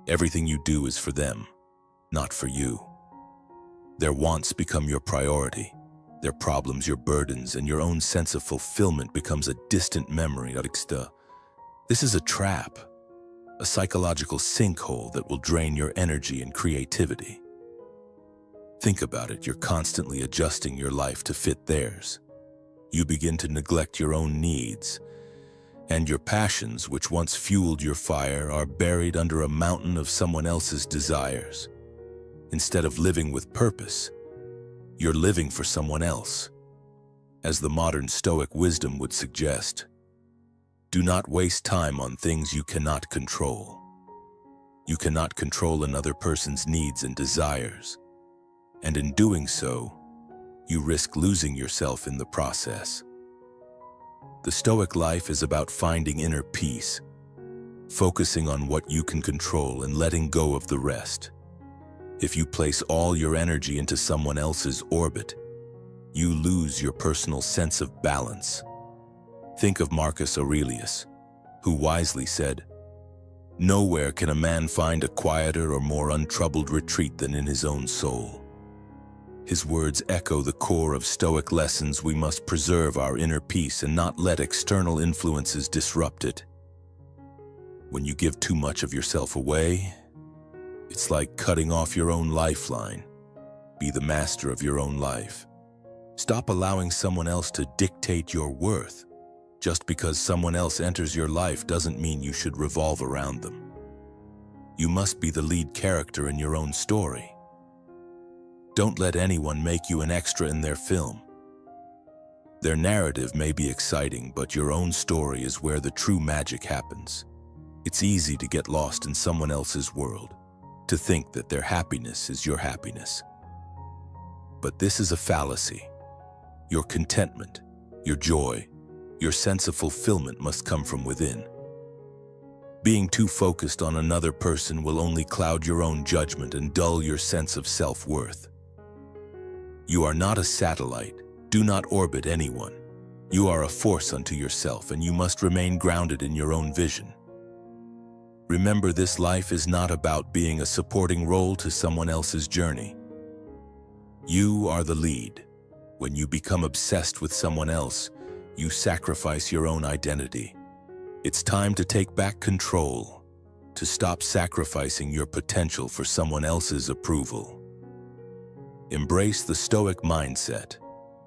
everything you do is for them, not for you. Their wants become your priority, their problems your burdens, and your own sense of fulfillment becomes a distant memory. This is a trap, a psychological sinkhole that will drain your energy and creativity. Think about it, you're constantly adjusting your life to fit theirs. You begin to neglect your own needs, and your passions, which once fueled your fire, are buried under a mountain of someone else's desires. Instead of living with purpose, you're living for someone else. As the modern Stoic wisdom would suggest, do not waste time on things you cannot control. You cannot control another person's needs and desires, and in doing so, you risk losing yourself in the process. The Stoic life is about finding inner peace, focusing on what you can control and letting go of the rest. If you place all your energy into someone else's orbit, you lose your personal sense of balance. Think of Marcus Aurelius, who wisely said, "Nowhere can a man find a quieter or more untroubled retreat than in his own soul." His words echo the core of Stoic lessons. We must preserve our inner peace and not let external influences disrupt it. When you give too much of yourself away, it's like cutting off your own lifeline. Be the master of your own life. Stop allowing someone else to dictate your worth. Just because someone else enters your life doesn't mean you should revolve around them. You must be the lead character in your own story. Don't let anyone make you an extra in their film. Their narrative may be exciting, but your own story is where the true magic happens. It's easy to get lost in someone else's world, to think that their happiness is your happiness. But this is a fallacy. Your contentment, your joy, your sense of fulfillment must come from within. Being too focused on another person will only cloud your own judgment and dull your sense of self-worth. You are not a satellite. Do not orbit anyone. You are a force unto yourself, and you must remain grounded in your own vision. Remember, this life is not about being a supporting role to someone else's journey. You are the lead. When you become obsessed with someone else, you sacrifice your own identity. It's time to take back control, to stop sacrificing your potential for someone else's approval. Embrace the Stoic mindset,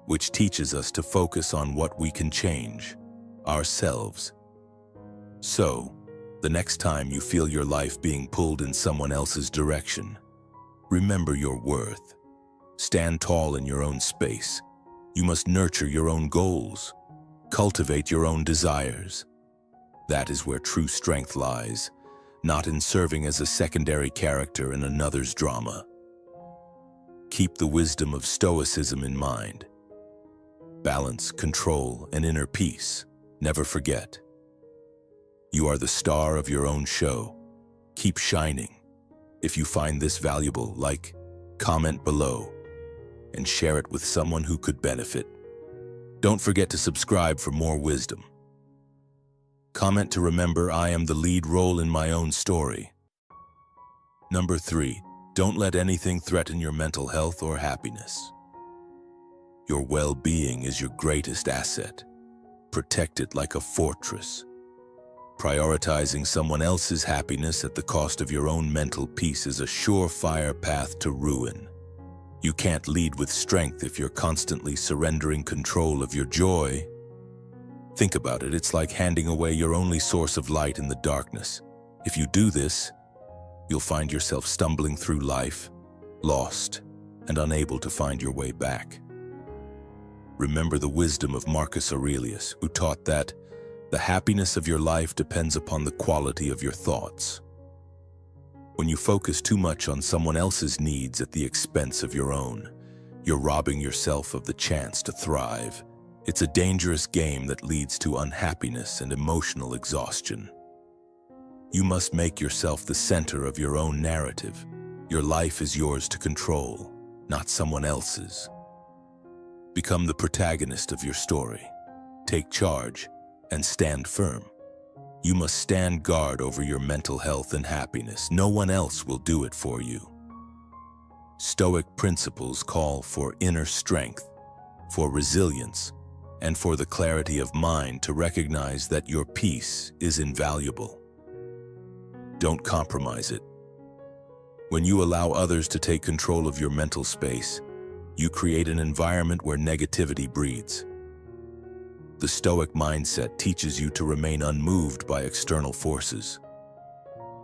which teaches us to focus on what we can change, ourselves. So, the next time you feel your life being pulled in someone else's direction, remember your worth. Stand tall in your own space. You must nurture your own goals, cultivate your own desires. That is where true strength lies, not in serving as a secondary character in another's drama. Keep the wisdom of Stoicism in mind. Balance, control, and inner peace. Never forget. You are the star of your own show. Keep shining. If you find this valuable, like, comment below, and share it with someone who could benefit. Don't forget to subscribe for more wisdom. Comment to remember I am the lead role in my own story. Number 3, don't let anything threaten your mental health or happiness. Your well-being is your greatest asset. Protect it like a fortress. Prioritizing someone else's happiness at the cost of your own mental peace is a surefire path to ruin. You can't lead with strength if you're constantly surrendering control of your joy. Think about it, it's like handing away your only source of light in the darkness. If you do this, you'll find yourself stumbling through life, lost, and unable to find your way back. Remember the wisdom of Marcus Aurelius, who taught that the happiness of your life depends upon the quality of your thoughts. When you focus too much on someone else's needs at the expense of your own, you're robbing yourself of the chance to thrive. It's a dangerous game that leads to unhappiness and emotional exhaustion. You must make yourself the center of your own narrative. Your life is yours to control, not someone else's. Become the protagonist of your story. Take charge and stand firm. You must stand guard over your mental health and happiness. No one else will do it for you. Stoic principles call for inner strength, for resilience, and for the clarity of mind to recognize that your peace is invaluable. Don't compromise it. When you allow others to take control of your mental space, you create an environment where negativity breeds. The Stoic mindset teaches you to remain unmoved by external forces.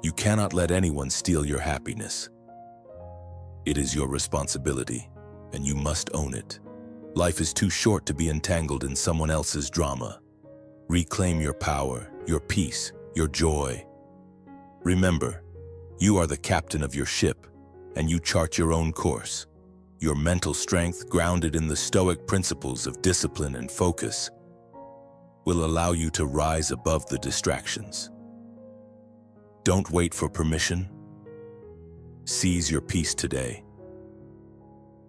You cannot let anyone steal your happiness. It is your responsibility, and you must own it. Life is too short to be entangled in someone else's drama. Reclaim your power, your peace, your joy. Remember, you are the captain of your ship, and you chart your own course. Your mental strength, grounded in the Stoic principles of discipline and focus, will allow you to rise above the distractions. Don't wait for permission. Seize your peace today.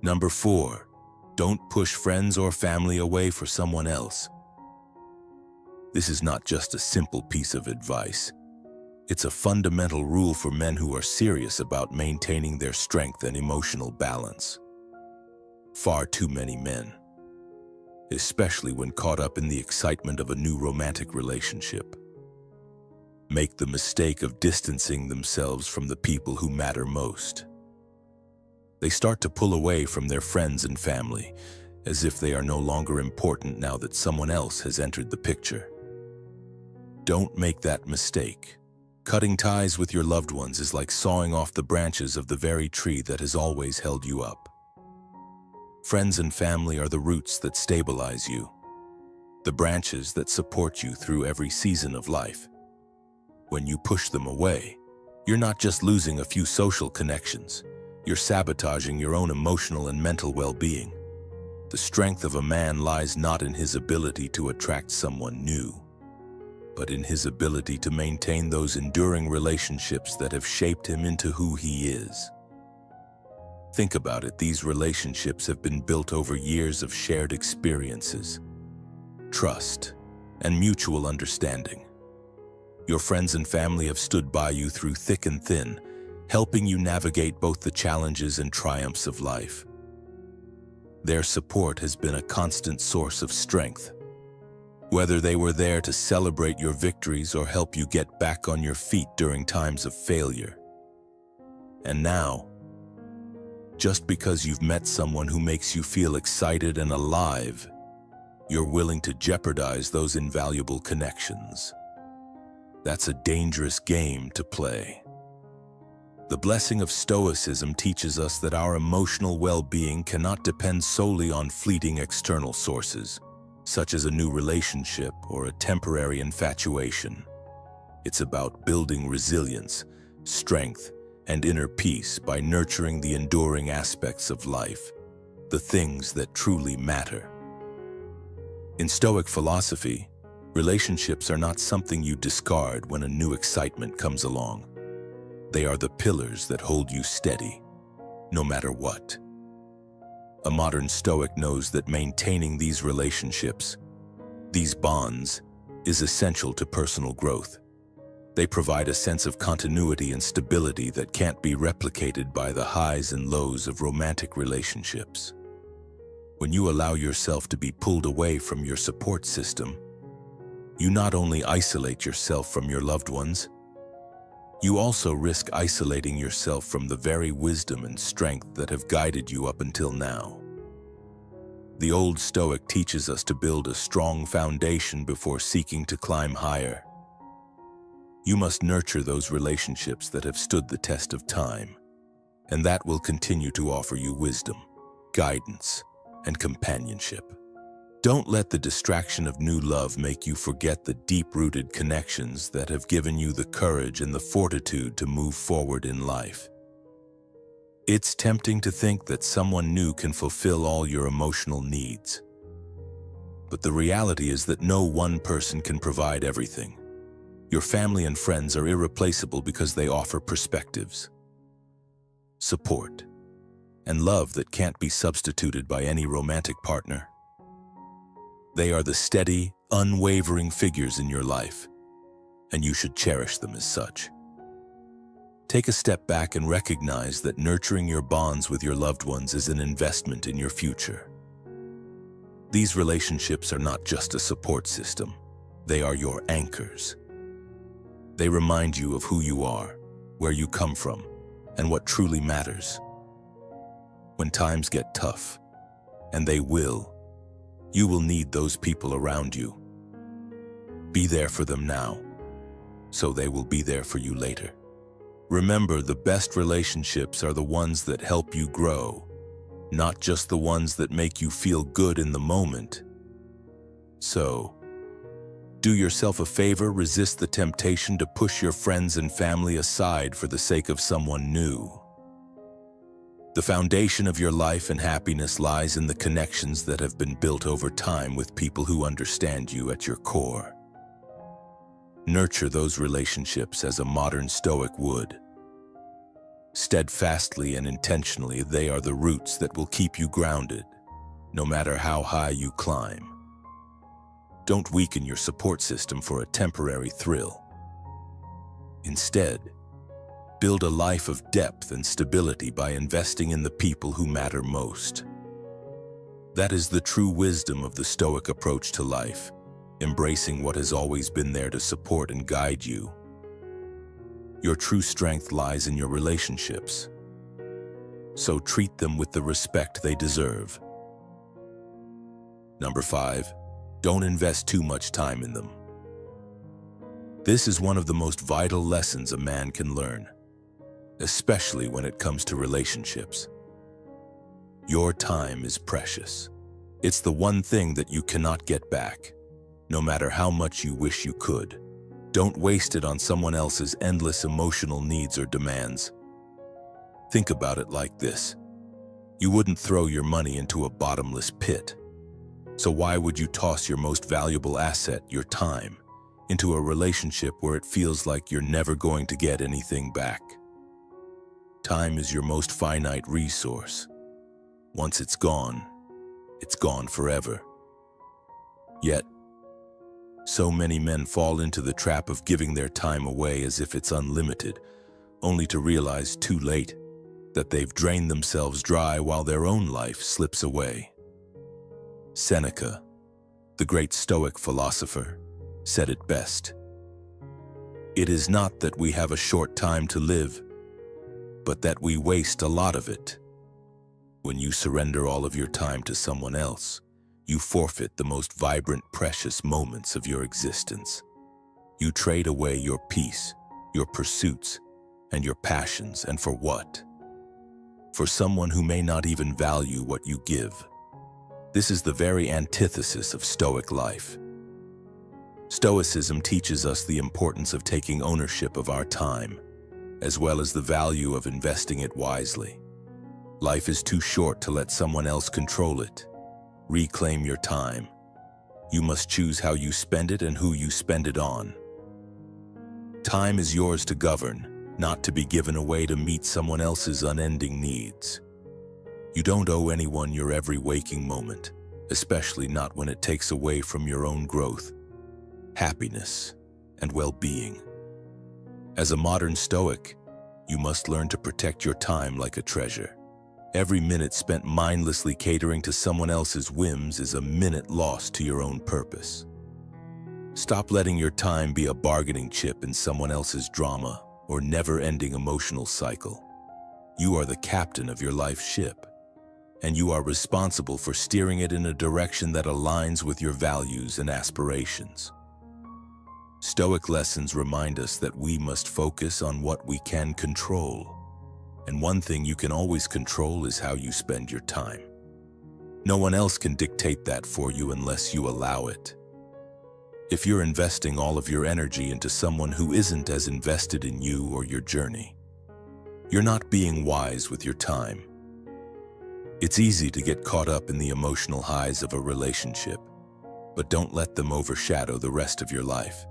Number 4, don't push friends or family away for someone else. This is not just a simple piece of advice. It's a fundamental rule for men who are serious about maintaining their strength and emotional balance. Far too many men, especially when caught up in the excitement of a new romantic relationship, make the mistake of distancing themselves from the people who matter most. They start to pull away from their friends and family, as if they are no longer important now that someone else has entered the picture. Don't make that mistake. Cutting ties with your loved ones is like sawing off the branches of the very tree that has always held you up. Friends and family are the roots that stabilize you, the branches that support you through every season of life. When you push them away, you're not just losing a few social connections, you're sabotaging your own emotional and mental well-being. The strength of a man lies not in his ability to attract someone new, but in his ability to maintain those enduring relationships that have shaped him into who he is. Think about it, these relationships have been built over years of shared experiences, trust, and mutual understanding. Your friends and family have stood by you through thick and thin, helping you navigate both the challenges and triumphs of life. Their support has been a constant source of strength. Whether they were there to celebrate your victories or help you get back on your feet during times of failure. And now, just because you've met someone who makes you feel excited and alive, you're willing to jeopardize those invaluable connections. That's a dangerous game to play. The blessing of Stoicism teaches us that our emotional well-being cannot depend solely on fleeting external sources, such as a new relationship or a temporary infatuation. It's about building resilience, strength, and inner peace by nurturing the enduring aspects of life, the things that truly matter. In Stoic philosophy, relationships are not something you discard when a new excitement comes along. They are the pillars that hold you steady, no matter what. A modern Stoic knows that maintaining these relationships, these bonds, is essential to personal growth. They provide a sense of continuity and stability that can't be replicated by the highs and lows of romantic relationships. When you allow yourself to be pulled away from your support system, you not only isolate yourself from your loved ones, you also risk isolating yourself from the very wisdom and strength that have guided you up until now. The old Stoic teaches us to build a strong foundation before seeking to climb higher. You must nurture those relationships that have stood the test of time, and that will continue to offer you wisdom, guidance, and companionship. Don't let the distraction of new love make you forget the deep-rooted connections that have given you the courage and the fortitude to move forward in life. It's tempting to think that someone new can fulfill all your emotional needs. But the reality is that no one person can provide everything. Your family and friends are irreplaceable because they offer perspectives, support, and love that can't be substituted by any romantic partner. They are the steady, unwavering figures in your life, and you should cherish them as such. Take a step back and recognize that nurturing your bonds with your loved ones is an investment in your future. These relationships are not just a support system, they are your anchors. They remind you of who you are, where you come from, and what truly matters. When times get tough, and they will, you will need those people around you. Be there for them now, so they will be there for you later. Remember, the best relationships are the ones that help you grow, not just the ones that make you feel good in the moment. So, do yourself a favor, resist the temptation to push your friends and family aside for the sake of someone new. The foundation of your life and happiness lies in the connections that have been built over time with people who understand you at your core. Nurture those relationships as a modern Stoic would. Steadfastly and intentionally, they are the roots that will keep you grounded, no matter how high you climb. Don't weaken your support system for a temporary thrill. Instead, build a life of depth and stability by investing in the people who matter most. That is the true wisdom of the Stoic approach to life, embracing what has always been there to support and guide you. Your true strength lies in your relationships, so treat them with the respect they deserve. Number 5, don't invest too much time in them. This is one of the most vital lessons a man can learn, especially when it comes to relationships. Your time is precious. It's the one thing that you cannot get back, no matter how much you wish you could. Don't waste it on someone else's endless emotional needs or demands. Think about it like this. You wouldn't throw your money into a bottomless pit. So why would you toss your most valuable asset, your time, into a relationship where it feels like you're never going to get anything back? Time is your most finite resource. Once it's gone forever. Yet, so many men fall into the trap of giving their time away as if it's unlimited, only to realize too late that they've drained themselves dry while their own life slips away. Seneca, the great Stoic philosopher, said it best. It is not that we have a short time to live, but that we waste a lot of it. When you surrender all of your time to someone else, you forfeit the most vibrant, precious moments of your existence. You trade away your peace, your pursuits, and your passions, and for what? For someone who may not even value what you give. This is the very antithesis of Stoic life. Stoicism teaches us the importance of taking ownership of our time as well as the value of investing it wisely. Life is too short to let someone else control it. Reclaim your time. You must choose how you spend it and who you spend it on. Time is yours to govern, not to be given away to meet someone else's unending needs. You don't owe anyone your every waking moment, especially not when it takes away from your own growth, happiness, and well-being. As a modern Stoic, you must learn to protect your time like a treasure. Every minute spent mindlessly catering to someone else's whims is a minute lost to your own purpose. Stop letting your time be a bargaining chip in someone else's drama or never-ending emotional cycle. You are the captain of your life ship, and you are responsible for steering it in a direction that aligns with your values and aspirations. Stoic lessons remind us that we must focus on what we can control. And one thing you can always control is how you spend your time. No one else can dictate that for you unless you allow it. If you're investing all of your energy into someone who isn't as invested in you or your journey, you're not being wise with your time. It's easy to get caught up in the emotional highs of a relationship, but don't let them overshadow the rest of your life.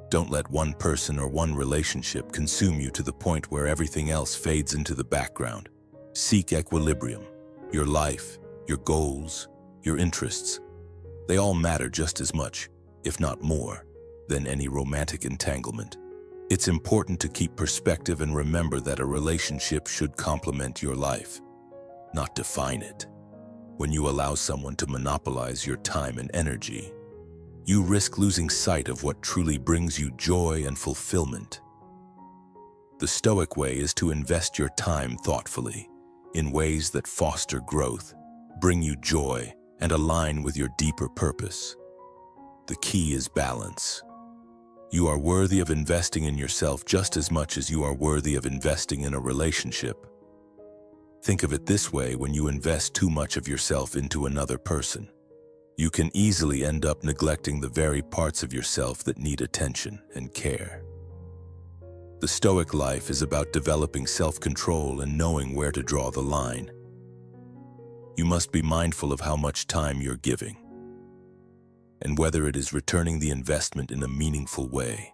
Don't let one person or one relationship consume you to the point where everything else fades into the background. Seek equilibrium. Your life, your goals, your interests, they all matter just as much, if not more, than any romantic entanglement. It's important to keep perspective and remember that a relationship should complement your life, not define it. When you allow someone to monopolize your time and energy, you risk losing sight of what truly brings you joy and fulfillment. The Stoic way is to invest your time thoughtfully, in ways that foster growth, bring you joy, and align with your deeper purpose. The key is balance. You are worthy of investing in yourself just as much as you are worthy of investing in a relationship. Think of it this way: when you invest too much of yourself into another person, you can easily end up neglecting the very parts of yourself that need attention and care. The Stoic life is about developing self-control and knowing where to draw the line. You must be mindful of how much time you're giving, and whether it is returning the investment in a meaningful way.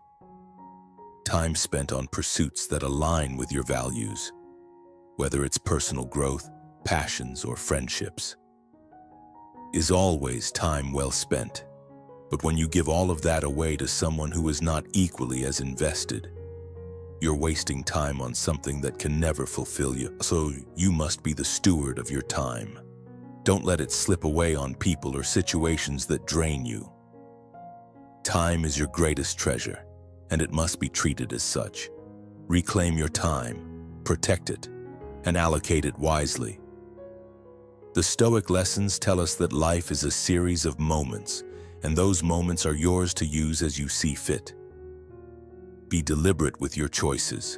Time spent on pursuits that align with your values, whether it's personal growth, passions, or friendships, is always time well spent. But when you give all of that away to someone who is not equally as invested, you're wasting time on something that can never fulfill you. So you must be the steward of your time. Don't let it slip away on people or situations that drain you. Time is your greatest treasure, and it must be treated as such. Reclaim your time, protect it, and allocate it wisely. The Stoic lessons tell us that life is a series of moments, and those moments are yours to use as you see fit. Be deliberate with your choices.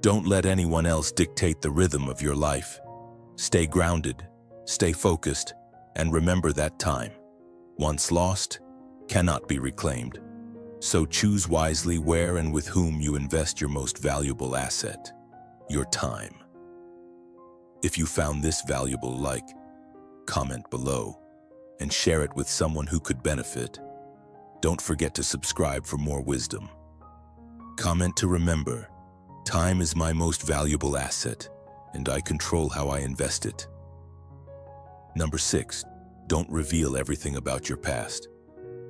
Don't let anyone else dictate the rhythm of your life. Stay grounded, stay focused, and remember that time, once lost, cannot be reclaimed. So choose wisely where and with whom you invest your most valuable asset, your time. If you found this valuable, comment below, and share it with someone who could benefit. Don't forget to subscribe for more wisdom. Comment to remember, time is my most valuable asset, and I control how I invest it. Number 6, don't reveal everything about your past,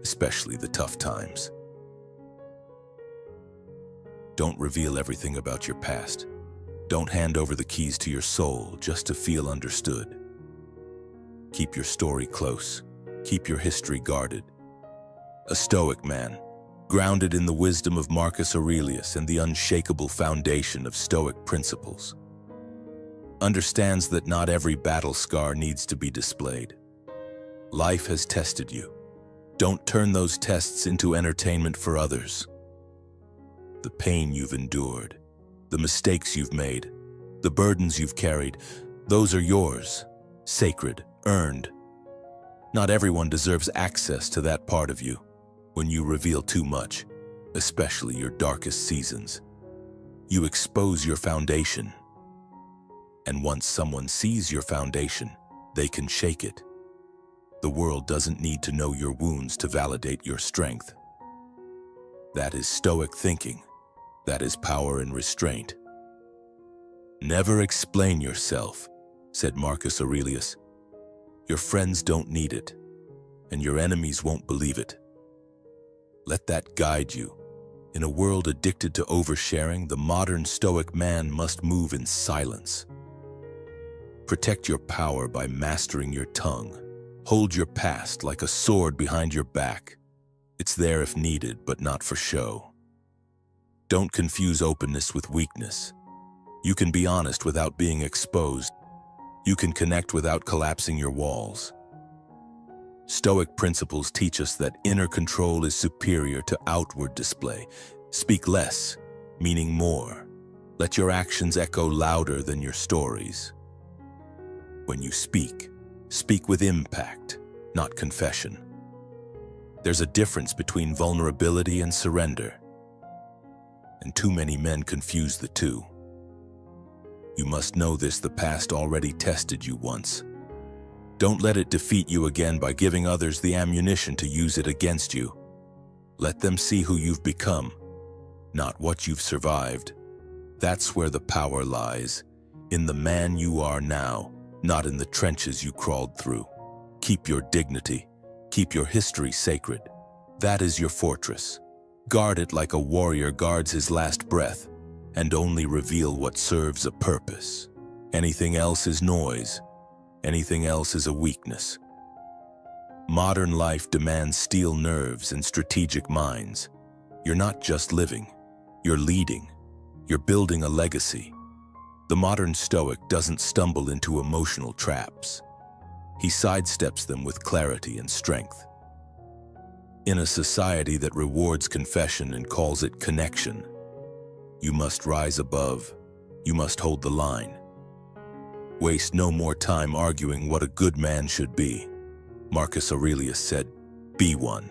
especially the tough times. Don't reveal everything about your past. Don't hand over the keys to your soul just to feel understood. Keep your story close. Keep your history guarded. A Stoic man, grounded in the wisdom of Marcus Aurelius and the unshakable foundation of Stoic principles, understands that not every battle scar needs to be displayed. Life has tested you. Don't turn those tests into entertainment for others. The pain you've endured, the mistakes you've made, the burdens you've carried, those are yours, sacred, earned. Not everyone deserves access to that part of you. When you reveal too much, especially your darkest seasons, You expose your foundation. And once someone sees your foundation, they can shake it. The world doesn't need to know your wounds to validate your strength. That is Stoic thinking. That is power and restraint. Never explain yourself, said Marcus Aurelius. Your friends don't need it, and your enemies won't believe it. Let that guide you. In a world addicted to oversharing, the modern Stoic man must move in silence. Protect your power by mastering your tongue. Hold your past like a sword behind your back. It's there if needed, but not for show. Don't confuse openness with weakness. You can be honest without being exposed. You can connect without collapsing your walls. Stoic principles teach us that inner control is superior to outward display. Speak less, meaning more. Let your actions echo louder than your stories. When you speak, speak with impact, not confession. There's a difference between vulnerability and surrender, and too many men confuse the two. You must know this: the past already tested you once. Don't let it defeat you again by giving others the ammunition to use it against you. Let them see who you've become, not what you've survived. That's where the power lies, in the man you are now, not in the trenches you crawled through. Keep your dignity. Keep your history sacred. That is your fortress. Guard it like a warrior guards his last breath, and only reveal what serves a purpose. Anything else is noise. Anything else is a weakness. Modern life demands steel nerves and strategic minds. You're not just living. You're leading. You're building a legacy. The modern Stoic doesn't stumble into emotional traps. He sidesteps them with clarity and strength. In a society that rewards confession and calls it connection, you must rise above. You must hold the line. Waste no more time arguing what a good man should be. Marcus Aurelius said, "Be one."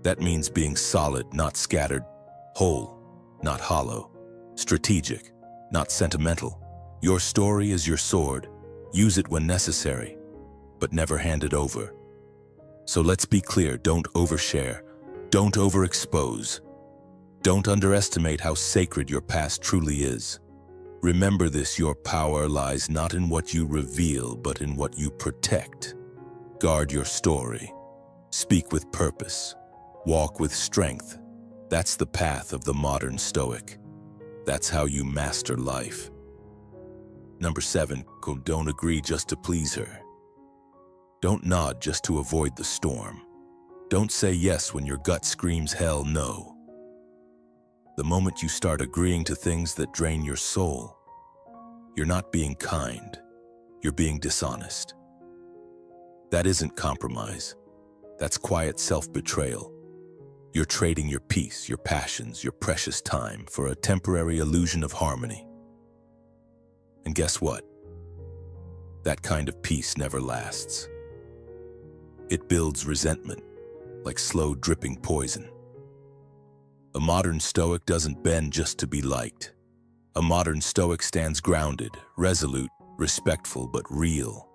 That means being solid, not scattered, whole, not hollow, strategic, not sentimental. Your story is your sword. Use it when necessary, but never hand it over. So let's be clear: don't overshare, don't overexpose, don't underestimate how sacred your past truly is. Remember this: your power lies not in what you reveal, but in what you protect. Guard your story. Speak with purpose. Walk with strength. That's the path of the modern Stoic. That's how you master life. Number 7, don't agree just to please her. Don't nod just to avoid the storm. Don't say yes when your gut screams hell no. The moment you start agreeing to things that drain your soul, you're not being kind, you're being dishonest. That isn't compromise. That's quiet self-betrayal. You're trading your peace, your passions, your precious time for a temporary illusion of harmony. And guess what? That kind of peace never lasts. It builds resentment, like slow dripping poison. A modern Stoic doesn't bend just to be liked. A modern Stoic stands grounded, resolute, respectful, but real.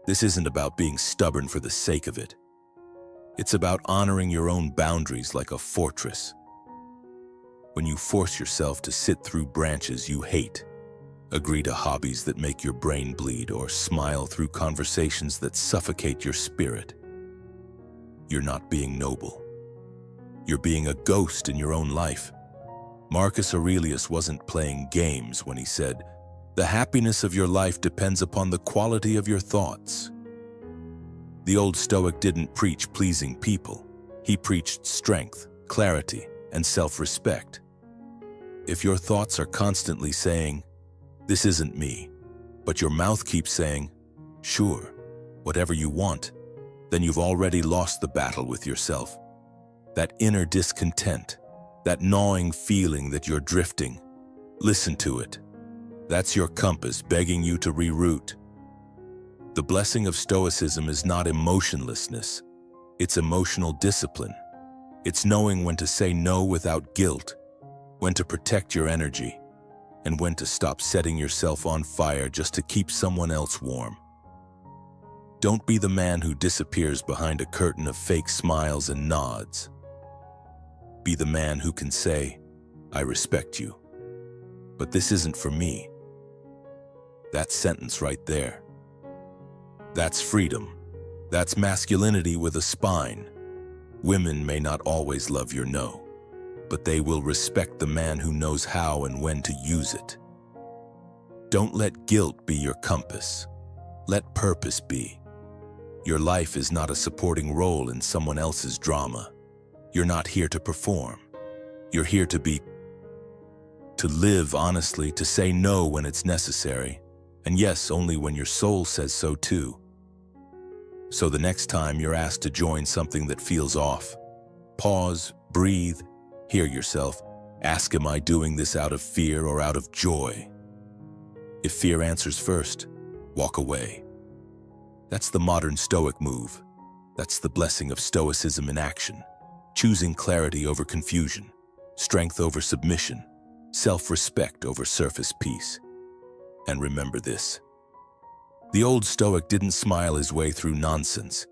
This isn't about being stubborn for the sake of it. It's about honoring your own boundaries like a fortress. When you force yourself to sit through branches you hate, agree to hobbies that make your brain bleed, or smile through conversations that suffocate your spirit, you're not being noble. You're being a ghost in your own life. Marcus Aurelius wasn't playing games when he said, "The happiness of your life depends upon the quality of your thoughts." The old Stoic didn't preach pleasing people. He preached strength, clarity, and self-respect. If your thoughts are constantly saying, "This isn't me," but your mouth keeps saying, "Sure, whatever you want," then you've already lost the battle with yourself. That inner discontent, that gnawing feeling that you're drifting, listen to it. That's your compass begging you to reroute. The blessing of Stoicism is not emotionlessness. It's emotional discipline. It's knowing when to say no without guilt, when to protect your energy, and when to stop setting yourself on fire just to keep someone else warm. Don't be the man who disappears behind a curtain of fake smiles and nods. Be the man who can say, "I respect you, but this isn't for me." That sentence right there. That's freedom. That's masculinity with a spine. Women may not always love your no, but they will respect the man who knows how and when to use it. Don't let guilt be your compass. Let purpose be. Your life is not a supporting role in someone else's drama. You're not here to perform. You're here to be, to live honestly, to say no when it's necessary, and yes, only when your soul says so too. So the next time you're asked to join something that feels off, pause, breathe, hear yourself, ask, am I doing this out of fear or out of joy? If fear answers first, walk away. That's the modern Stoic move. That's the blessing of Stoicism in action. Choosing clarity over confusion, strength over submission, self-respect over surface peace. And remember this. The old Stoic didn't smile his way through nonsense.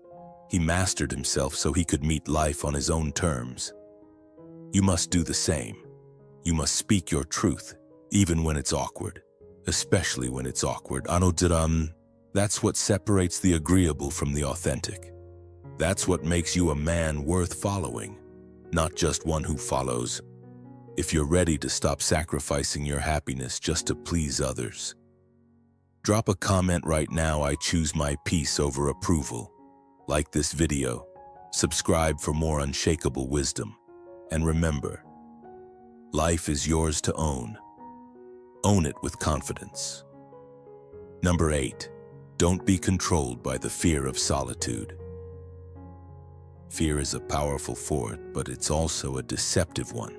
He mastered himself so he could meet life on his own terms. You must do the same. You must speak your truth, even when it's awkward, especially when it's awkward. That's what separates the agreeable from the authentic. That's what makes you a man worth following, not just one who follows. If you're ready to stop sacrificing your happiness just to please others, drop a comment right now. I choose my peace over approval. Like this video, subscribe for more unshakable wisdom, and remember, life is yours to own. Own it with confidence. Number 8. Don't be controlled by the fear of solitude. Fear is a powerful force, but it's also a deceptive one.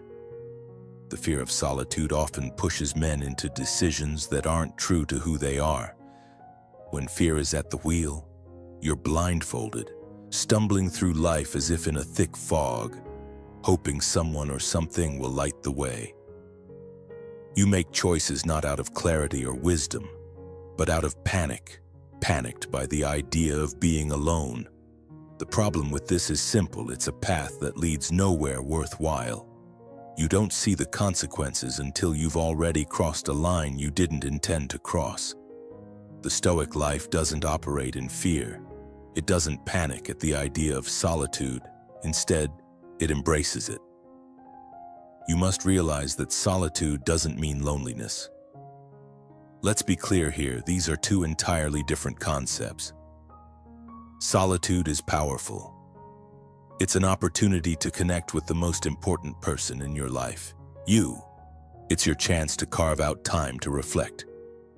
The fear of solitude often pushes men into decisions that aren't true to who they are. When fear is at the wheel, you're blindfolded, stumbling through life as if in a thick fog, hoping someone or something will light the way. You make choices not out of clarity or wisdom, but out of panic, panicked by the idea of being alone. The problem with this is simple. It's a path that leads nowhere worthwhile. You don't see the consequences until you've already crossed a line you didn't intend to cross. The Stoic life doesn't operate in fear. It doesn't panic at the idea of solitude. Instead, it embraces it. You must realize that solitude doesn't mean loneliness. Let's be clear here, these are two entirely different concepts. Solitude is powerful. It's an opportunity to connect with the most important person in your life, you. It's your chance to carve out time to reflect,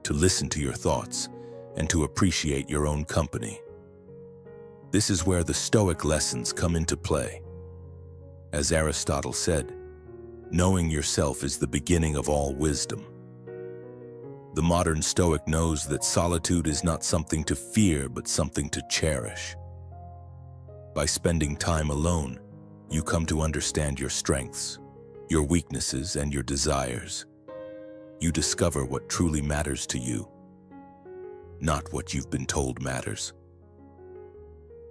to listen to your thoughts, and to appreciate your own company. This is where the Stoic lessons come into play. As Aristotle said, knowing yourself is the beginning of all wisdom. The modern Stoic knows that solitude is not something to fear, but something to cherish. By spending time alone, you come to understand your strengths, your weaknesses, and your desires. You discover what truly matters to you, not what you've been told matters.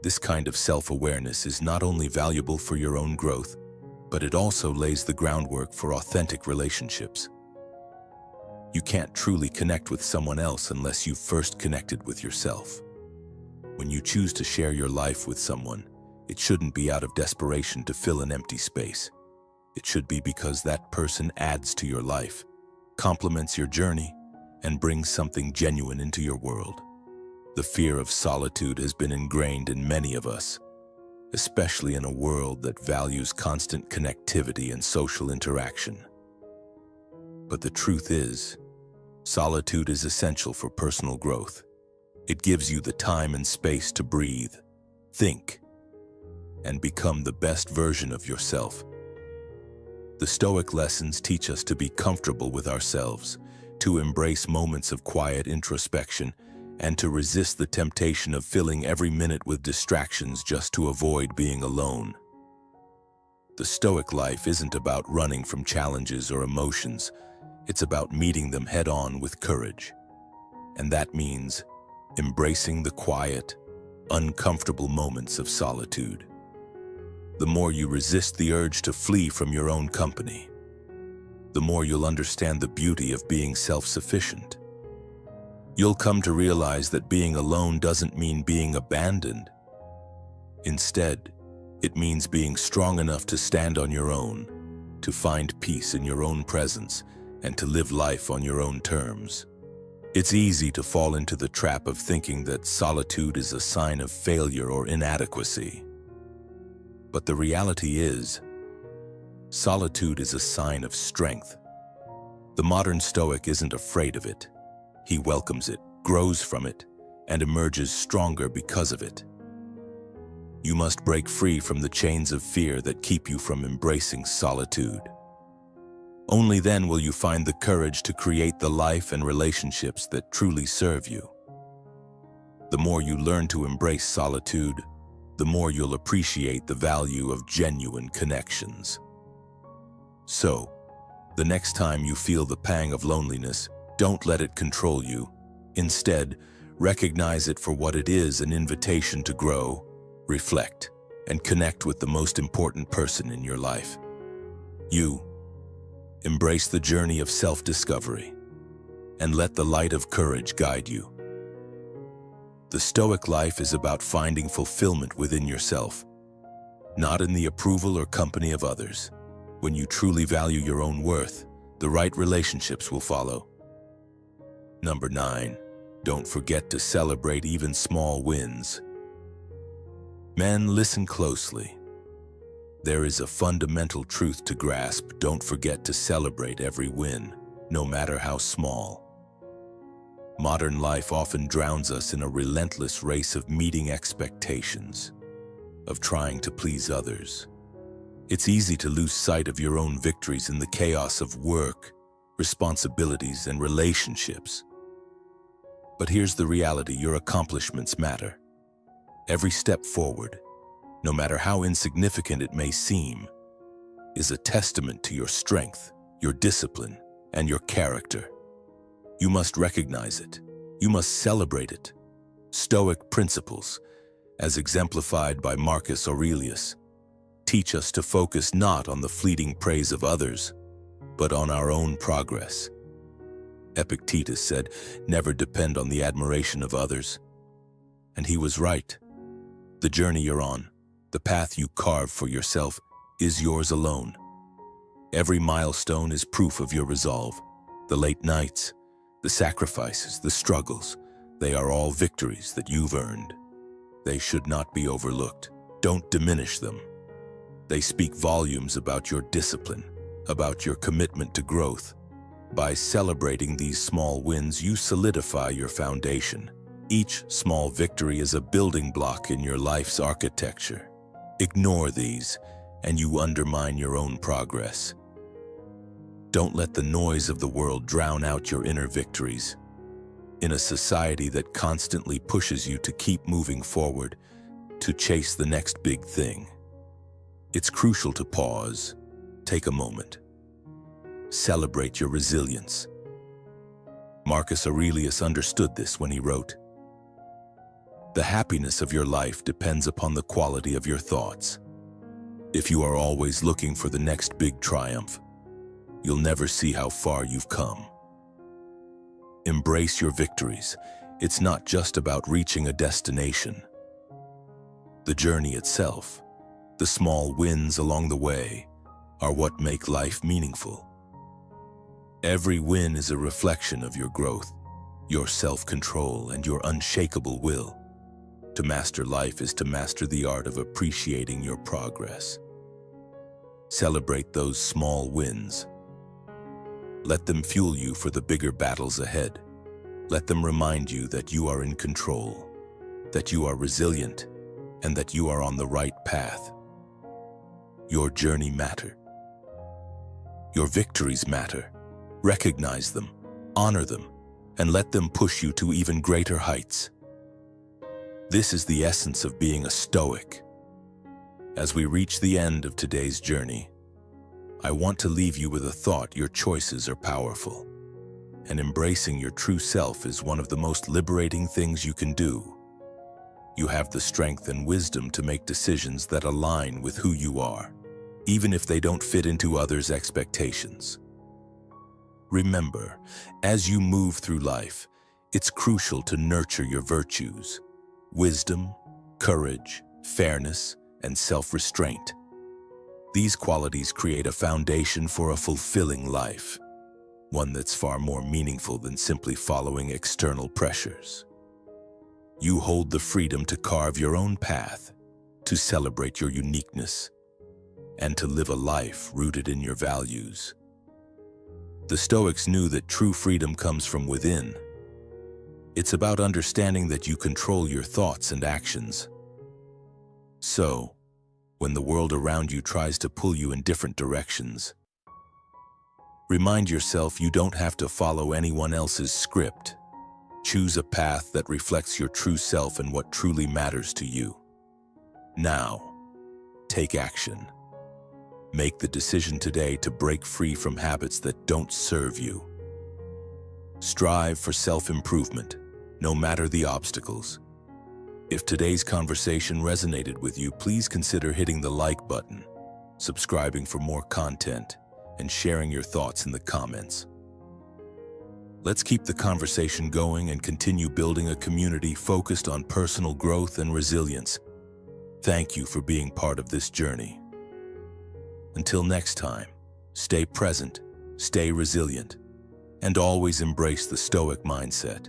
This kind of self-awareness is not only valuable for your own growth, but it also lays the groundwork for authentic relationships. You can't truly connect with someone else unless you've first connected with yourself. When you choose to share your life with someone, it shouldn't be out of desperation to fill an empty space. It should be because that person adds to your life, complements your journey, and brings something genuine into your world. The fear of solitude has been ingrained in many of us, especially in a world that values constant connectivity and social interaction. But the truth is, solitude is essential for personal growth. It gives you the time and space to breathe, think, and become the best version of yourself. The Stoic lessons teach us to be comfortable with ourselves, to embrace moments of quiet introspection, and to resist the temptation of filling every minute with distractions just to avoid being alone. The Stoic life isn't about running from challenges or emotions. It's about meeting them head-on with courage. And that means embracing the quiet, uncomfortable moments of solitude. The more you resist the urge to flee from your own company, the more you'll understand the beauty of being self-sufficient. You'll come to realize that being alone doesn't mean being abandoned. Instead, it means being strong enough to stand on your own, to find peace in your own presence, and to live life on your own terms. It's easy to fall into the trap of thinking that solitude is a sign of failure or inadequacy. But the reality is, solitude is a sign of strength. The modern Stoic isn't afraid of it. He welcomes it, grows from it, and emerges stronger because of it. You must break free from the chains of fear that keep you from embracing solitude. Only then will you find the courage to create the life and relationships that truly serve you. The more you learn to embrace solitude, the more you'll appreciate the value of genuine connections. So, the next time you feel the pang of loneliness, don't let it control you. Instead, recognize it for what it is: an invitation to grow, reflect, and connect with the most important person in your life. You. Embrace the journey of self-discovery, and let the light of courage guide you. The Stoic life is about finding fulfillment within yourself, not in the approval or company of others. When you truly value your own worth, the right relationships will follow. Number 9. Don't forget to celebrate even small wins. Men, listen closely. There is a fundamental truth to grasp. Don't forget to celebrate every win, no matter how small. Modern life often drowns us in a relentless race of meeting expectations, of trying to please others. It's easy to lose sight of your own victories in the chaos of work, responsibilities, and relationships. But here's the reality: your accomplishments matter. Every step forward, no matter how insignificant it may seem, is a testament to your strength, your discipline, and your character. You must recognize it. You must celebrate it. Stoic principles, as exemplified by Marcus Aurelius, teach us to focus not on the fleeting praise of others, but on our own progress. Epictetus said, "Never depend on the admiration of others." And he was right. The journey you're on, the path you carve for yourself, is yours alone. Every milestone is proof of your resolve. The late nights, the sacrifices, the struggles, they are all victories that you've earned. They should not be overlooked. Don't diminish them. They speak volumes about your discipline, about your commitment to growth. By celebrating these small wins, you solidify your foundation. Each small victory is a building block in your life's architecture. Ignore these, and you undermine your own progress. Don't let the noise of the world drown out your inner victories. In a society that constantly pushes you to keep moving forward, to chase the next big thing, it's crucial to pause, take a moment, celebrate your resilience. Marcus Aurelius understood this when he wrote, "The happiness of your life depends upon the quality of your thoughts. If you are always looking for the next big triumph, you'll never see how far you've come." Embrace your victories. It's not just about reaching a destination. The journey itself, the small wins along the way, are what make life meaningful. Every win is a reflection of your growth, your self-control, and your unshakable will. To master life is to master the art of appreciating your progress. Celebrate those small wins. Let them fuel you for the bigger battles ahead. Let them remind you that you are in control, that you are resilient, and that you are on the right path. Your journey matters. Your victories matter. Recognize them, honor them, and let them push you to even greater heights. This is the essence of being a Stoic. As we reach the end of today's journey, I want to leave you with a thought: your choices are powerful, and embracing your true self is one of the most liberating things you can do. You have the strength and wisdom to make decisions that align with who you are, even if they don't fit into others' expectations. Remember, as you move through life, it's crucial to nurture your virtues: wisdom, courage, fairness, and self-restraint. These qualities create a foundation for a fulfilling life, one that's far more meaningful than simply following external pressures. You hold the freedom to carve your own path, to celebrate your uniqueness, and to live a life rooted in your values. The Stoics knew that true freedom comes from within. It's about understanding that you control your thoughts and actions. So, when the world around you tries to pull you in different directions, remind yourself you don't have to follow anyone else's script. Choose a path that reflects your true self and what truly matters to you. Now, take action. Make the decision today to break free from habits that don't serve you. Strive for self-improvement, no matter the obstacles. If today's conversation resonated with you, please consider hitting the like button, subscribing for more content, and sharing your thoughts in the comments. Let's keep the conversation going and continue building a community focused on personal growth and resilience. Thank you for being part of this journey. Until next time, stay present, stay resilient, and always embrace the Stoic mindset.